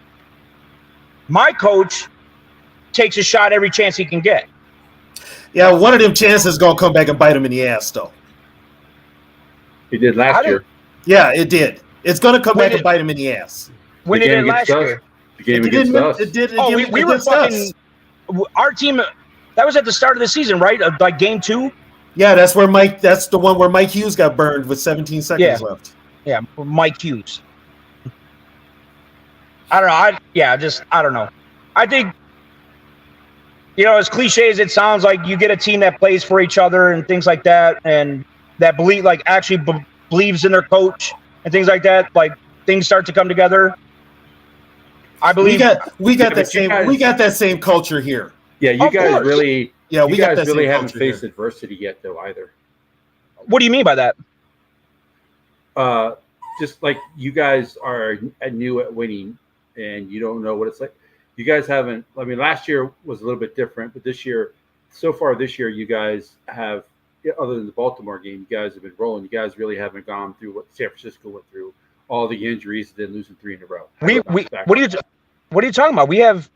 My coach takes a shot every chance he can get. Yeah, one of them chances is going to come back and bite him in the ass, though. He did last year. Yeah, it did. It's going to come back and bite him in the ass. When did it last year? The game against us. It did. We were fucking. Our team. That was at the start of the season, right? Like game 2. Yeah, that's where Mike. That's the one where Mike Hughes got burned with 17 seconds left. Yeah, Mike Hughes. I don't know. I don't know. I think, as cliche as it sounds, like you get a team that plays for each other and things like that, and that believes in their coach and things like that. Like things start to come together. I believe we got that same culture here. Yeah, you guys really. Yeah, you guys really haven't faced adversity yet, though, either. What do you mean by that? Just like you guys are new at winning, and you don't know what it's like. You guys haven't. I mean, last year was a little bit different, but so far this year, you guys have, other than the Baltimore game, you guys have been rolling. You guys really haven't gone through what San Francisco went through, all the injuries, then losing 3 in a row. What are you talking about? We have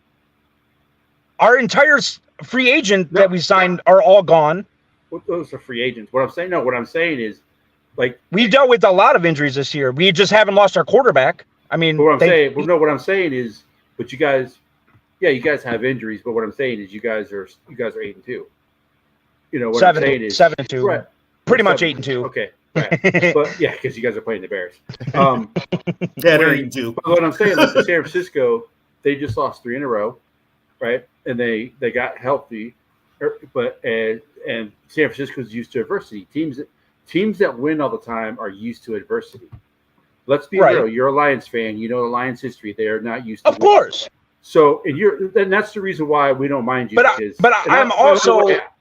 our entire free agent that we signed are all gone. Those are free agents. What I'm saying is, like, we've dealt with a lot of injuries this year. We just haven't lost our quarterback. I mean, what I'm saying is, but you guys have injuries. But what I'm saying is, you guys are 8-2. What I'm saying is 7-2, right? Pretty much 8-2. Okay, right. But yeah, because you guys are playing the Bears. Yeah, they're 8-2. But what I'm saying is, San Francisco, they just lost 3 in a row, right? And they got healthy, and San Francisco's used to adversity. Teams that win all the time are used to adversity. Let's be real. You're a Lions fan. You know the Lions' history. They are not used to. Of course. So, and that's the reason why we don't mind you.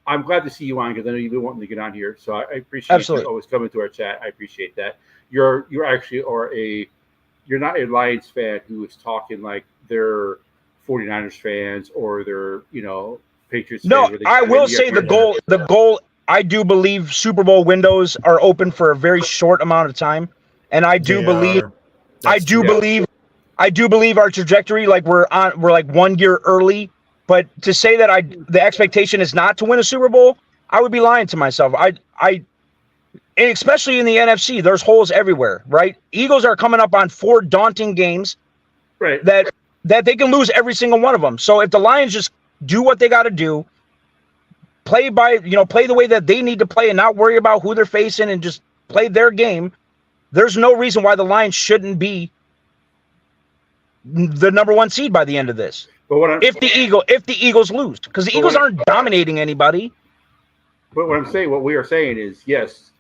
I'm glad to see you on, because I know you've been wanting to get on here. So I appreciate you always coming to our chat. I appreciate that. You're actually you're not a Lions fan who is talking like they're 49ers fans or they're Patriots. No, I will say the goal. I do believe Super Bowl windows are open for a very short amount of time, and I do believe our trajectory, like we're like 1 year early. But to say that the expectation is not to win a Super Bowl, I would be lying to myself. Especially in the NFC, there's holes everywhere, right? Eagles are coming up on 4 daunting games, right? That they can lose every single one of them. So if the Lions just do what they got to do, play the way that they need to play and not worry about who they're facing and just play their game, there's no reason why the Lions shouldn't be the number 1 seed by the end of this. But if the Eagles lose, because the Eagles aren't dominating anybody. But what we are saying is, yes,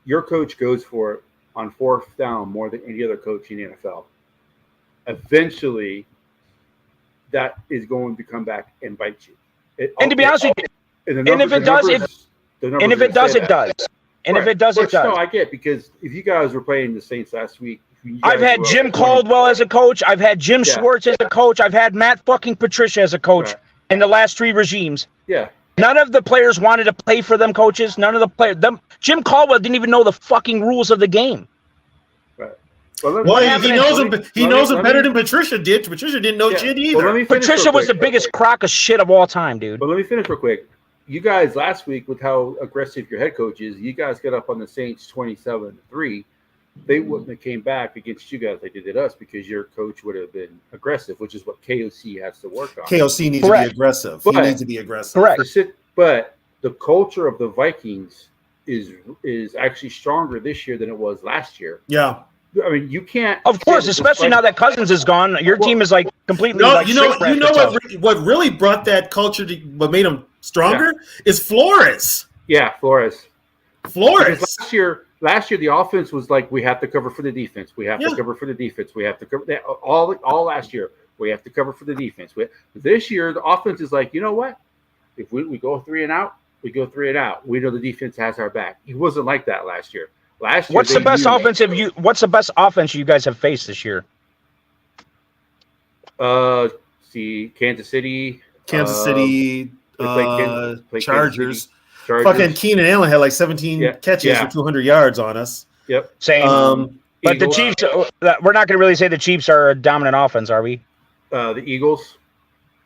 your coach goes for it on 4th down more than any other coach in the NFL. Eventually, that is going to come back and bite you. And to be honest with you, and if it does, it does. No, I get, because if you guys were playing the Saints last week, I've had Jim Caldwell as a coach. I've had Jim Schwartz as a coach. I've had Matt fucking Patricia as a coach in the last 3 regimes. Yeah. None of the players wanted to play for them coaches. None of the players. Jim Caldwell didn't even know the fucking rules of the game. Right. He knows them better than Patricia did. Patricia didn't know shit either. Patricia was the biggest crock of shit of all time, dude. But let me finish real quick. You guys last week, with how aggressive your head coach is, you guys got up on the Saints 27-3. they wouldn't have came back against you guys like they did us because your coach would have been aggressive, which is what KOC has to work on. KOC needs to be aggressive. He needs to be aggressive. Correct. But the culture of the Vikings is actually stronger this year than it was last year. Yeah. I mean, you can't. Of course, especially now that Cousins is gone, your team is like completely. No, like you know what really brought that culture to what made them stronger is Flores. Yeah, Flores. Because last year the offense was like, we have to cover for the defense. We have to cover for the defense. We have to cover that all last year. We have to cover for the defense. This year the offense is like, you know what? If we go 3 and out, we go 3 and out. We know the defense has our back. It wasn't like that last year. What's the best offense you guys have faced this year? See, Kansas City, Chargers. Fucking Keenan Allen had like 17 catches for 200 yards on us. Yep. Same. But the Chiefs, we're not going to really say the Chiefs are a dominant offense, are we? The Eagles.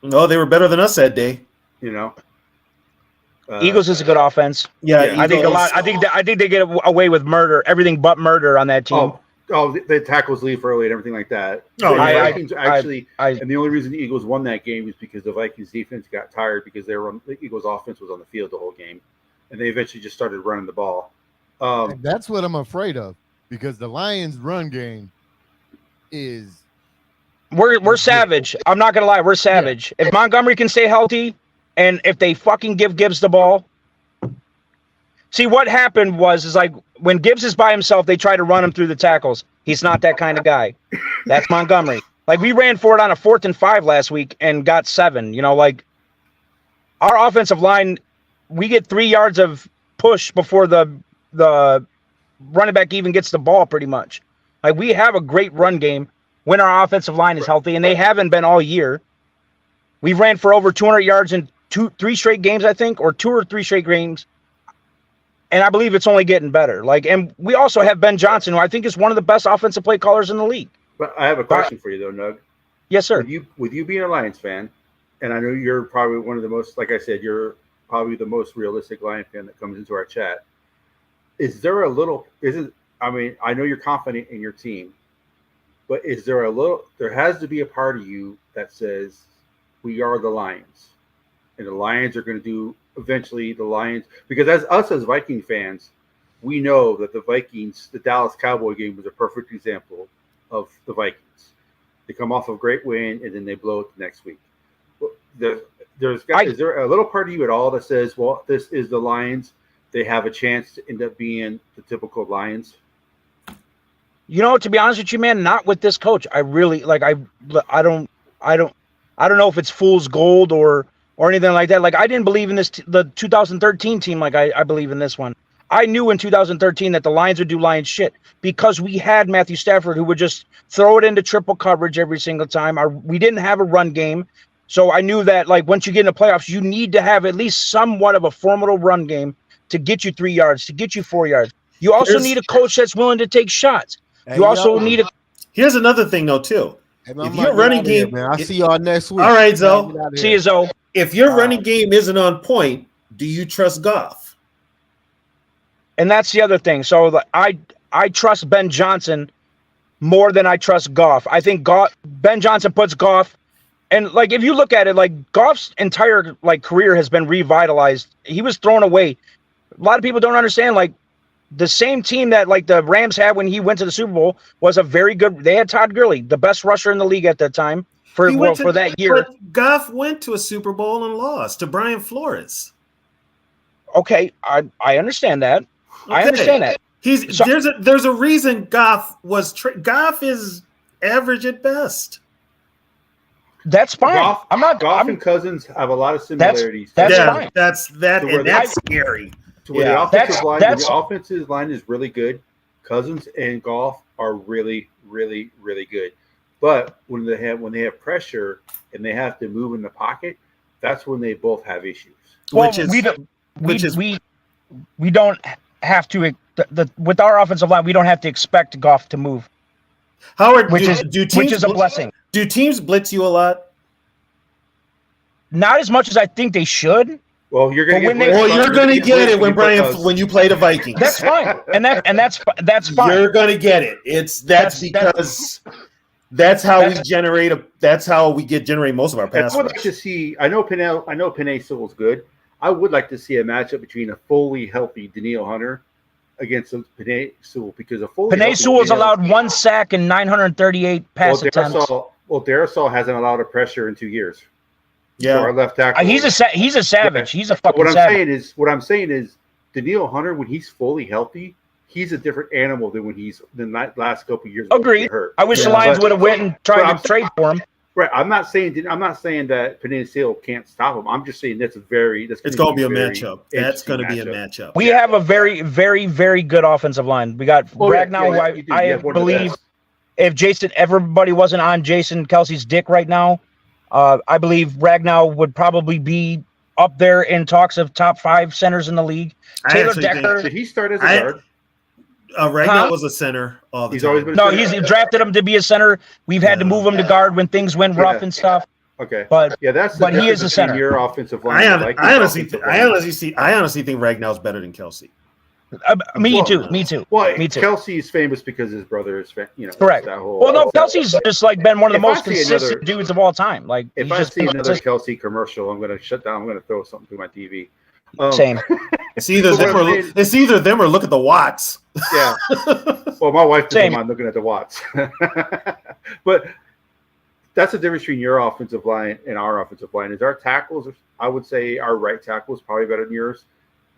No, they were better than us that day. You know. Eagles is a good offense. Yeah, I think they get away with murder, everything but murder on that team. The tackles leave early and everything like that. Oh, the Vikings and the only reason the Eagles won that game is because the Vikings defense got tired because the Eagles offense was on the field the whole game, and they eventually just started running the ball. That's what I'm afraid of because the Lions' run game is. We're savage. I'm not gonna lie, we're savage. If Montgomery can stay healthy. And if they fucking give Gibbs the ball, see what happened is like when Gibbs is by himself, they try to run him through the tackles. He's not that kind of guy. That's Montgomery. Like we ran for it on a 4th and 5 last week and got 7. You know, like our offensive line, we get 3 yards of push before the running back even gets the ball. Pretty much, like we have a great run game when our offensive line is healthy, and they haven't been all year. We ran for over 200 yards in 3 straight games, I think, or 2 or 3 straight games. And I believe it's only getting better. And we also have Ben Johnson, who I think is one of the best offensive play callers in the league. But I have a question for you, though, Nug. Yes, sir. With you being a Lions fan, and I know you're probably one of the most, like I said, you're probably the most realistic Lion fan that comes into our chat. I know you're confident in your team, but is there there has to be a part of you that says, we are the Lions. And the Lions are going to do eventually the Lions, because as Viking fans, we know that the Dallas Cowboy game was a perfect example of the Vikings. They come off a great win and then they blow it the next week. Is there a little part of you at all that says, well, this is the Lions, they have a chance to end up being the typical Lions? You know, to be honest with you, man, not with this coach. I really I don't know if it's fool's gold or anything like that. Like I didn't believe in the 2013 team like I believe in this one. I knew in 2013 that the Lions would do Lions shit because we had Matthew Stafford who would just throw it into triple coverage every single time. We didn't have a run game. So I knew that like once you get in the playoffs, you need to have at least somewhat of a formidable run game to get you 3 yards, to get you 4 yards. You also need a coach that's willing to take shots. Here's another thing though too. If your running game, man. I'll see y'all next week. All right, Zoe. See you, Zoe. If your running game isn't on point, do you trust Goff? And that's the other thing. So I trust Ben Johnson more than I trust Goff. I think Ben Johnson puts Goff, and like if you look at it, like Goff's entire career has been revitalized. He was thrown away. A lot of people don't understand like. The same team that like the Rams had when he went to the Super Bowl was a very good. They had Todd Gurley, the best rusher in the league at that time for that year. But Goff went to a Super Bowl and lost to Brian Flores. Okay, I understand that. Okay. I understand that. There's a reason Goff Goff is average at best. That's fine. Goff and Cousins have a lot of similarities. That's fine. That's scary. The offensive line is really good. Cousins and Goff are really, really, really good. But when they have pressure and they have to move in the pocket, that's when they both have issues. Well, we don't have to with our offensive line. We don't have to expect Goff to move. Howard, which is a blessing. Do teams blitz you a lot? Not as much as I think they should. Well, you're gonna get it when you play the Vikings. That's fine, and that's fine. You're gonna get it. That's how we generate generate most of our pass. I would like to see. I know Penei Sewell's good. I would like to see a matchup between a fully healthy Danielle Hunter against Penei Sewell, because Penei Sewell's allowed 1 sack and 938 pass attempts. Darrisaw hasn't allowed a pressure in 2 years. Yeah, our left tackle. He's a savage. Yeah. He's a fucking savage. What I'm saying is Danielle Hunter, when he's fully healthy, he's a different animal than than that last couple of years. Agreed. I wish the Lions would have went and tried to trade for him. Right. I'm not saying that Penei Sewell can't stop him. I'm just saying it's going to be a matchup. That's going to be a matchup. We have a very, very, very good offensive line. We got Ragnow, who I believe, if everybody wasn't on Jason Kelsey's dick right now, I believe Ragnow would probably be up there in talks of top 5 centers in the league. Taylor Decker. Did he start as a guard? Ragnow was a center. He's always been. He's drafted him to be a center. We've had to move him to guard when things went rough and stuff. Okay, but he is a center. Your offensive line. I honestly think Ragnow's better than Kelsey. Me too. Well, Kelsey is famous because his brother is, correct. Kelsey's just like been one of the most consistent dudes of all time. Like, if I see another Kelsey commercial, I'm going to shut down. I'm going to throw something through my TV. Same. It's either them or look at the watts. Yeah. Well, my wife doesn't mind looking at the watts. But that's the difference between your offensive line and our offensive line. Is our tackles? I would say our right tackle is probably better than yours.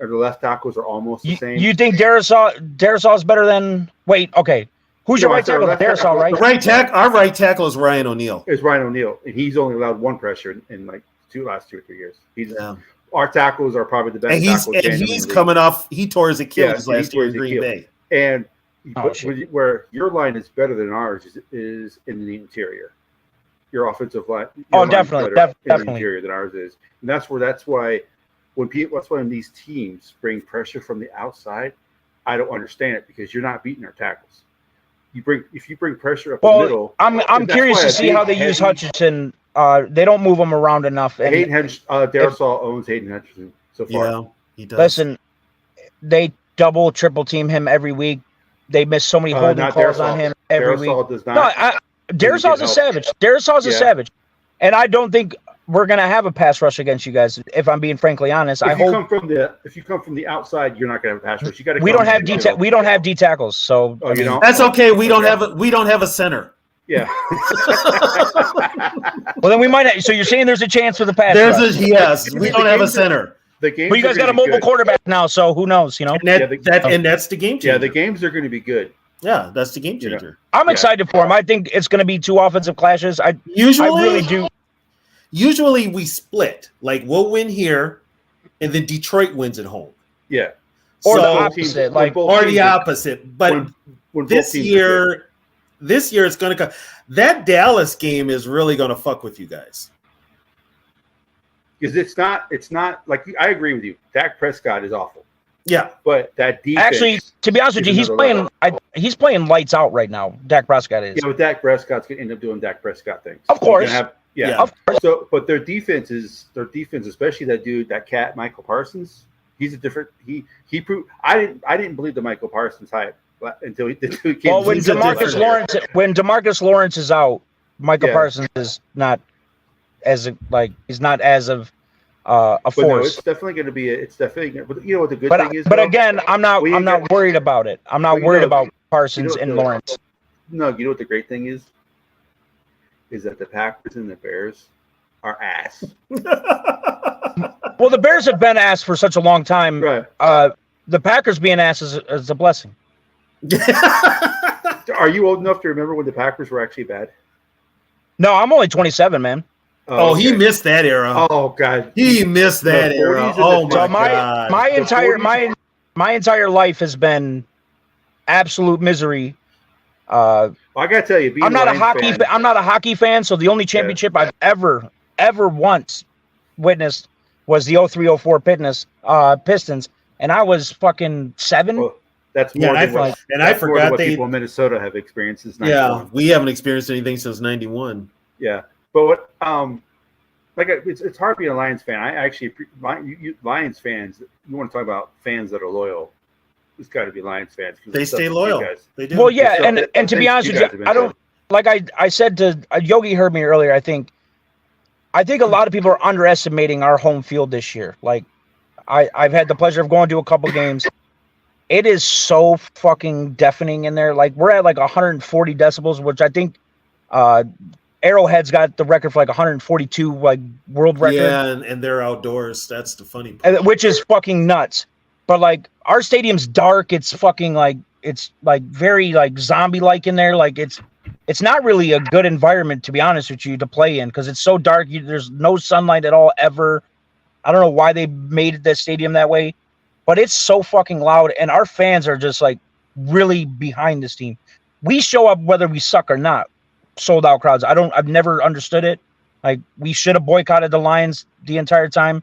Or the left tackles are almost the same. You think Darrisaw is better than? Wait, okay. Who's your right tackle? Darrisaw, right? Our right tackle is Ryan O'Neal. It's Ryan O'Neal, and he's only allowed 1 pressure in like last 2 or 3 years. Our tackles are probably the best. And he's coming off. He tore his Achilles last year in Green Bay. And where your line is better than ours is in the interior. Your offensive line. Definitely. In the interior than ours is, and that's why when these teams bring pressure from the outside, I don't understand it, because you're not beating our tackles. If you bring pressure up the middle. I'm curious to see how they use Hutchinson. They don't move him around enough. Darrisaw owns Hayden Hutchinson so far. Yeah, he does. Listen, they double, triple team him every week. They miss so many holding calls on him every week. Does not. Darrisaw's a savage. Darrisaw's a savage, and I don't think we're gonna have a pass rush against you guys. If I'm being frankly honest, if you come from the outside, you're not gonna have a pass rush. You got to. We don't have D tackles, so that's okay. We don't have a center. Yeah. Well, then we might have. So you're saying there's a chance for the pass rush? Yes. We don't have a center. But you guys got a mobile quarterback now, so who knows? And that's the game changer. Yeah, the games are going to be good. Yeah, that's the game changer. I'm excited for him. I think it's going to be 2 offensive clashes. I really do. Usually we split. Like, we'll win here, and then Detroit wins at home. Yeah. Or the opposite. Or the opposite. But this year it's going to come. That Dallas game is really going to fuck with you guys. Because it's not like, I agree with you. Dak Prescott is awful. Yeah, but that defense. Actually, to be honest with you, he's playing lights out right now. Dak Prescott is. Yeah, but Dak Prescott's gonna end up doing Dak Prescott things. Of course. Of course. So, but their defense, especially that dude, that cat, Michael Parsons. He's a different. He proved. I didn't believe the Michael Parsons hype until the dude came. Well, when DeMarcus Lawrence is out, Michael Parsons is not he's not as of a force. No, it's definitely going to be. But you know what the good thing is. But again, I'm not worried about it. I'm not worried about Parsons and Lawrence. No, you know what the great thing is? Is that the Packers and the Bears are ass. Well, the Bears have been ass for such a long time. Right. The Packers being ass is a blessing. Are you old enough to remember when the Packers were actually bad? No, I'm only 27, man. Oh, okay. He missed that era. Oh God, he missed that era. Oh my God. My entire life has been absolute misery. I gotta tell you, I'm not a hockey fan, so the only championship I've ever once witnessed was the 03-04 Pistons, and I was fucking 7. Well, that's more than I forgot what people in Minnesota have experienced since 91. Yeah, we haven't experienced anything since 91. Yeah, but what like it's hard being a Lions fan. I actually Lions fans. You want to talk about fans that are loyal? It's got to be Lions fans. They stay loyal. They do. Well, yeah, and to be honest with you, I don't like I said to Yogi heard me earlier. I think a lot of people are underestimating our home field this year. Like I've had the pleasure of going to a couple games. It is so fucking deafening in there. Like we're at like 140 decibels, which I think Arrowhead's got the record for like 142 like world record. Yeah, and they're outdoors. That's the funny part. Which is fucking nuts. But like our stadium's dark. It's fucking like it's like very like zombie like in there. Like it's not really a good environment, to be honest with you, to play in because it's so dark. There's no sunlight at all ever. I don't know why they made the stadium that way, but it's so fucking loud, and our fans are just like really behind this team. We show up whether we suck or not. Sold out crowds. I've never understood it. Like we should have boycotted the Lions the entire time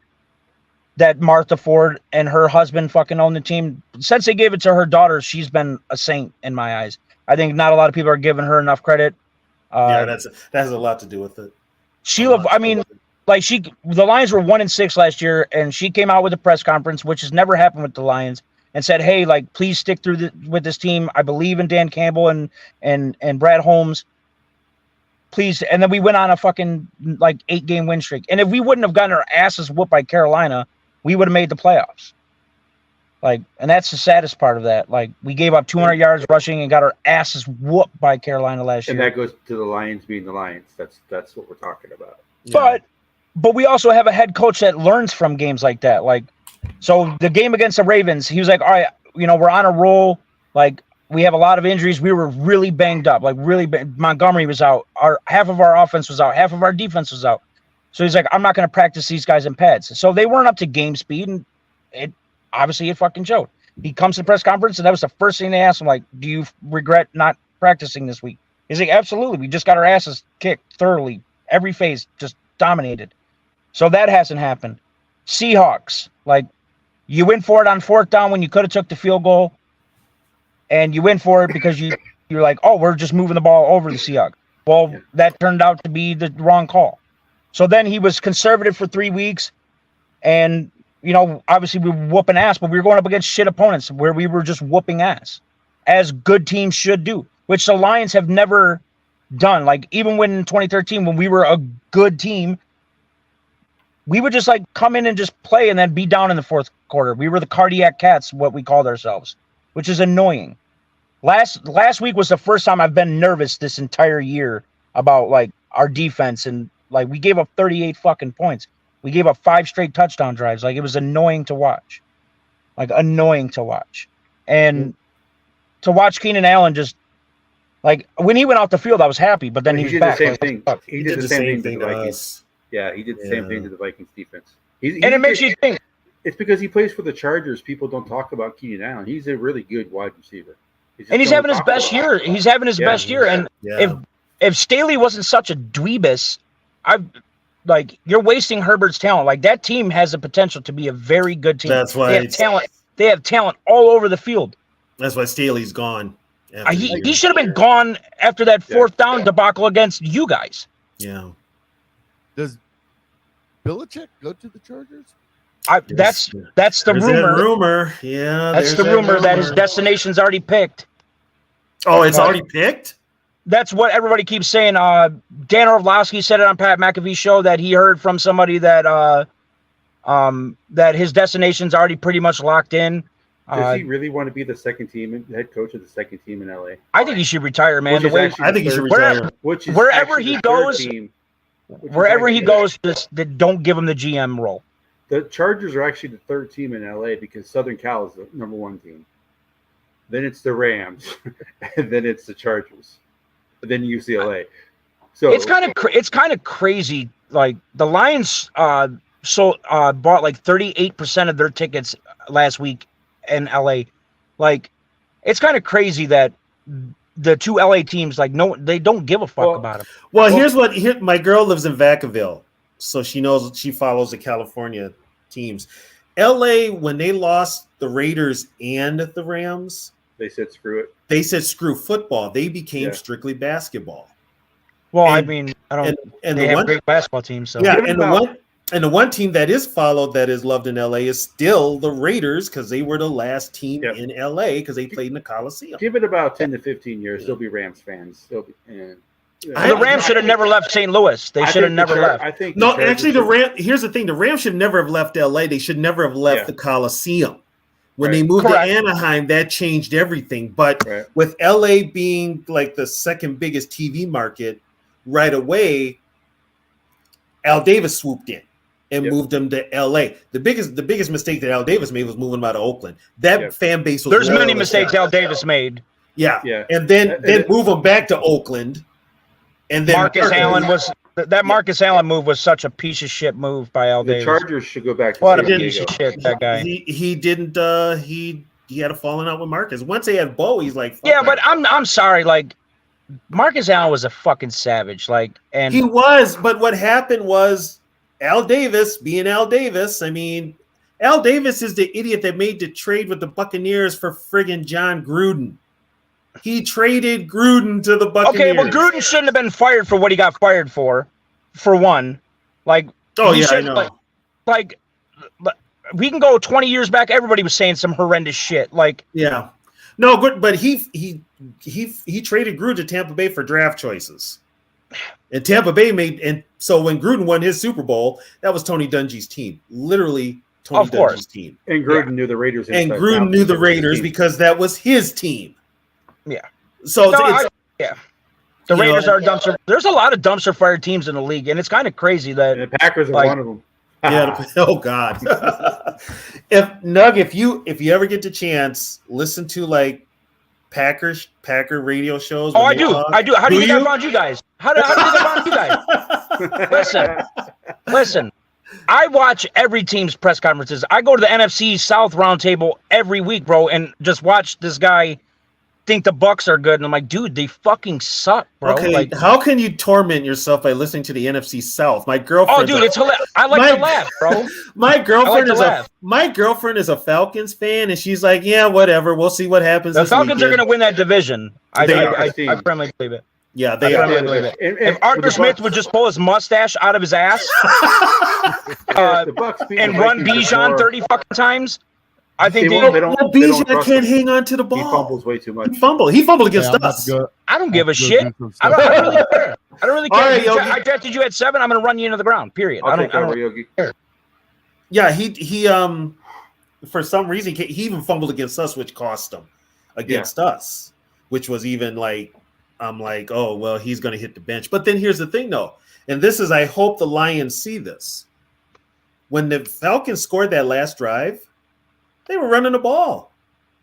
that Martha Ford and her husband fucking own the team. Since they gave it to her daughter, she's been a saint in my eyes. I think not a lot of people are giving her enough credit. Yeah, that has a lot to do with it. The Lions were 1-6 last year, and she came out with a press conference, which has never happened with the Lions, and said, "Hey, like, please stick through with this team. I believe in Dan Campbell and Brad Holmes. Please." And then we went on a fucking like 8-game win streak. And if we wouldn't have gotten our asses whooped by Carolina, we would have made the playoffs. Like, and that's the saddest part of that. Like, we gave up 200 yards rushing and got our asses whooped by Carolina last year. And that goes to the Lions being the Lions. That's what we're talking about. Yeah. But we also have a head coach that learns from games like that. Like, so the game against the Ravens, he was like, all right, we're on a roll. Like, we have a lot of injuries. We were really banged up. Like, Montgomery was out. Half of our offense was out. Half of our defense was out. So he's like, I'm not going to practice these guys in pads. So they weren't up to game speed, and it fucking showed. He comes to the press conference, and that was the first thing they asked him, like, do you regret not practicing this week? He's like, absolutely. We just got our asses kicked thoroughly. Every phase just dominated. So that hasn't happened. Seahawks, like, you went for it on 4th down when you could have took the field goal, and you went for it because you're like, oh, we're just moving the ball over the Seahawks. Well, that turned out to be the wrong call. So then he was conservative for 3 weeks, and obviously we were whooping ass, but we were going up against shit opponents where we were just whooping ass, as good teams should do, which the Lions have never done. Like, even when in 2013, when we were a good team, we would just like come in and just play and then be down in the 4th quarter. We were the cardiac cats, what we called ourselves, which is annoying. Last week was the first time I've been nervous this entire year about like our defense, and like we gave up 38 fucking points. We gave up 5 straight touchdown drives. Like, it was annoying to watch. And to watch Keenan Allen just like when he went out the field, I was happy, but then he back. The same thing. He did the same thing to the Vikings. Yeah, he did the same thing to the Vikings defense. It makes you think. It's because he plays for the Chargers. People don't talk about Keenan Allen. He's a really good wide receiver. He's having his best year. He's having his best year. And if Staley wasn't such a dweebus, you're wasting Herbert's talent. Like, that team has the potential to be a very good team. That's why they have talent all over the field. That's why Staley's gone. He should have been gone after that 4th down debacle against you guys. Yeah. Does Belichick go to the Chargers? That's the rumor. Yeah, that's the rumor that his destination's already picked. Oh, it's already picked? That's what everybody keeps saying. Dan Orlovsky said it on Pat McAfee's show that he heard from somebody that that his destination's already pretty much locked in. Does he really want to be the second team head coach of the second team in LA? I think he should retire, man. I think he should retire. Wherever he goes, just don't give him the GM role. The Chargers are actually the 3rd team in LA because Southern Cal is the number 1 team. Then it's the Rams, and then it's the Chargers, and then UCLA. So it's kind of crazy. Like, the Lions bought like 38% of their tickets last week in LA. Like, it's kind of crazy that the 2 LA teams, like, they don't give a fuck about them. Well, here's my girl lives in Vacaville, so she knows, she follows the California teams. LA, when they lost the Raiders and the Rams, they said screw it. They said screw football. They became strictly basketball. Well, I mean, I don't. And they have great basketball teams. So yeah, and the one team that is followed, that is loved in LA, is still the Raiders, because they were the last team in LA because they played in the Coliseum. Give it about 10 to 15 years, they'll be Rams fans. They'll be. The Rams should have never left St. Louis. They should have never left. I think no, actually, here's the thing: the Rams should never have left LA. They should never have left the Coliseum. When they moved to Anaheim, that changed everything. But with LA being like the second biggest TV market, right away, Al Davis swooped in and moved them to LA. The biggest mistake that Al Davis made was moving them out of Oakland. That fan base was. There's many mistakes Al Davis made. Yeah. And then move them back to Oakland. And then Marcus Allen move was such a piece of shit move by Al Davis. The Chargers should go back to what a piece of shit, that guy. He didn't he had a falling out with Marcus. Once they had Bo, he's like, yeah, but I'm sorry, like Marcus Allen was a fucking savage. Like, and he was, but what happened was Al Davis, being Al Davis, I mean, Al Davis is the idiot that made the trade with the Buccaneers for friggin' John Gruden. He traded Gruden to the Buccaneers. Okay, well, Gruden shouldn't have been fired for what he got fired for one. Like, I know. Like, we can go 20 years back. Everybody was saying some horrendous shit. Like, yeah, no, good, but he traded Gruden to Tampa Bay for draft choices, and Tampa Bay and so when Gruden won his Super Bowl, that was Tony Dungy's team, literally Tony Dungy's team, and Gruden knew the Raiders, and Gruden knew the Raiders because that was his team. Yeah. So the Raiders are dumpster. There's a lot of dumpster fire teams in the league, and it's kind of crazy that the Packers are one of them. Yeah. Oh God. if you ever get the chance, listen to like Packer radio shows. Oh, I do. How do you think I found you guys? How do you think I found you guys? Listen. I watch every team's press conferences. I go to the NFC South roundtable every week, bro, and just watch this guy think the Bucks are good, and I'm like, dude, they fucking suck, bro. Okay, like, how can you torment yourself by listening to the NFC South? My girlfriend. Oh, dude, it's hilarious. I like to laugh, bro. My girlfriend is a Falcons fan, and she's like, yeah, whatever. We'll see what happens. The Falcons are going to win that division. I firmly believe it. Yeah, they are. If Arthur Smith would just pull his mustache out of his ass and run Bijan 30 fucking times, I think Bijan can't hang on to the ball. He fumbles way too much. He fumbled against us. I don't give a shit. I don't really care. I don't really care. Right, I drafted you at 7. I'm going to run you into the ground. Period. I don't care. Yeah, he for some reason he even fumbled against us, which cost him against us, which was even like, I'm like, oh well, he's going to hit the bench. But then here's the thing, though, and this is, I hope the Lions see this. When the Falcons scored that last drive, they were running the ball.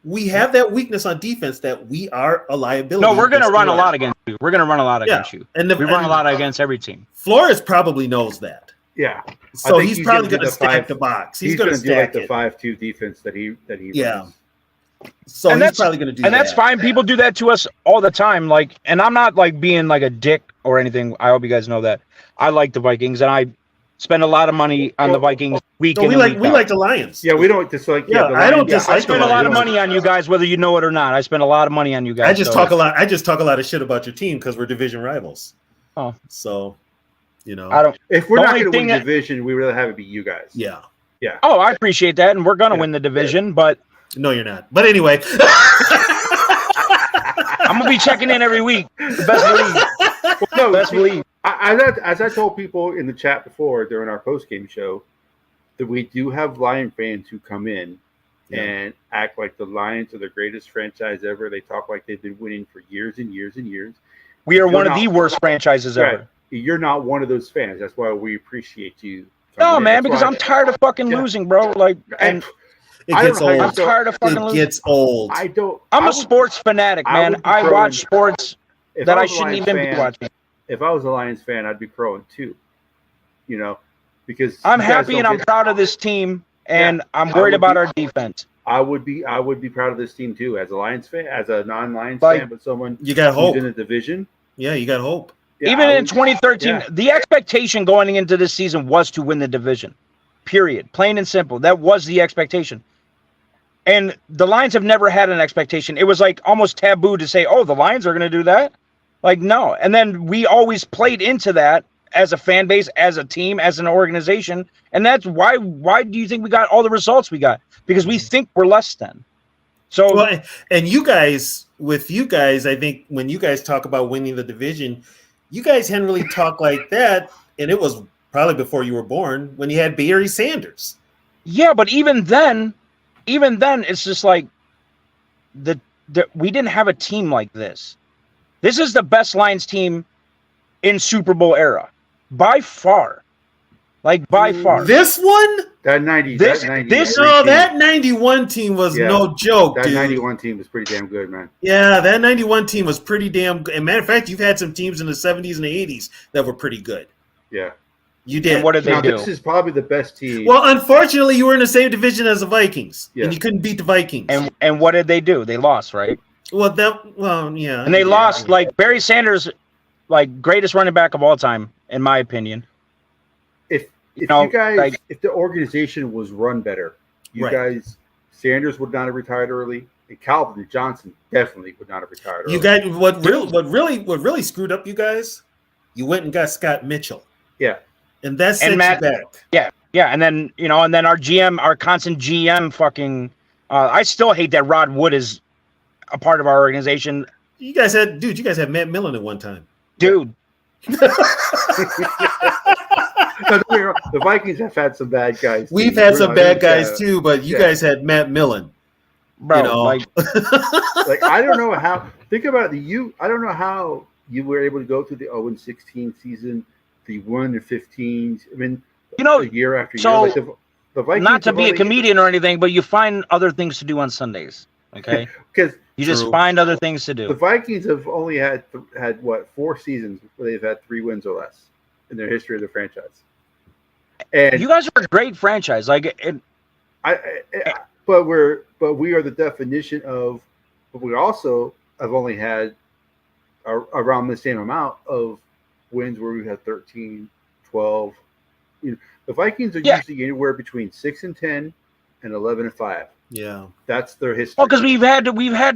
We have that weakness on defense that we are a liability. No, we're going to run a lot against you. We're going to run a lot against you. And we run a lot against every team. Flores probably knows that. Yeah. So he's probably going to stack the box. He's going to do like the 5-2 defense that he runs. So he's probably going to do that. And that's fine. People do that to us all the time. Like, and I'm not like being like a dick or anything. I hope you guys know that. I like the Vikings, and I spend a lot of money on the Vikings week in. We like the Lions. Yeah, we don't dislike. I don't dislike. I spend a lot of money on you guys, whether you know it or not. I spend a lot of money on you guys. I just talk a lot of shit about your team because we're division rivals. Oh, so you know, I don't. If we're not going to win the division, we rather have it be you guys. Yeah. Oh, I appreciate that, and we're going to win the division, but no, you're not. But anyway, I'm gonna be checking in every week. Best believe. No, best believe. As I told people in the chat before during our post-game show, that we do have Lion fans who come in and act like the Lions are the greatest franchise ever. They talk like they've been winning for years and years and years. We are one of the worst franchises ever. You're not one of those fans. That's why we appreciate you. No, man, because I'm tired of fucking losing, bro. Like, and it gets old. I'm tired of fucking losing. It gets old. I'm a sports fanatic, man. I watch sports that I shouldn't even be watching. If I was a Lions fan, I'd be crowing too. You know, because I'm happy and I'm proud of this team, and I'm worried about our defense. I would be proud of this team too, as a Lions fan, as a non-Lions fan, but someone you got hope in the division. Yeah, you got hope. Yeah, even in 2013, the expectation going into this season was to win the division. Period. Plain and simple. That was the expectation. And the Lions have never had an expectation. It was like almost taboo to say, "Oh, the Lions are going to do that." Like, no. And then we always played into that as a fan base, as a team, as an organization. And that's why do you think we got all the results we got? Because we think we're less than. So, well, and you guys, I think when you guys talk about winning the division, you guys hadn't really talked like that. And it was probably before you were born when you had Barry Sanders. Yeah, but even then, it's just like we didn't have a team like this. This is the best Lions team in Super Bowl era, by far. Like, by far. This one? That 91 team was no joke, that dude. 91 team was pretty damn good, man. Yeah, that 91 team was pretty damn good. And matter of fact, you've had some teams in the 70s and the 80s that were pretty good. Yeah. You did. And what did they do? This is probably the best team. Well, unfortunately, you were in the same division as the Vikings, and you couldn't beat the Vikings. And what did they do? They lost, right? Well, yeah. And they lost, like, Barry Sanders, like, greatest running back of all time, in my opinion. If you guys, like, if the organization was run better, you guys, Sanders would not have retired early, and Calvin Johnson definitely would not have retired early. You guys, what really screwed up you guys? You went and got Scott Mitchell. Yeah. And that set you back. Yeah, and then our GM, our constant GM, fucking. I still hate that Rod Wood is a part of our organization. You guys had Matt Millen at one time, dude. The Vikings have had some bad guys. We've had some bad guys too, but you guys had Matt Millen, bro. Like I don't know how. Think about it. I don't know how you were able to go through the 0-16 season. The 1-15. I mean, year after year. So, like the Vikings, not to be a comedian or anything, but you find other things to do on Sundays. Okay, because you just find other things to do. The Vikings have only had what 4 seasons where they've had 3 wins or less in their history of the franchise. And you guys are a great franchise. Like, but we are the definition of. But we also have only had around the same amount of wins where we had 13, 12. The Vikings are usually anywhere between 6-10 and 11-5. Yeah, that's their history. Well, because we've had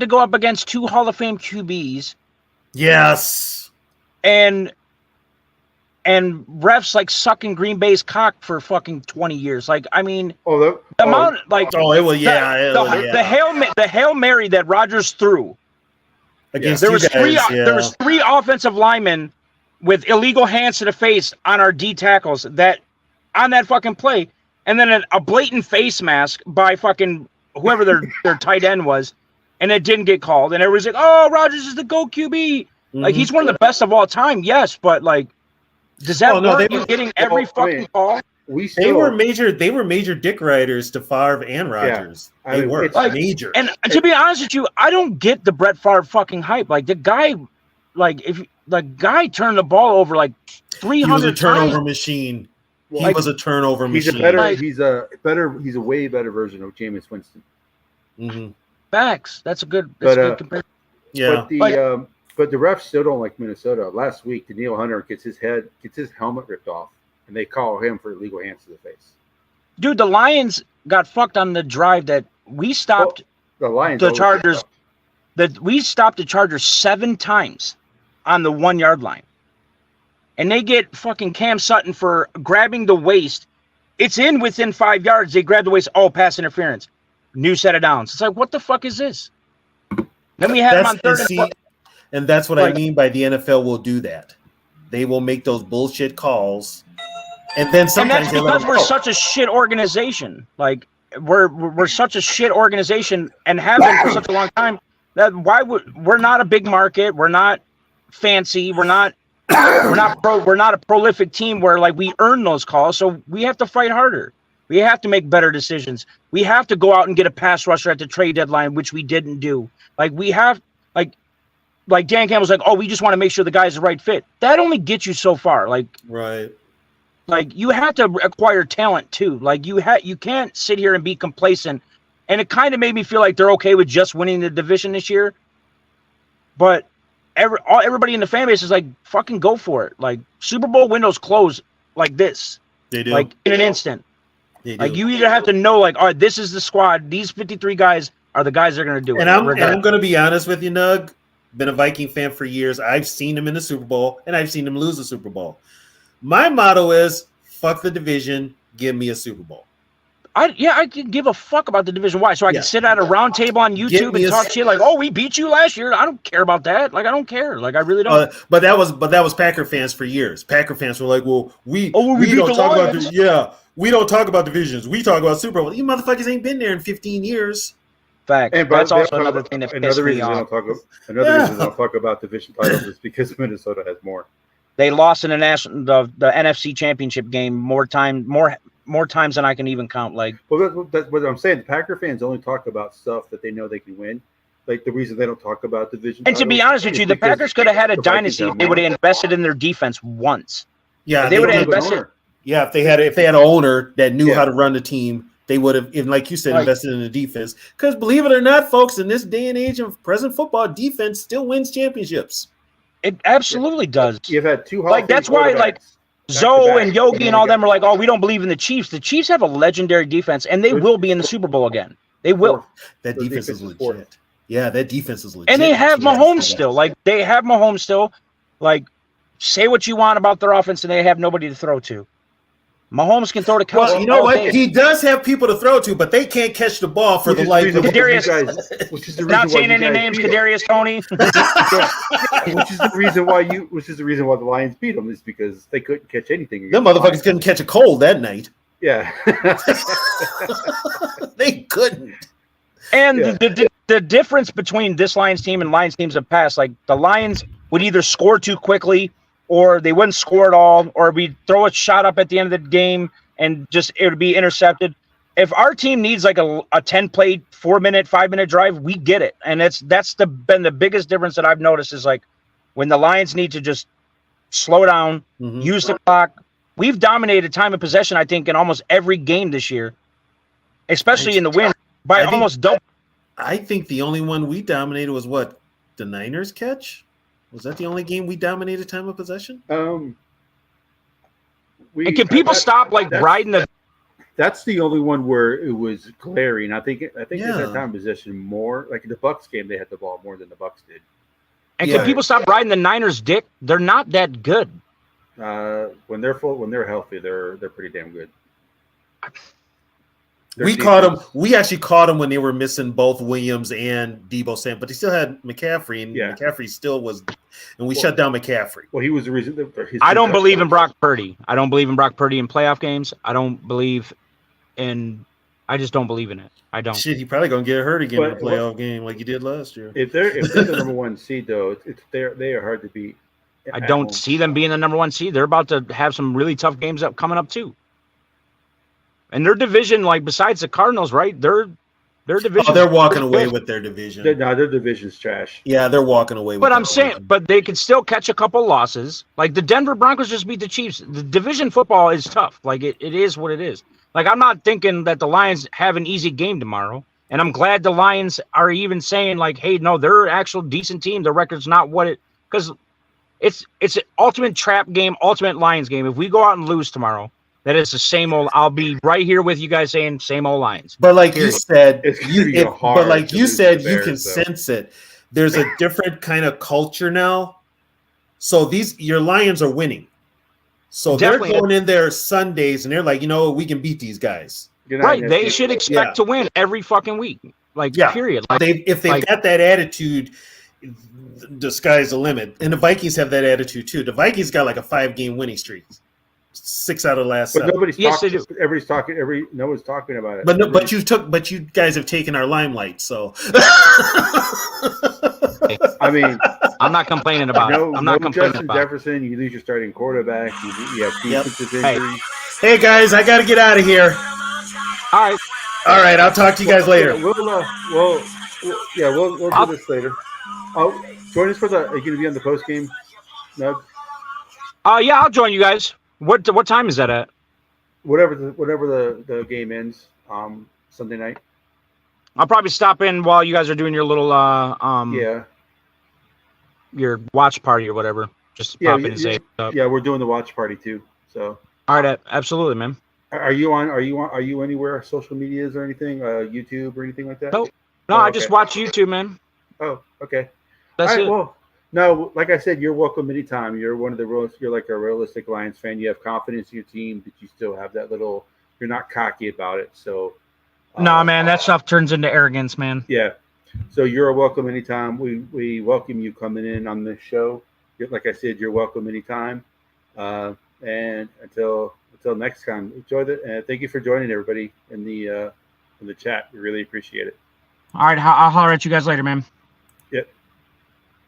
to go up against 2 Hall of Fame QBs. Yes, and refs like sucking Green Bay's cock for fucking 20 years. Like, I mean, the Hail Mary that Rodgers threw against there was 3 offensive linemen with illegal hands to the face on our D tackles that on that fucking play, and then a blatant face mask by fucking whoever their tight end was, and it didn't get called, and everybody's like, "Oh, Rodgers is the GOAT QB." Like, he's one of the best of all time, yes, but like, does that warrant you getting every fucking call? They were major dick riders to Favre and Rodgers. Yeah. They were major. And to be honest with you, I don't get the Brett Favre fucking hype. Like, the guy, like, if the guy turned the ball over like 300 times. He was a turnover times. machine. He was a turnover machine. He's a way better version of Jameis Winston. Mm-hmm. Facts. That's a good comparison. Yeah. But the refs still don't like Minnesota. Last week, Daniil Hunter gets his helmet ripped off, and they call him for illegal hands to the face. Dude, the Lions got fucked on the drive that we stopped. The Lions. The Chargers. We stopped the Chargers 7 times on the 1 yard line. And they get fucking Cam Sutton for grabbing the waist. It's within 5 yards. They grab the waist. Oh, pass interference. New set of downs. It's like, what the fuck is this? Then we had him on 3rd and that's what I mean by the NFL will do that. They will make those bullshit calls. And then sometimes and that's because we're such a shit organization. Like, we're such a shit organization and have been for such a long time. We're not a big market. We're not fancy. We're not a prolific team where like we earn those calls. So we have to fight harder. We have to make better decisions. We have to go out and get a pass rusher at the trade deadline, which we didn't do. Like, we have like Dan Campbell's like, oh, we just want to make sure the guy's the right fit. That only gets you so far. Like, right. Like, you have to acquire talent too. Like, you can't sit here and be complacent. And it kind of made me feel like they're okay with just winning the division this year. But everybody in the fan base is like, fucking go for it. Like, Super Bowl windows close like this. They do. Like, in an instant. They do. Like, you either have to know, like, all right, this is the squad. These 53 guys are the guys that are going to do it. And I'm going to be honest with you, Nug. Been a Viking fan for years. I've seen them in the Super Bowl, and I've seen them lose the Super Bowl. My motto is, fuck the division, give me a Super Bowl. I can give a fuck about the division. Why? So I can sit at a round table on YouTube and talk shit like, oh, we beat you last year. I don't care about that. Like, I don't care. Like, I really don't. But that was Packer fans for years. Packer fans were like, well, we don't talk about we don't talk about divisions. We talk about Super Bowl. You motherfuckers ain't been there in 15 years. Fact. And that's also another thing that another reason they don't talk about division titles is because Minnesota has more. They lost in the NFC Championship game more times than I can even count. Like, well, that's what I'm saying. The Packer fans only talk about stuff that they know they can win. Like the reason they don't talk about division. And to be honest with you, the Packers could have had a dynasty if they would have invested in their defense once. Yeah, they would have invested. Yeah, if they had an owner that knew how to run the team, they would have, like you said, invested in the defense. Because believe it or not, folks, in this day and age of present football, defense still wins championships. It absolutely does. You've had two that's why Zoe and Yogi and all them are like, oh, we don't believe in the Chiefs. The Chiefs have a legendary defense, and they will be in the Super Bowl again. They will. That defense is legit. Yeah, that defense is legit. And they have Mahomes still. Like, they have Mahomes still. Like, say what you want about their offense, and they have nobody to throw to. Mahomes can throw to Kelsey. Well, you know what? He does have people to throw to, but they can't catch the ball for the life of Kadarius. Not saying any names, Kadarius Toney. Which is the reason why the Lions beat them, is because they couldn't catch anything. Them motherfuckers couldn't catch a cold that night. Yeah. They couldn't. And the difference between this Lions team and Lions teams of past, like the Lions would either score too quickly, or they wouldn't score at all, or we'd throw a shot up at the end of the game and just it would be intercepted. If our team needs like a 10-play, 4-minute, 5-minute drive, we get it. And that's been the biggest difference that I've noticed is like when the Lions need to just slow down, use the clock. We've dominated time of possession, I think, in almost every game this year, especially in the win by almost double. I think the only one we dominated was what? The Niners catch? Was that the only game we dominated time of possession? And can people stop riding the? That's the only one where it was glaring. I think they had time of possession more. Like in the Bucks game, they had the ball more than the Bucks did. And can people stop riding the Niners' dick? They're not that good. When they're healthy, they're pretty damn good. We actually caught them when they were missing both Williams and Deebo Samuel, but they still had McCaffrey, and McCaffrey still was, and we shut down McCaffrey. Well, he was the reason. I don't believe in Brock Purdy. I don't believe in Brock Purdy in playoff games. I just don't believe in it. I don't. Shit, he probably gonna get hurt again in a playoff game like he did last year. If they're the number one seed, though, they are hard to beat. I don't see them being the number one seed. They're about to have some really tough games coming up too. And their division, like besides the Cardinals, right? Their division. Oh, they're walking away with their division. Their division's trash. Yeah, they're walking away with But I'm saying, but they could still catch a couple losses. Like the Denver Broncos just beat the Chiefs. The division football is tough. Like it is what it is. Like I'm not thinking that the Lions have an easy game tomorrow. And I'm glad the Lions are even saying like, hey, no, they're an actual decent team. The record's not what it, because it's an ultimate trap game, ultimate Lions game. If we go out and lose tomorrow, that is the same old. I'll be right here with you guys saying same old Lions. But like you said, you can sense it. There's a different kind of culture now. So your Lions are winning. So definitely. They're going in there Sundays and they're like, we can beat these guys. Right. They should expect to win every fucking week. Period. Like, if they've got that attitude, the sky's the limit. And the Vikings have that attitude too. The Vikings got like a 5-game winning streak. 6 out of the last 7. Nobody's talking. Everybody's talking. No one's talking about it. But you guys have taken our limelight. So I mean, I'm not complaining about it. I'm not complaining Justin about Jefferson. You lose your starting quarterback. You have defensive injuries. Hey guys, I got to get out of here. All right. I'll talk to you guys later. We'll do this later. Oh, join us for the. Are you going to be on the post game? No. Yeah, I'll join you guys. What time is that at? Whatever the game ends, Sunday night. I'll probably stop in while you guys are doing your little your watch party or whatever. Just pop in and say up. Yeah, we're doing the watch party too. So all right, absolutely, man. Are you anywhere social medias or anything? YouTube or anything like that? No, I just watch YouTube, man. Oh, okay. That's it. Well, no, like I said, you're welcome anytime. You're one of the real. You're like a realistic Lions fan. You have confidence in your team, but you still have that little. You're not cocky about it. So, nah, man, that stuff turns into arrogance, man. Yeah. So you're welcome anytime. We welcome you coming in on this show. Like I said, you're welcome anytime. And until next time, enjoy it. And thank you for joining everybody in the chat. We really appreciate it. All right, I'll holler at you guys later, man.